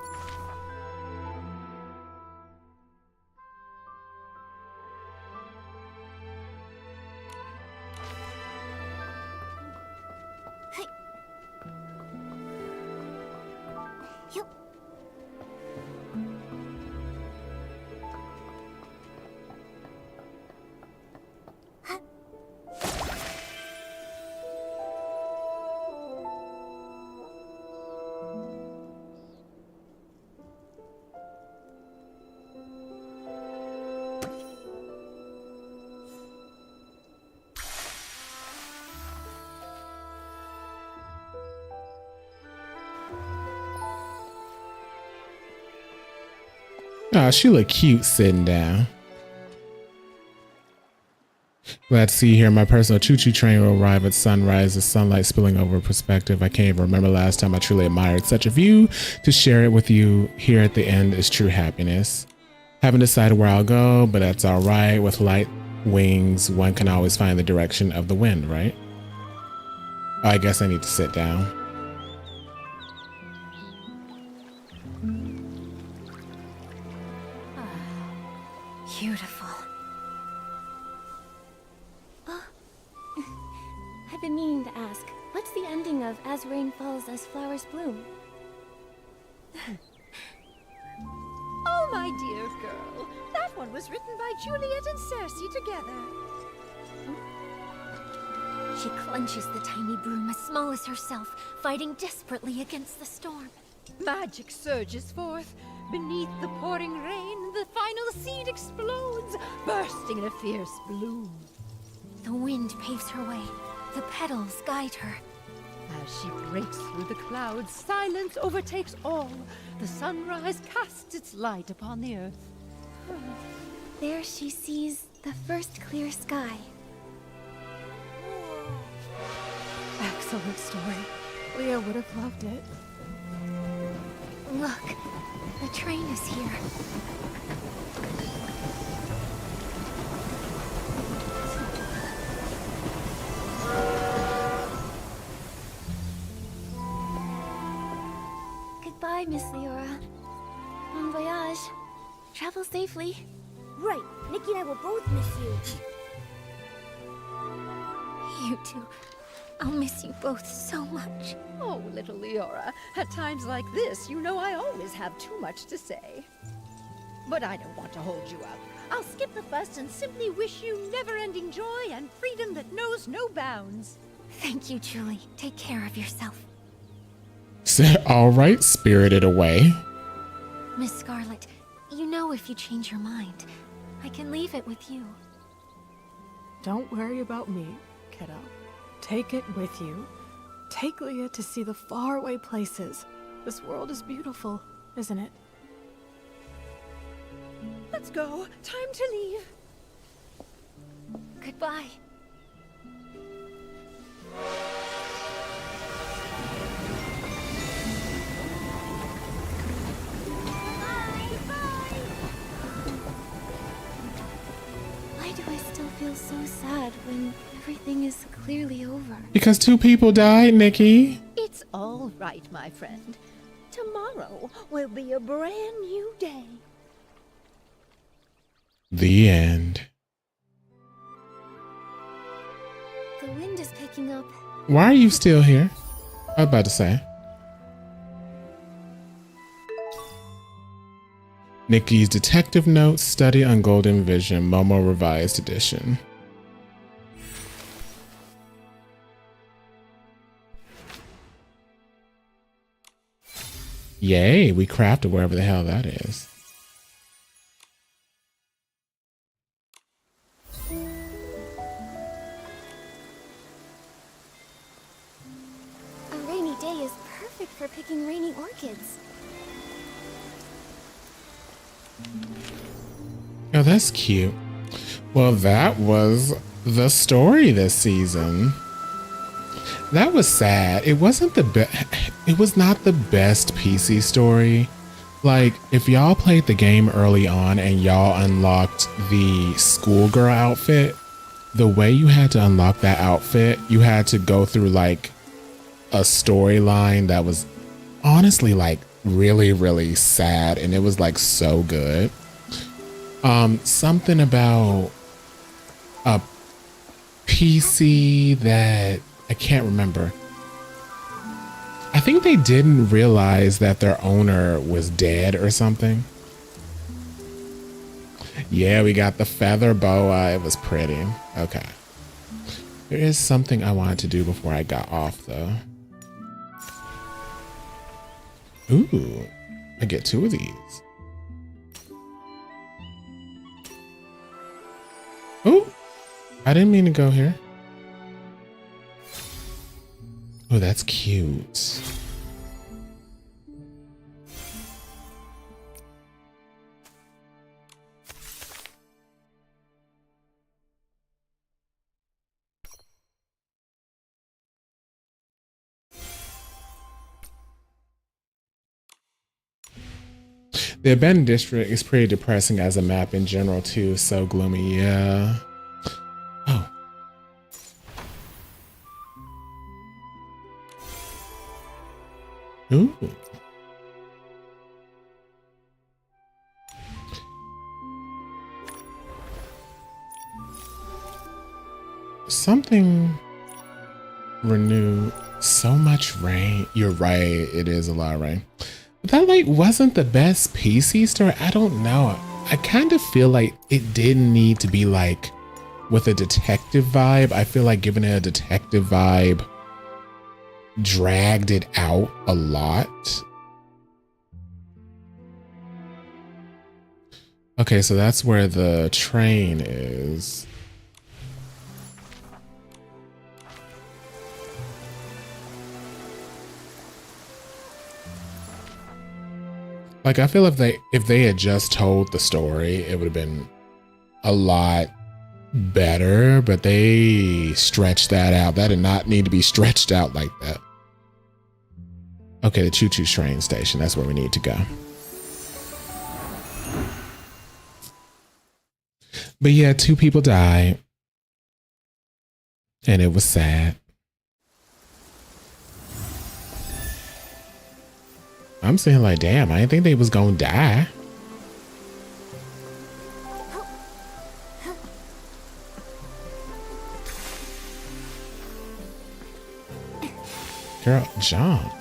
Oh, she look cute sitting down. Glad to see you here. My personal choo-choo train will arrive at sunrise, the sunlight spilling over perspective. I can't even remember last time I truly admired such a view. To share it with you here at the end is true happiness. Haven't decided where I'll go, but that's all right. With light wings, one can always find the direction of the wind, right? Oh, I guess I need to sit down. Beautiful. I've been meaning to ask, what's the ending of As Rain Falls, As Flowers Bloom? Oh, my dear girl. That one was written by Juliet and Cersei together. She clenches the tiny broom as small as herself, fighting desperately against the storm. Magic surges forth. Beneath the pouring rain, the final seed explodes, bursting in a fierce bloom. The wind paves her way. The petals guide her. As she breaks through the clouds, silence overtakes all. The sunrise casts its light upon the earth. There she sees the first clear sky. Excellent story. Leah would have loved it. Look, the train is here. Goodbye, Miss Leora. Bon voyage. Travel safely. Right, Nikki and I will both miss you. You two. I'll miss you both so much. Oh, little Leora, at times like this, you know I always have too much to say. But I don't want to hold you up. I'll skip the fuss and simply wish you never-ending joy and freedom that knows no bounds. Thank you, Julie. Take care of yourself. All right, spirited away. Miss Scarlet, you know if you change your mind, I can leave it with you. Don't worry about me, kiddo. Take it with you. Take Leah to see the faraway places. This world is beautiful, isn't it? Let's go. Time to leave. Goodbye. Why do I still feel so sad when everything is clearly over? Because 2 people died, Nikki. It's all right, my friend. Tomorrow will be a brand new day. The end. The wind is picking up. Why are you still here? I was about to say. Nikki's Detective Notes, Study on Golden Vision, Momo Revised Edition. Yay, we crafted wherever the hell that is. A rainy day is perfect for picking rainy orchids. Oh, that's cute. Well, that was the story this season. That was sad. It wasn't the best. It was not the best PC story. Like, if y'all played the game early on and y'all unlocked the schoolgirl outfit, the way you had to unlock that outfit, you had to go through like a storyline that was honestly like really, really sad, and it was like so good. Something about a PC that I can't remember. I think they didn't realize that their owner was dead or something. Yeah, we got the feather boa. It was pretty. Okay. There is something I wanted to do before I got off though. Ooh, I get 2 of these. Ooh, I didn't mean to go here. Oh, that's cute. The abandoned district is pretty depressing as a map in general too. So gloomy, yeah. Oh. Ooh. Something renewed. So much rain. You're right. It is a lot of rain. But that like wasn't the best PC story. I don't know. I kind of feel like it didn't need to be like with a detective vibe. I feel like giving it a detective vibe dragged it out a lot. Okay, so that's where the train is. Like, I feel if they had just told the story, it would have been a lot better, but they stretched that out. That did not need to be stretched out like that. Okay, the choo-choo train station. That's where we need to go. But yeah, 2 people died. And it was sad. I'm saying like, damn, I didn't think they was gonna die. Girl, jump.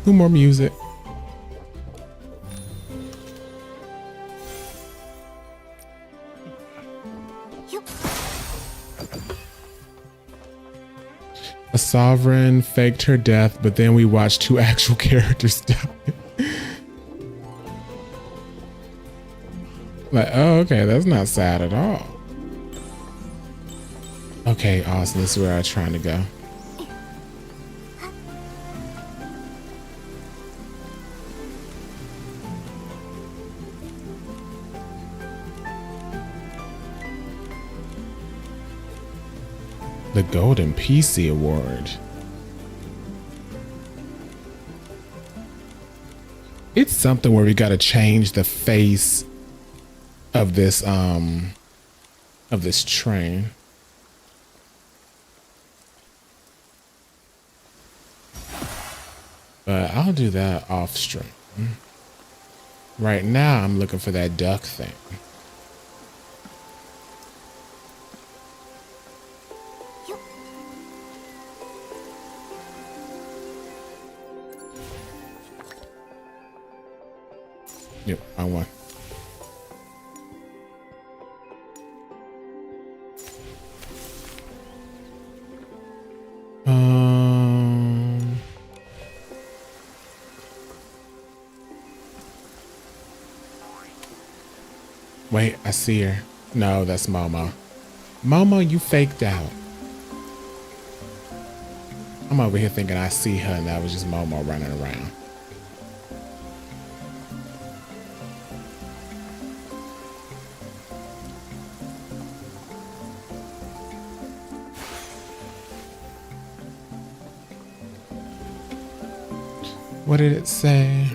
Who more music? A sovereign faked her death, but then we watched 2 actual characters die. Like, oh, okay, that's not sad at all. Okay, awesome. This is where I'm trying to go. The Golden PC Award. It's something where we got to change the face of this train. But I'll do that off stream. Right now I'm looking for that duck thing. Yep, I won. Wait, I see her. No, that's Momo. Momo, you faked out. I'm over here thinking I see her and that was just Momo running around. What did it say?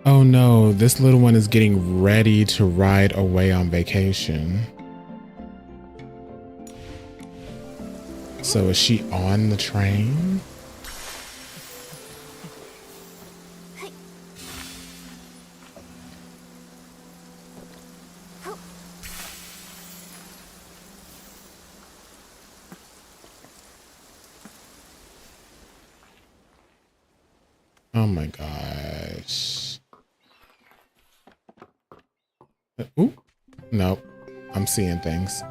Oh no, this little one is getting ready to ride away on vacation. So is she on the train? Oh my gosh. Ooh, nope. I'm seeing things.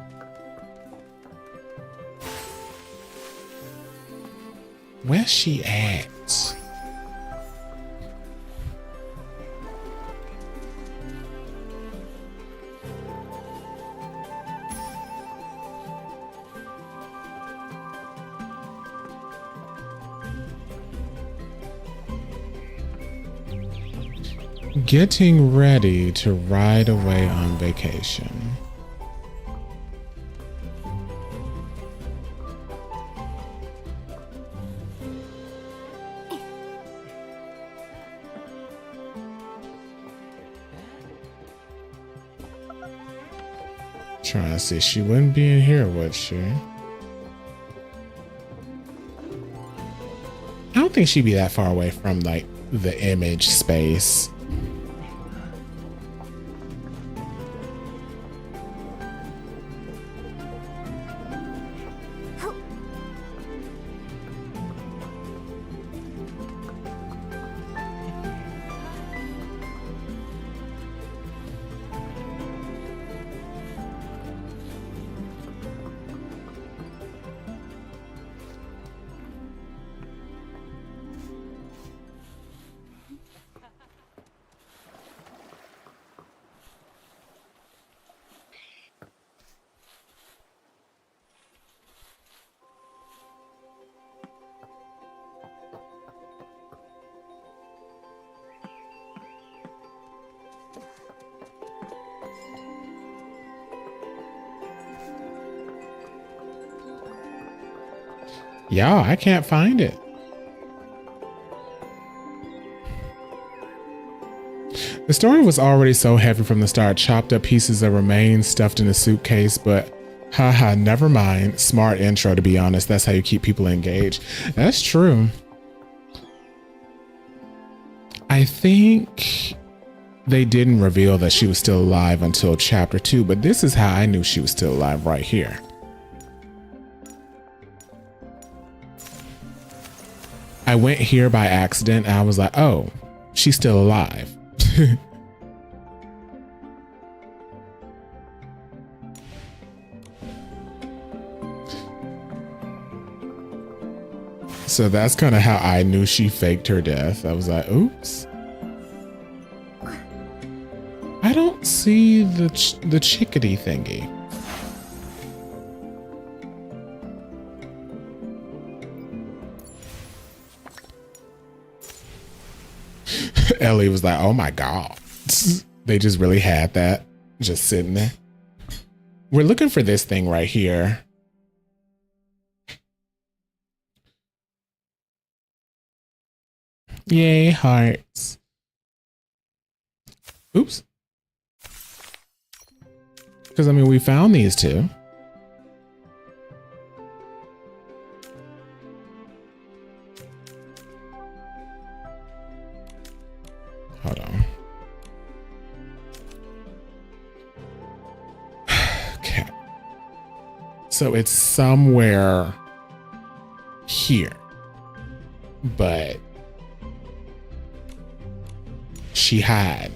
Where's she at? Getting ready to ride away on vacation. Trying to see, she wouldn't be in here, would she? I don't think she'd be that far away from like the image space. Yeah, I can't find it. The story was already so heavy from the start, chopped up pieces of remains stuffed in a suitcase, but haha, never mind. Smart intro, to be honest. That's how you keep people engaged. That's true. I think they didn't reveal that she was still alive until chapter 2, but this is how I knew she was still alive right here. I went here by accident and I was like, oh, she's still alive. So that's kind of how I knew she faked her death. I was like, oops. I don't see the chickadee thingy. Ellie was like, oh my God. They just really had that just sitting there. We're looking for this thing right here. Yay, hearts. Oops. Because, I mean, we found these two. Hold on. Okay. So it's somewhere here. But she had.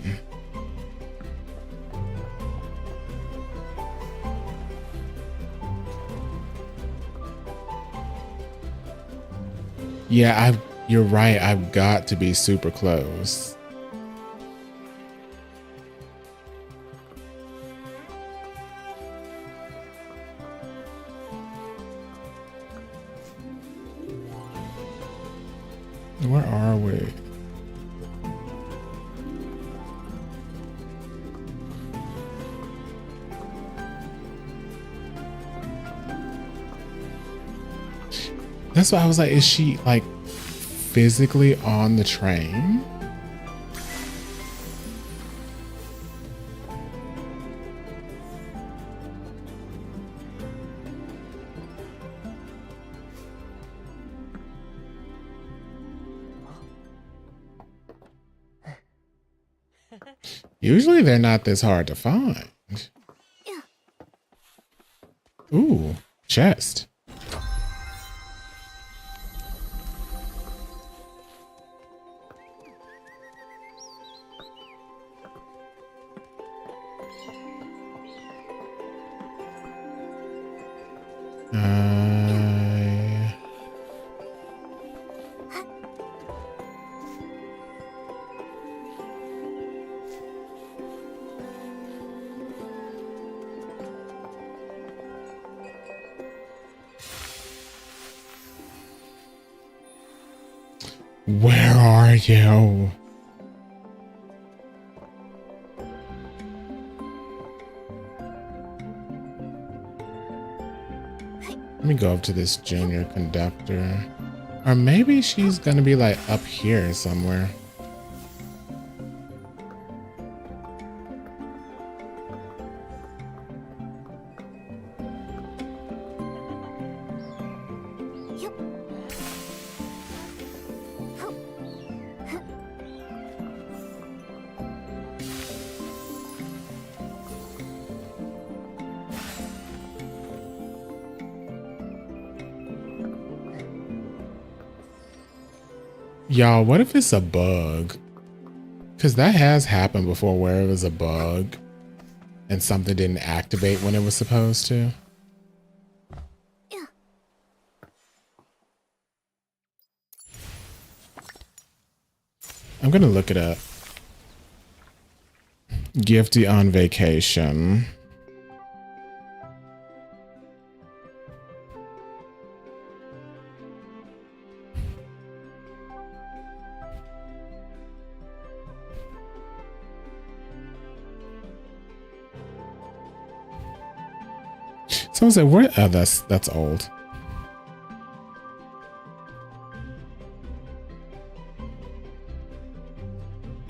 Yeah, you're right. I've got to be super close. Where are we? That's why I was like, is she like physically on the train? Usually they're not this hard to find. Ooh, chest. Where are you? Let me go up to this junior conductor. Or maybe she's gonna be like up here somewhere. Y'all, what if it's a bug? Because that has happened before where it was a bug and something didn't activate when it was supposed to. I'm going to look it up. Gifty on vacation. Someone said, "Where?" Oh, that's old.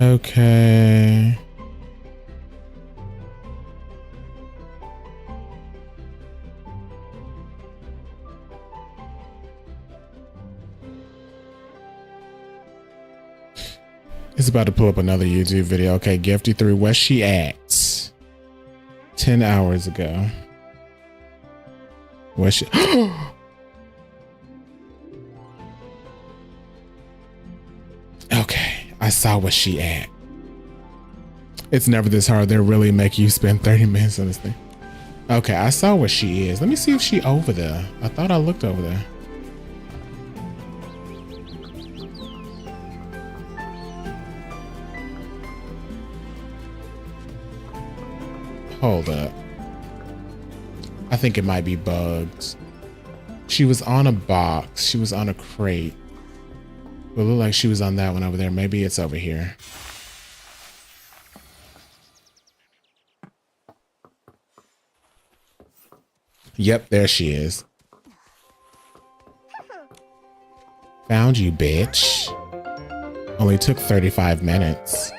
Okay. It's about to pull up another YouTube video. Okay, Gifty 3, where's she at? 10 hours ago. Where's she? Okay, I saw where she at. It's never this hard. They really make you spend 30 minutes on this thing. Okay, I saw where she is. Let me see if she over there. I thought I looked over there. Hold up. I think it might be bugs. She was on a box. She was on a crate. It looked like she was on that one over there. Maybe it's over here. Yep, there she is. Found you, bitch. Only took 35 minutes.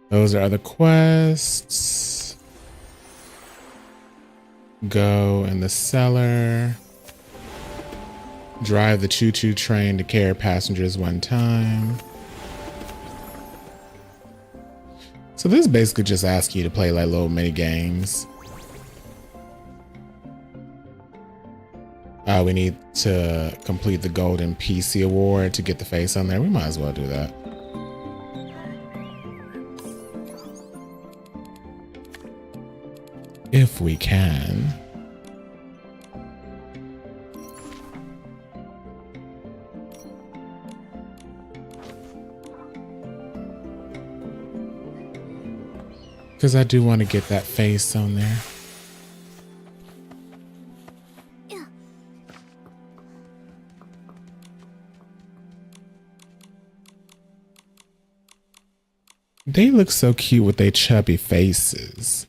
Those are other quests. Go in the cellar. Drive the choo-choo train to carry passengers one time. So this basically just asks you to play like little mini games. We need to complete the Golden PC Award to get the face on there. We might as well do that. If we can. Because I do want to get that face on there. They look so cute with their chubby faces.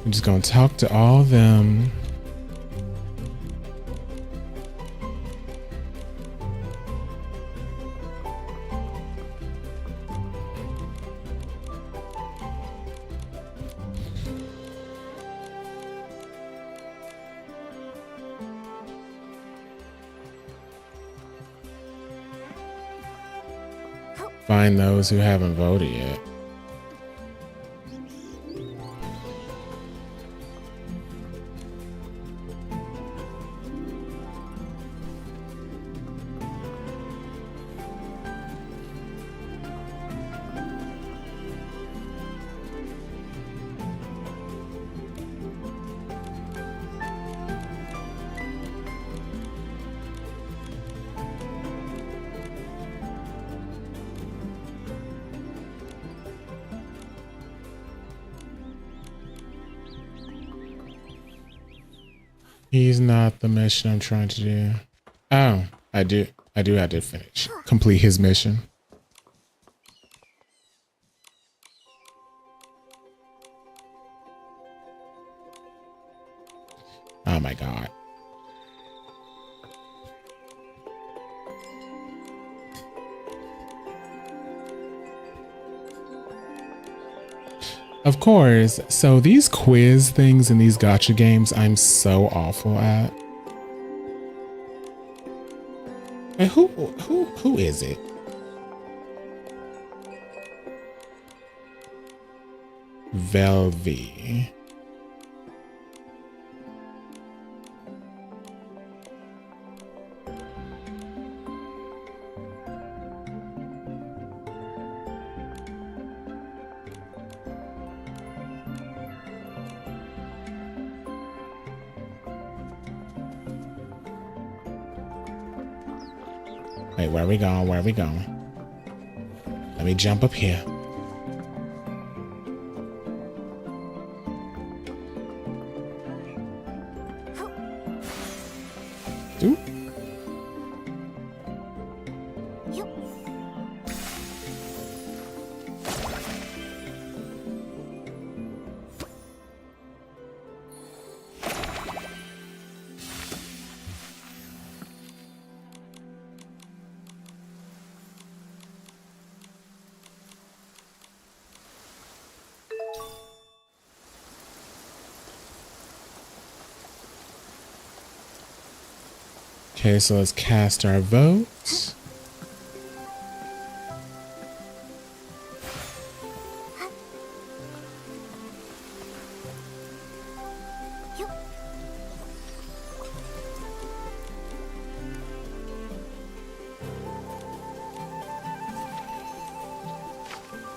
I'm just gonna talk to all of them. Find those who haven't voted yet. He's not the mission I'm trying to do. Oh, I do have to complete his mission. Oh my God. Of course. So these quiz things in these gotcha games, I'm so awful at. Wait, who is it? Velvy. Wait, where are we going? Where are we going? Let me jump up here. Ooh. Okay, so let's cast our votes.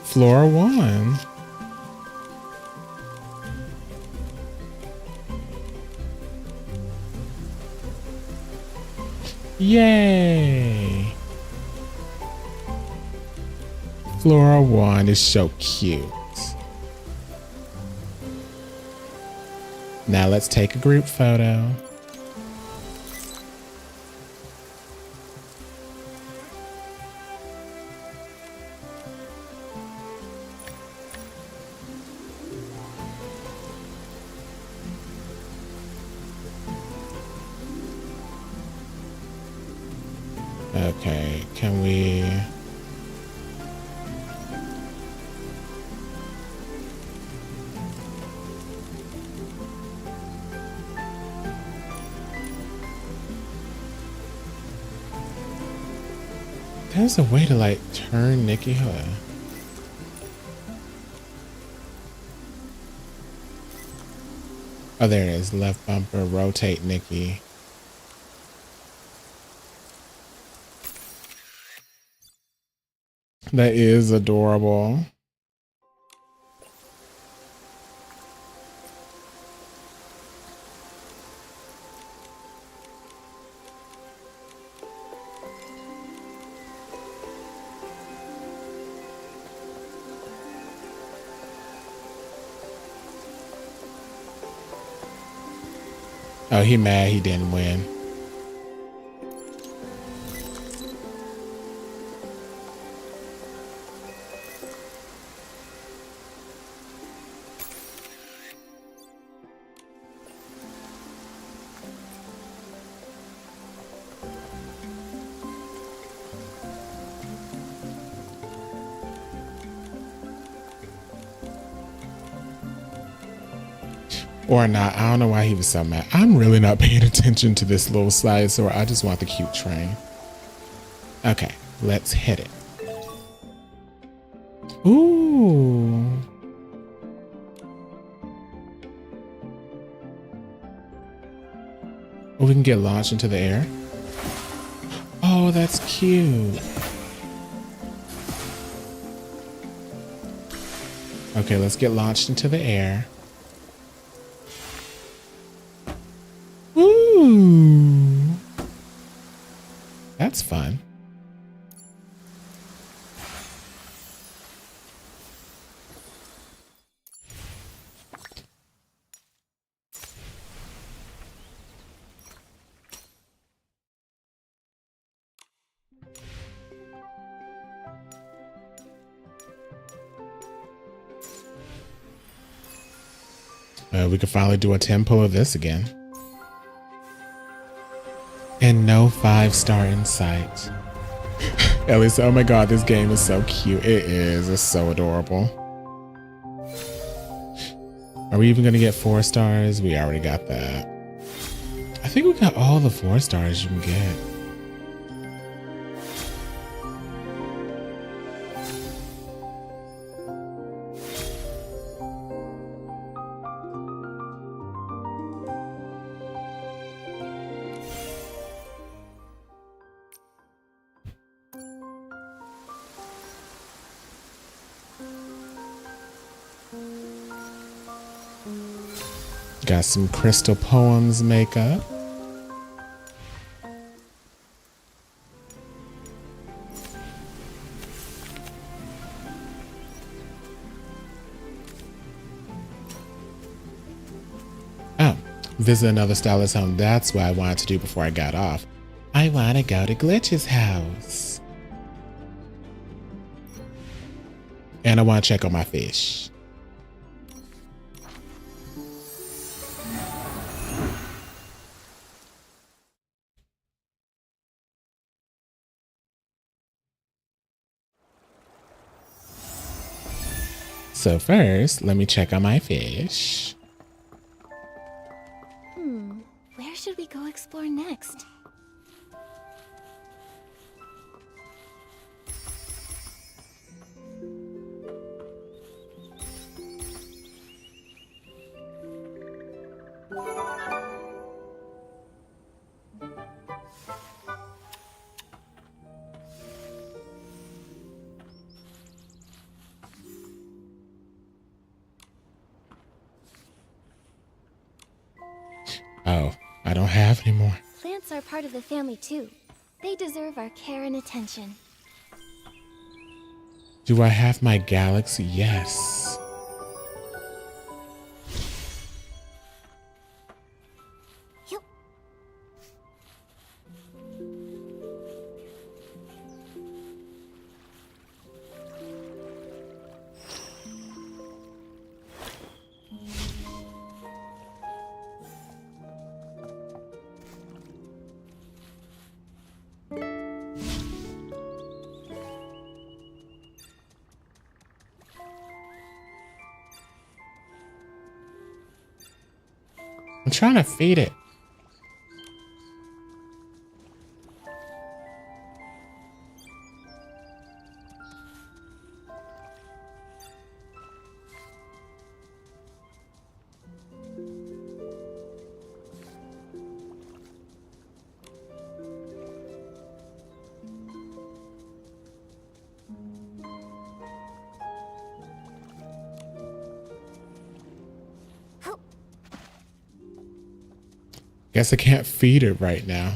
Floor 1. Yay! Flora 1 is so cute. Now let's take a group photo. Okay, can we... There's a way to like turn Nikki her. Oh, there it is. Left bumper, rotate Nikki. That is adorable. Oh, he mad he didn't win. Or not. I don't know why he was so mad. I'm really not paying attention to this little slide, so I just want the cute train. Okay, let's hit it. Ooh. Oh, we can get launched into the air. Oh, that's cute. Okay, let's get launched into the air. Ooh. That's fun. We could finally do a tempo of this again. And no 5-star in sight. At least, oh my god, this game is so cute. It is. It's so adorable. Are we even gonna get 4 stars? We already got that. I think we got all the 4 stars you can get. Got some Crystal Poems makeup. Oh, visit another stylist home. That's what I wanted to do before I got off. I want to go to Glitch's house. And I want to check on my fish. So first, let me check on my fish. Where should we go explore next? Oh, I don't have any more. Plants are part of the family too. They deserve our care and attention. Do I have my galaxy? Yes. Yup. I'm trying to feed it. Guess I can't feed it right now.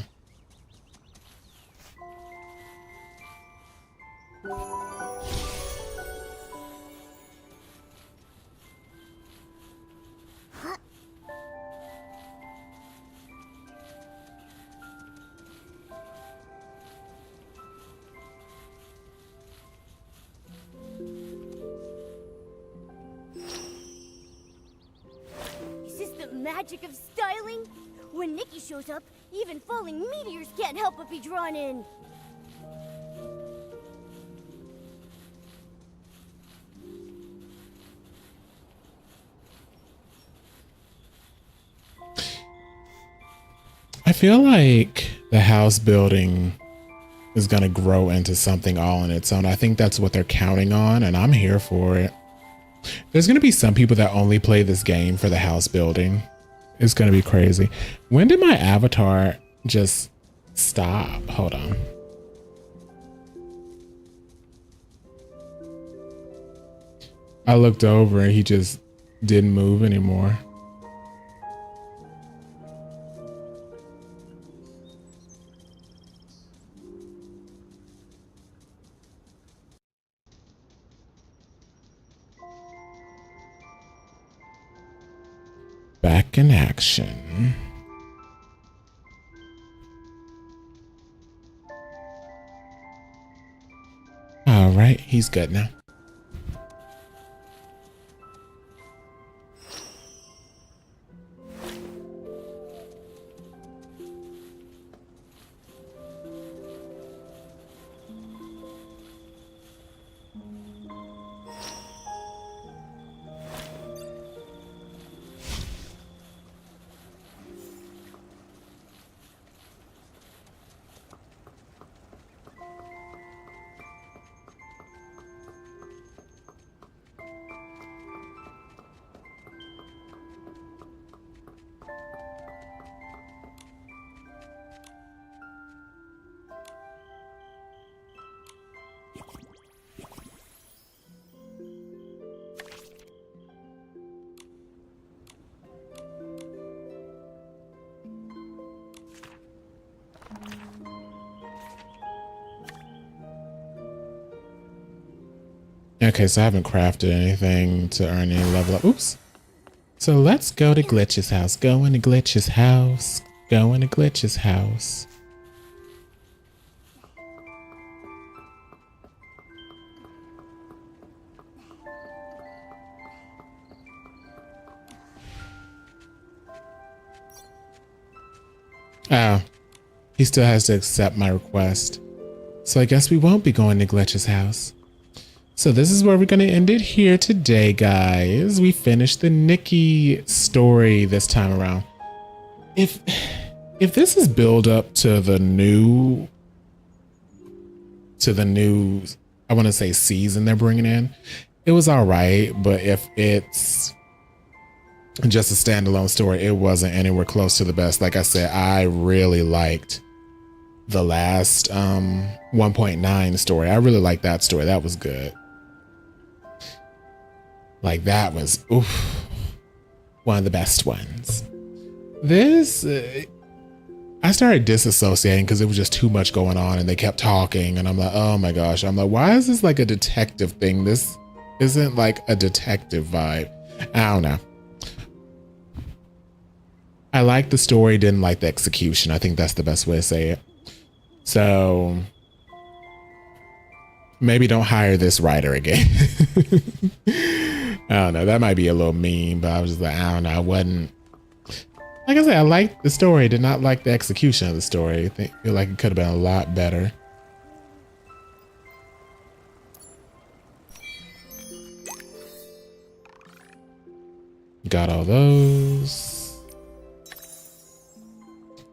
Is this the magic of styling? When Nikki shows up, even falling meteors can't help but be drawn in. I feel like the house building is going to grow into something all on its own. I think that's what they're counting on, and I'm here for it. There's going to be some people that only play this game for the house building. It's going to be crazy. When did my avatar just stop? Hold on. I looked over and he just didn't move anymore. Back in action. All right, he's good now. Okay, so I haven't crafted anything to earn any level up. Oops. So let's go to Glitch's house. Going to Glitch's house. Going to Glitch's house. Oh, he still has to accept my request. So I guess we won't be going to Glitch's house. So this is where we're going to end it here today, guys. We finished the Nikki story this time around. If this is build up to the new, I want to say season they're bringing in, it was all right. But if it's just a standalone story, it wasn't anywhere close to the best. Like I said, I really liked the last 1.9 story. I really liked that story. That was good. Like that was one of the best ones. This I started disassociating because it was just too much going on and they kept talking and I'm like, oh my gosh. I'm like, why is this like a detective thing? This isn't like a detective vibe. I don't know. I like the story, didn't like the execution. I think that's the best way to say it. So maybe don't hire this writer again. I don't know. That might be a little mean, but I was just like, I don't know. I wasn't, like I said, I liked the story, did not like the execution of the story. I feel like it could have been a lot better. Got all those.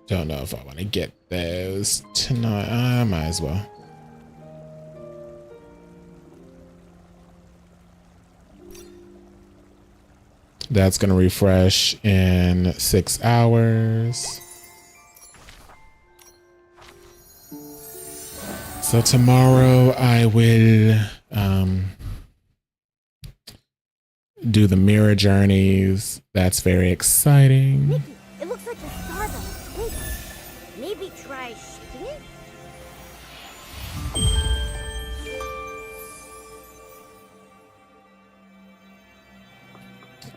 Don't know if I want to get those tonight. I might as well. That's going to refresh in 6 hours. So tomorrow I will do the mirror journeys. That's very exciting. Nikki, it looks like the starball is twinkling. Maybe try shaking it?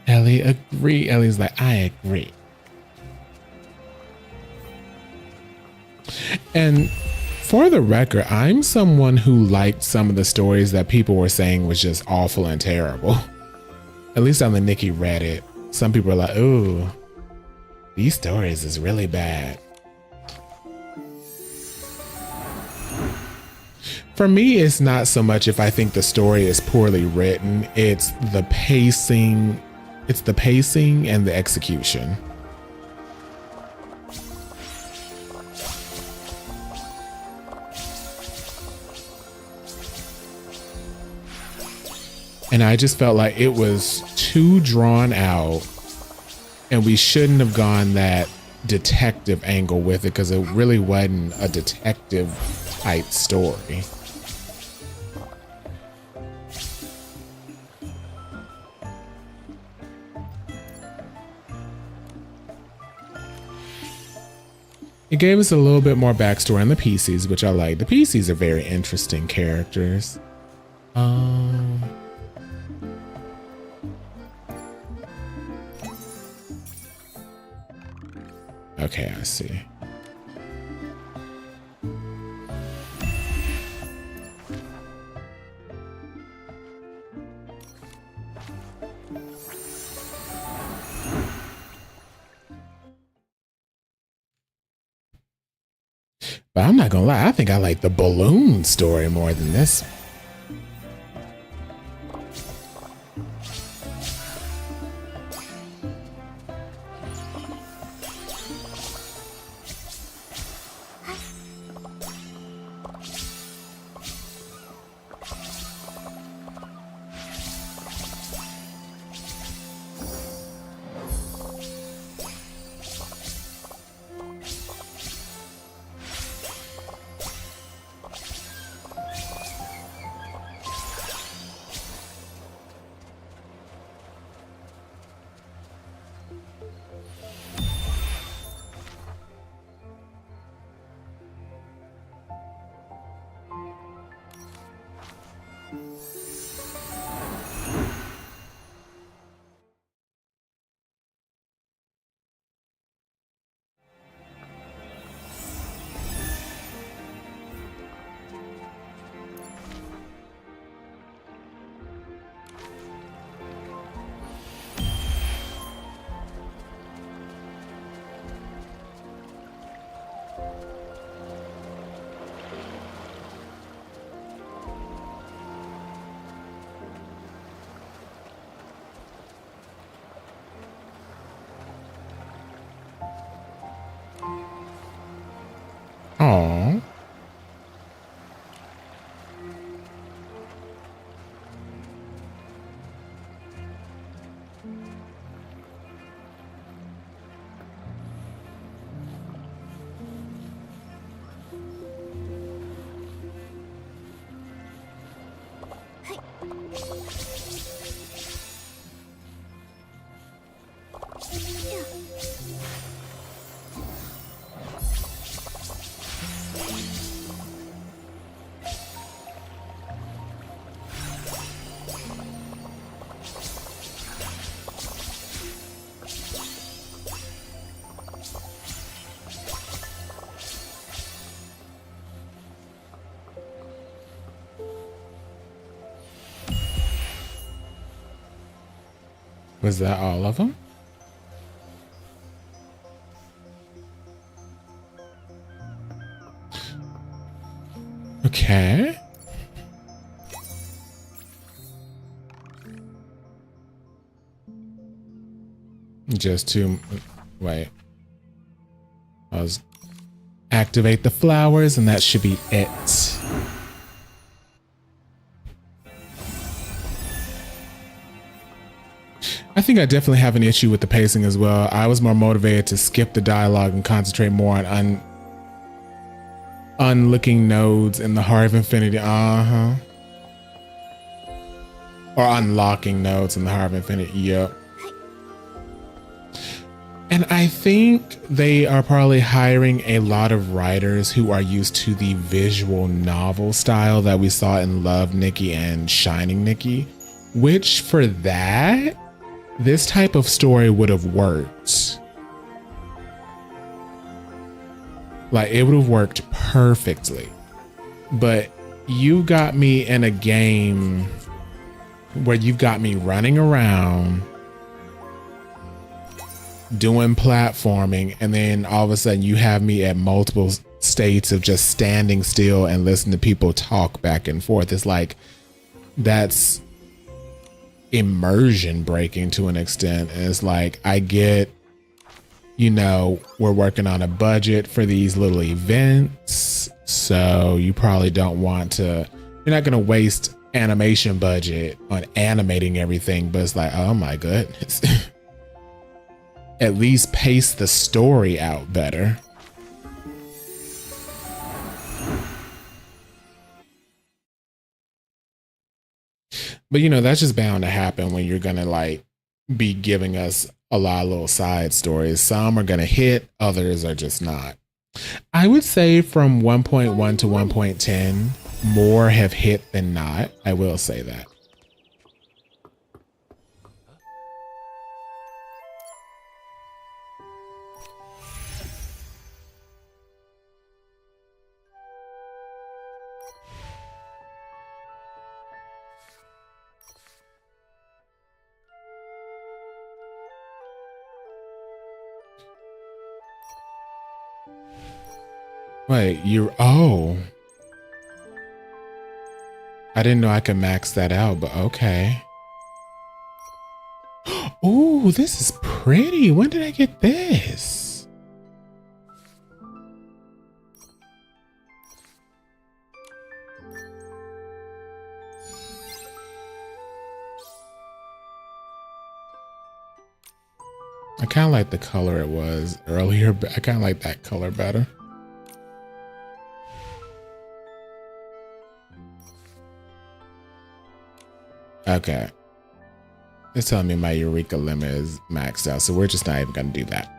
Ellie agree. Ellie's like, I agree. And for the record, I'm someone who liked some of the stories that people were saying was just awful and terrible. At least on the Nikki Reddit. Some people are like, ooh, these stories is really bad. For me, it's not so much if I think the story is poorly written, it's the pacing. It's the pacing and the execution. And I just felt like it was too drawn out and we shouldn't have gone that detective angle with it because it really wasn't a detective type story. It gave us a little bit more backstory on the PCs, which I like. The PCs are very interesting characters. Okay, I see. But I'm not gonna lie, I think I like the balloon story more than this. Was that all of them? Okay. Just to wait. I was activate the flowers, and that should be it. I think I definitely have an issue with the pacing as well. I was more motivated to skip the dialogue and concentrate more on unlooking nodes in the Heart of Infinity. Or unlocking nodes in the Heart of Infinity. Yep. And I think they are probably hiring a lot of writers who are used to the visual novel style that we saw in Love, Nikki and Shining Nikki, which for that, this type of story would have worked. Like, it would have worked perfectly. But you got me in a game where you've got me running around doing platforming, and then all of a sudden you have me at multiple states of just standing still and listening to people talk back and forth. It's like, that's immersion breaking to an extent. And it's like, I get, you know, we're working on a budget for these little events, so you probably don't want to, you're not going to waste animation budget on animating everything, but it's like, oh my goodness. At least pace the story out better. But you know, that's just bound to happen when you're gonna like be giving us a lot of little side stories. Some are gonna hit, others are just not. I would say from 1.1 to 1.10, more have hit than not. I will say that. Wait, oh. I didn't know I could max that out, but okay. Oh, this is pretty. When did I get this? I kind of like the color it was earlier, but I kind of like that color better. Okay. It's telling me my Eureka limit is maxed out, so we're just not even going to do that.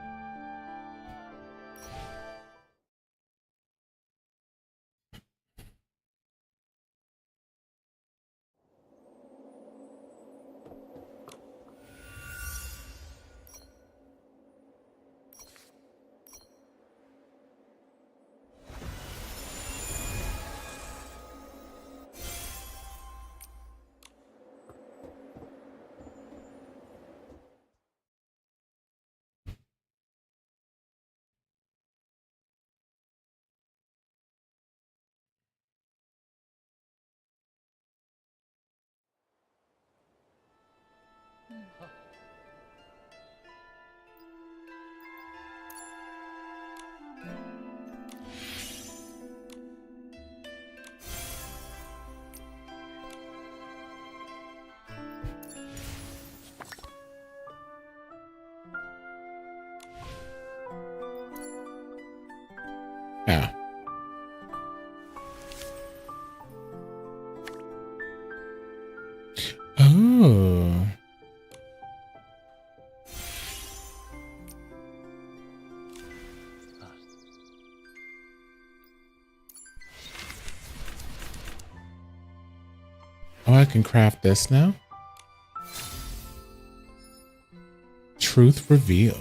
Oh. Oh, I can craft this now? Truth reveal.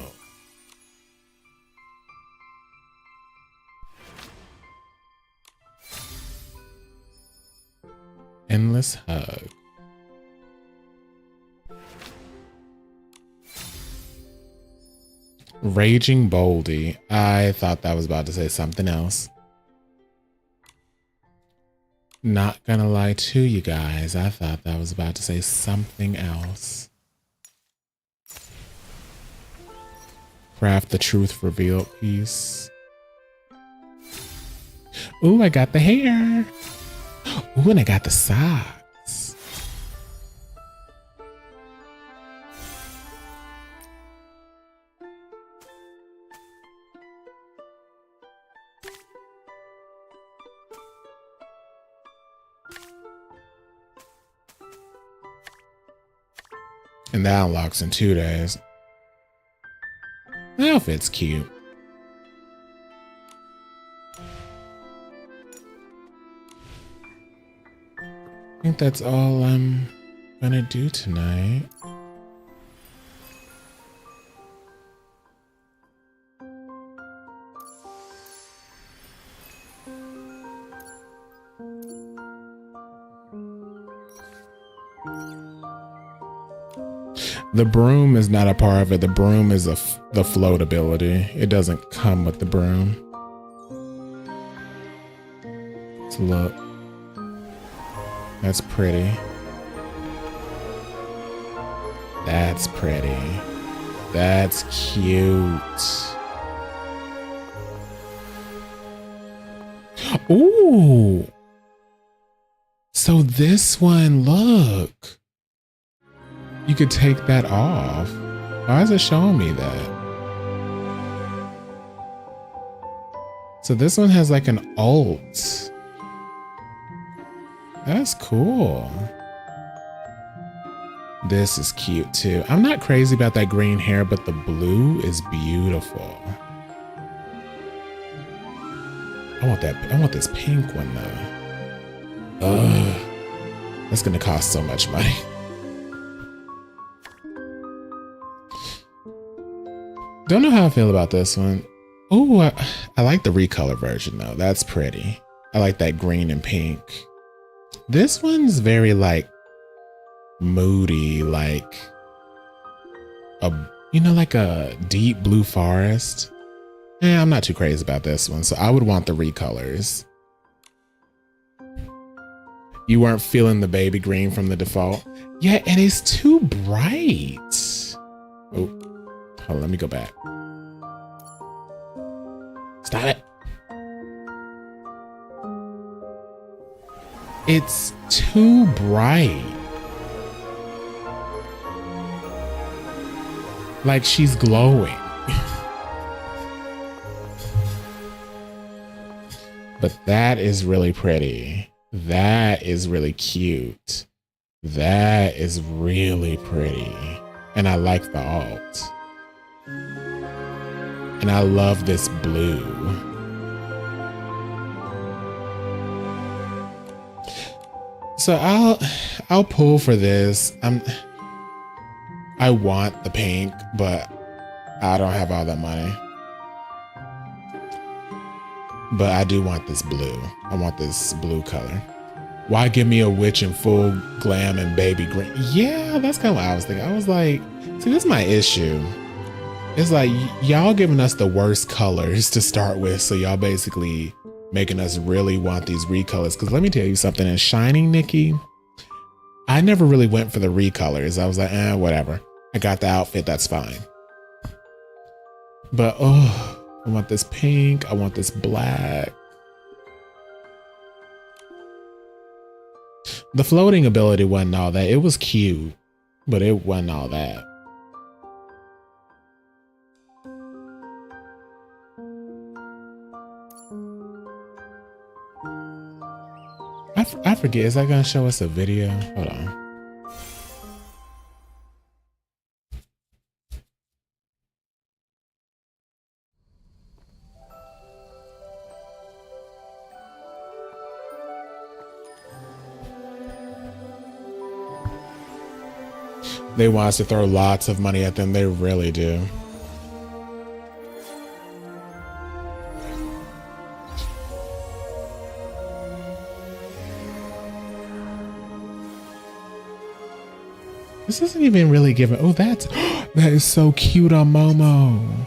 Endless hug. Raging Boldy. I thought that was about to say something else. Not gonna lie to you guys. I thought that was about to say something else. Craft the truth reveal piece. Ooh, I got the hair. Ooh, and I got the socks. And that unlocks in 2 days. The outfit's cute. I think that's all I'm gonna do tonight. The broom is not a part of it. The broom is the floatability. It doesn't come with the broom. Let's look. That's pretty. That's pretty. That's cute. Ooh. So this one, look. You could take that off. Why is it showing me that? So this one has like an alt. That's cool. This is cute too. I'm not crazy about that green hair, but the blue is beautiful. I want this pink one though. Ugh. That's gonna cost so much money. Don't know how I feel about this one. Oh, I like the recolor version though. That's pretty. I like that green and pink. This one's very like moody, like like a deep blue forest. I'm not too crazy about this one, so I would want the recolors. You weren't feeling the baby green from the default? Yeah, and it's too bright. Oh, hold on, let me go back. Stop it. It's too bright. Like she's glowing. But that is really pretty. That is really cute. That is really pretty. And I like the alt. And I love this blue. So I'll pull for this. I want the pink, but I don't have all that money. But I do want this blue. I want this blue color. Why give me a witch in full glam and baby green? Yeah, that's kind of what I was thinking. I was like, see, this is my issue. It's like y'all giving us the worst colors to start with. So y'all basically making us really want these recolors. Because let me tell you something, in Shining Nikki, I never really went for the recolors. I was like, whatever. I got the outfit, that's fine. But oh, I want this pink. I want this black. The floating ability wasn't all that. It was cute, but it wasn't all that. I forget, is that gonna show us a video? Hold on. They want us to throw lots of money at them. They really do. This isn't even really given. Oh, that is so cute on Momo.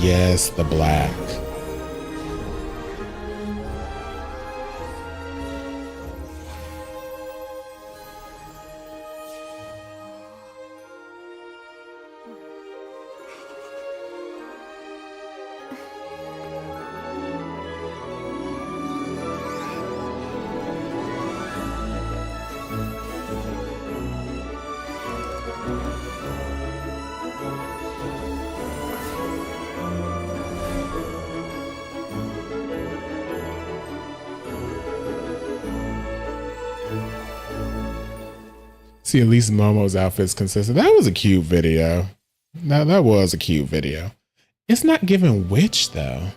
Yes, the black. See, at least Momo's outfit's consistent. That was a cute video. That was a cute video. It's not giving witch though.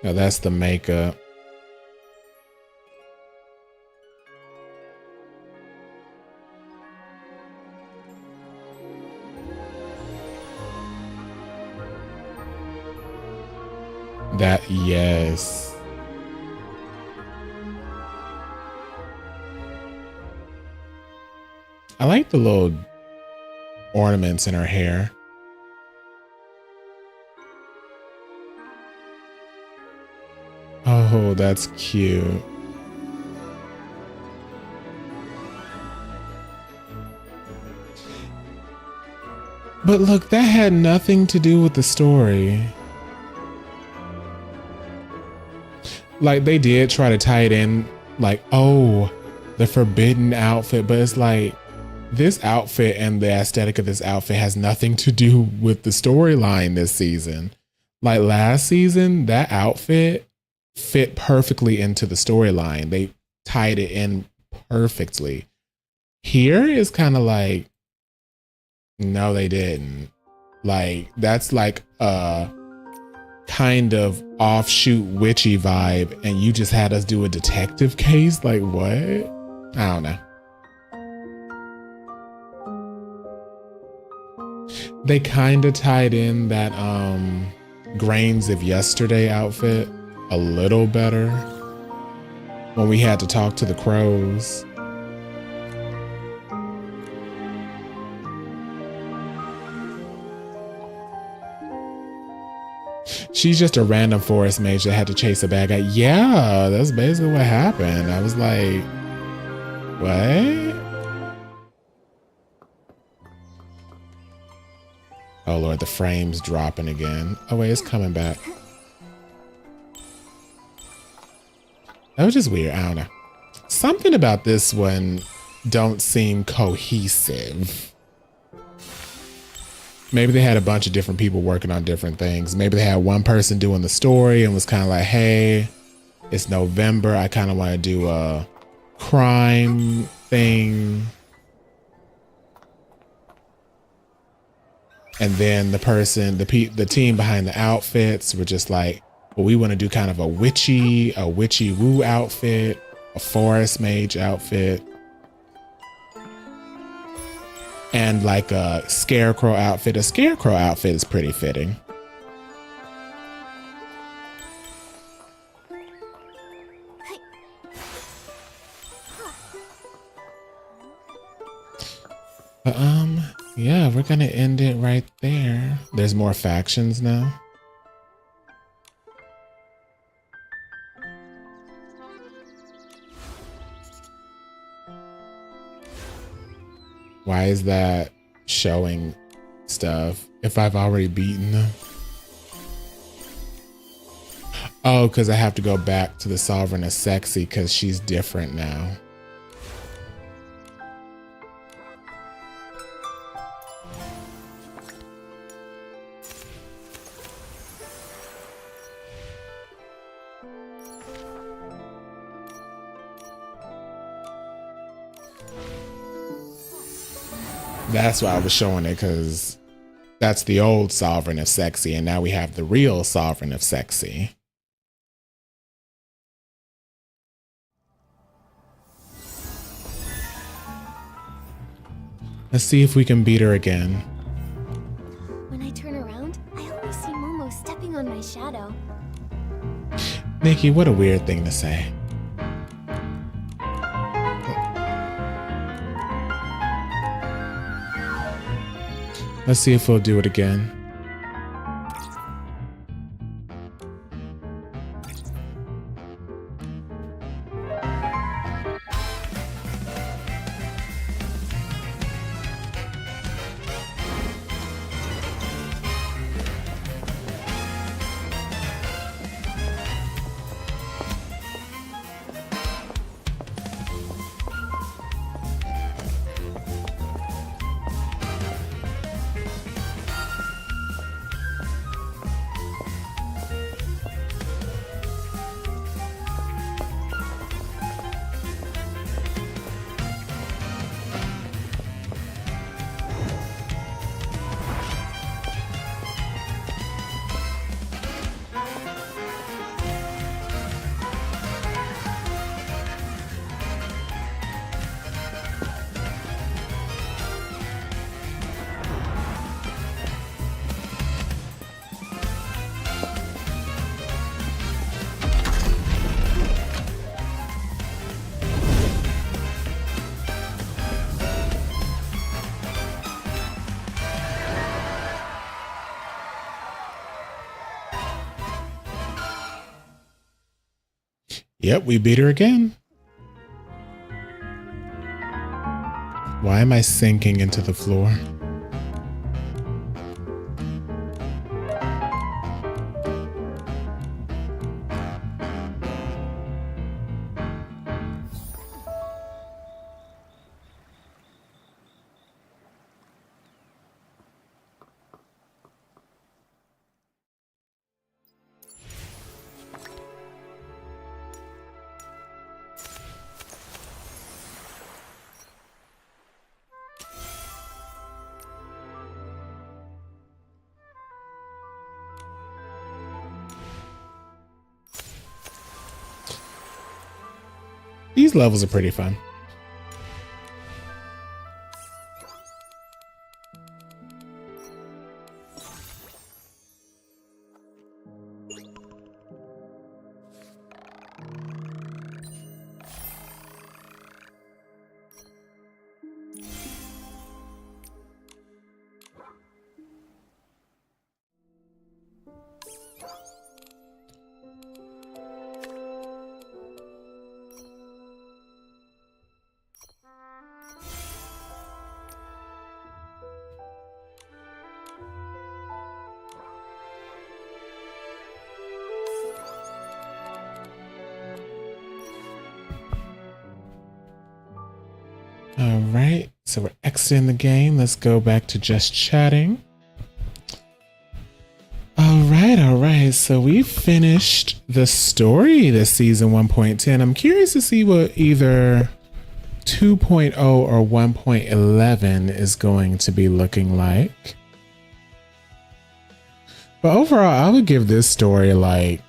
No, that's the makeup. That, yes. I like the little ornaments in her hair. Oh, that's cute. But look, that had nothing to do with the story. Like, they did try to tie it in, like, oh, the forbidden outfit, but it's like, this outfit and the aesthetic of this outfit has nothing to do with the storyline this season. Like last season, that outfit fit perfectly into the storyline. They tied it in perfectly. Here is kind of like, no, they didn't. Like, that's like a kind of offshoot witchy vibe, and you just had us do a detective case. Like, what? I don't know. They kind of tied in that Grains of Yesterday outfit a little better when we had to talk to the crows. She's just a random forest mage that had to chase a bad guy. Yeah, that's basically what happened. I was like, what? Oh Lord, the frame's dropping again. Oh wait, it's coming back. That was just weird. I don't know. Something about this one don't seem cohesive. Maybe they had a bunch of different people working on different things. Maybe they had one person doing the story and was kind of like, hey, it's November. I kind of want to do a crime thing. And then the person, the team behind the outfits were just like, well, we want to do kind of a witchy woo outfit, a forest mage outfit, and like a scarecrow outfit. A scarecrow outfit is pretty fitting. But yeah, we're gonna end it right there. There's more factions now. Why is that showing stuff if I've already beaten them? Oh, because I have to go back to the Sovereign of Sexy because she's different now. That's why I was showing it, because that's the old Sovereign of Sexy, and now we have the real Sovereign of Sexy. Let's see if we can beat her again. When I turn around, I always see Momo stepping on my shadow. Nikki, what a weird thing to say. Let's see if we'll do it again. Yep, we beat her again. Why am I sinking into the floor? These levels are pretty fun. All right, so we're exiting the game. Let's go back to just chatting. All right. So we finished the story this season 1.10. I'm curious to see what either 2.0 or 1.11 is going to be looking like. But overall, I would give this story like,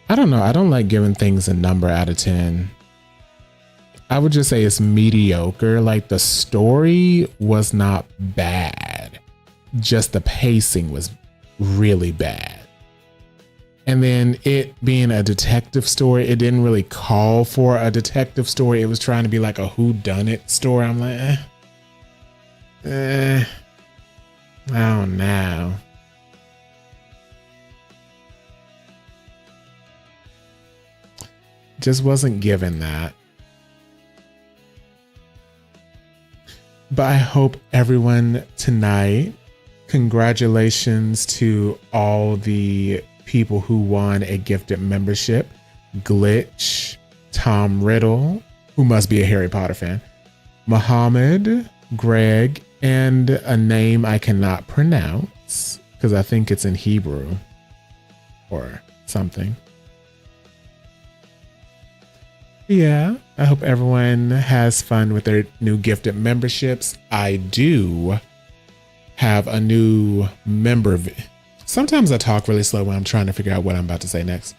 I don't know. I don't like giving things a number out of 10. I would just say it's mediocre. Like, the story was not bad. Just the pacing was really bad. And then it being a detective story, it didn't really call for a detective story. It was trying to be like a whodunit story. I'm like, I don't know. Just wasn't given that. But I hope everyone tonight, congratulations to all the people who won a gifted membership. Glitch, Tom Riddle, who must be a Harry Potter fan, Muhammad, Greg, and a name I cannot pronounce because I think it's in Hebrew or something. Yeah, I hope everyone has fun with their new gifted memberships. I do have a new member. Sometimes I talk really slow when I'm trying to figure out what I'm about to say next.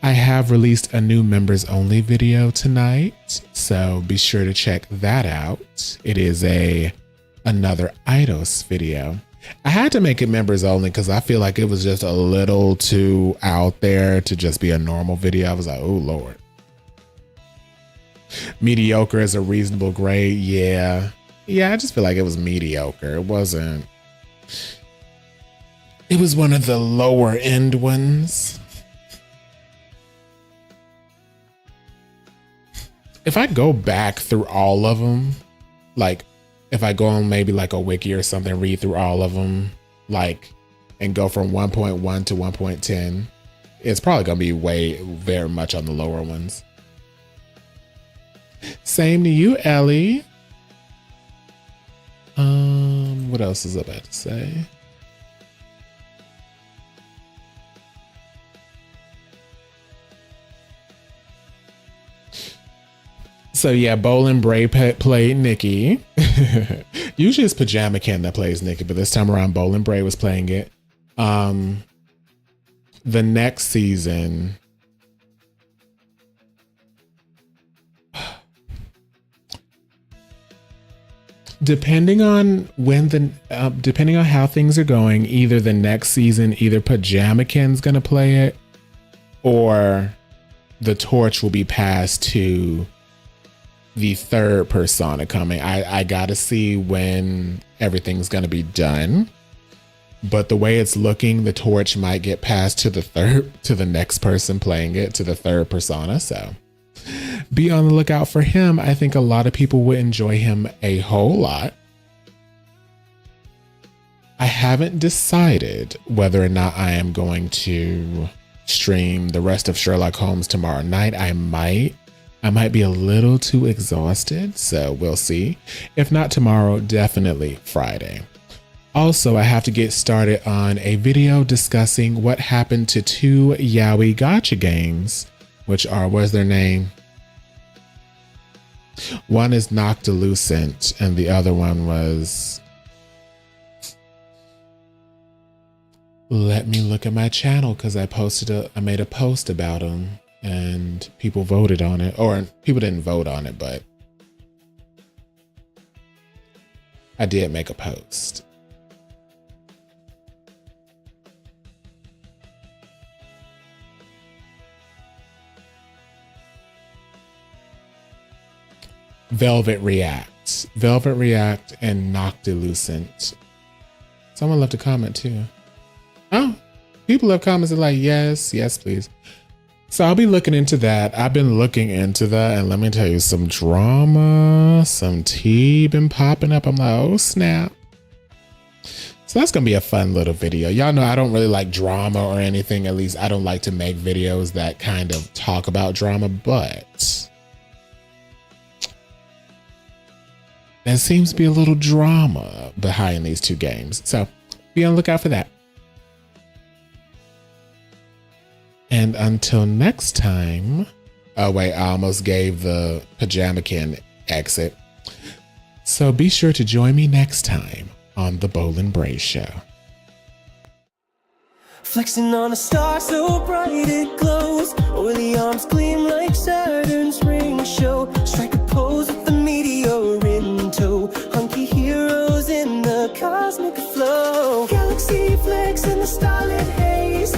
I have released a new members only video tonight, so be sure to check that out. It is another Eidos video. I had to make it members only because I feel like it was just a little too out there to just be a normal video. I was like, oh Lord. Mediocre is a reasonable grade. Yeah, I just feel like it was mediocre. It was one of the lower end ones. If I go back through all of them, like if I go on maybe like a wiki or something, read through all of them, like, and go from 1.1 to 1.10, it's probably gonna be very much on the lower ones. Same to you, Ellie. What else is I about to say? So yeah, Bolin Bray played Nikki. Usually it's Pajama Ken that plays Nikki, but this time around Bolin Bray was playing it. The next season, depending on how things are going, either the next season, either Pajama Ken's gonna play it, or the torch will be passed to the third persona coming. I gotta see when everything's gonna be done, but the way it's looking, the torch might get passed to the next person playing it, to the third persona. So be on the lookout for him. I think a lot of people would enjoy him a whole lot. I haven't decided whether or not I am going to stream the rest of Sherlock Holmes tomorrow night. I might be a little too exhausted, so we'll see. If not tomorrow, definitely Friday. Also, I have to get started on a video discussing what happened to two Yaoi gacha games, which are, what's their name? One is Noctilucent, and the other one was... Let me look at my channel, because I made a post about them, and people voted on it, or people didn't vote on it, but I did make a post. Velvet React and Noctilucent. Someone left a comment too. Oh, people left comments like, yes, please. So I'll be looking into that. I've been looking into that, and let me tell you, some drama, some tea been popping up. I'm like, oh snap. So that's gonna be a fun little video. Y'all know I don't really like drama or anything. At least I don't like to make videos that kind of talk about drama, but there seems to be a little drama behind these two games. So be on the lookout for that. And until next time, oh wait, I almost gave the Pajama Ken exit. So be sure to join me next time on the Bolin Bray Show. Flexing on a star so bright it glows, oily arms gleam like Saturn's ring show. Strike a pose with the meteor in tow, hunky heroes in the cosmic flow. Galaxy flicks in the starlit haze,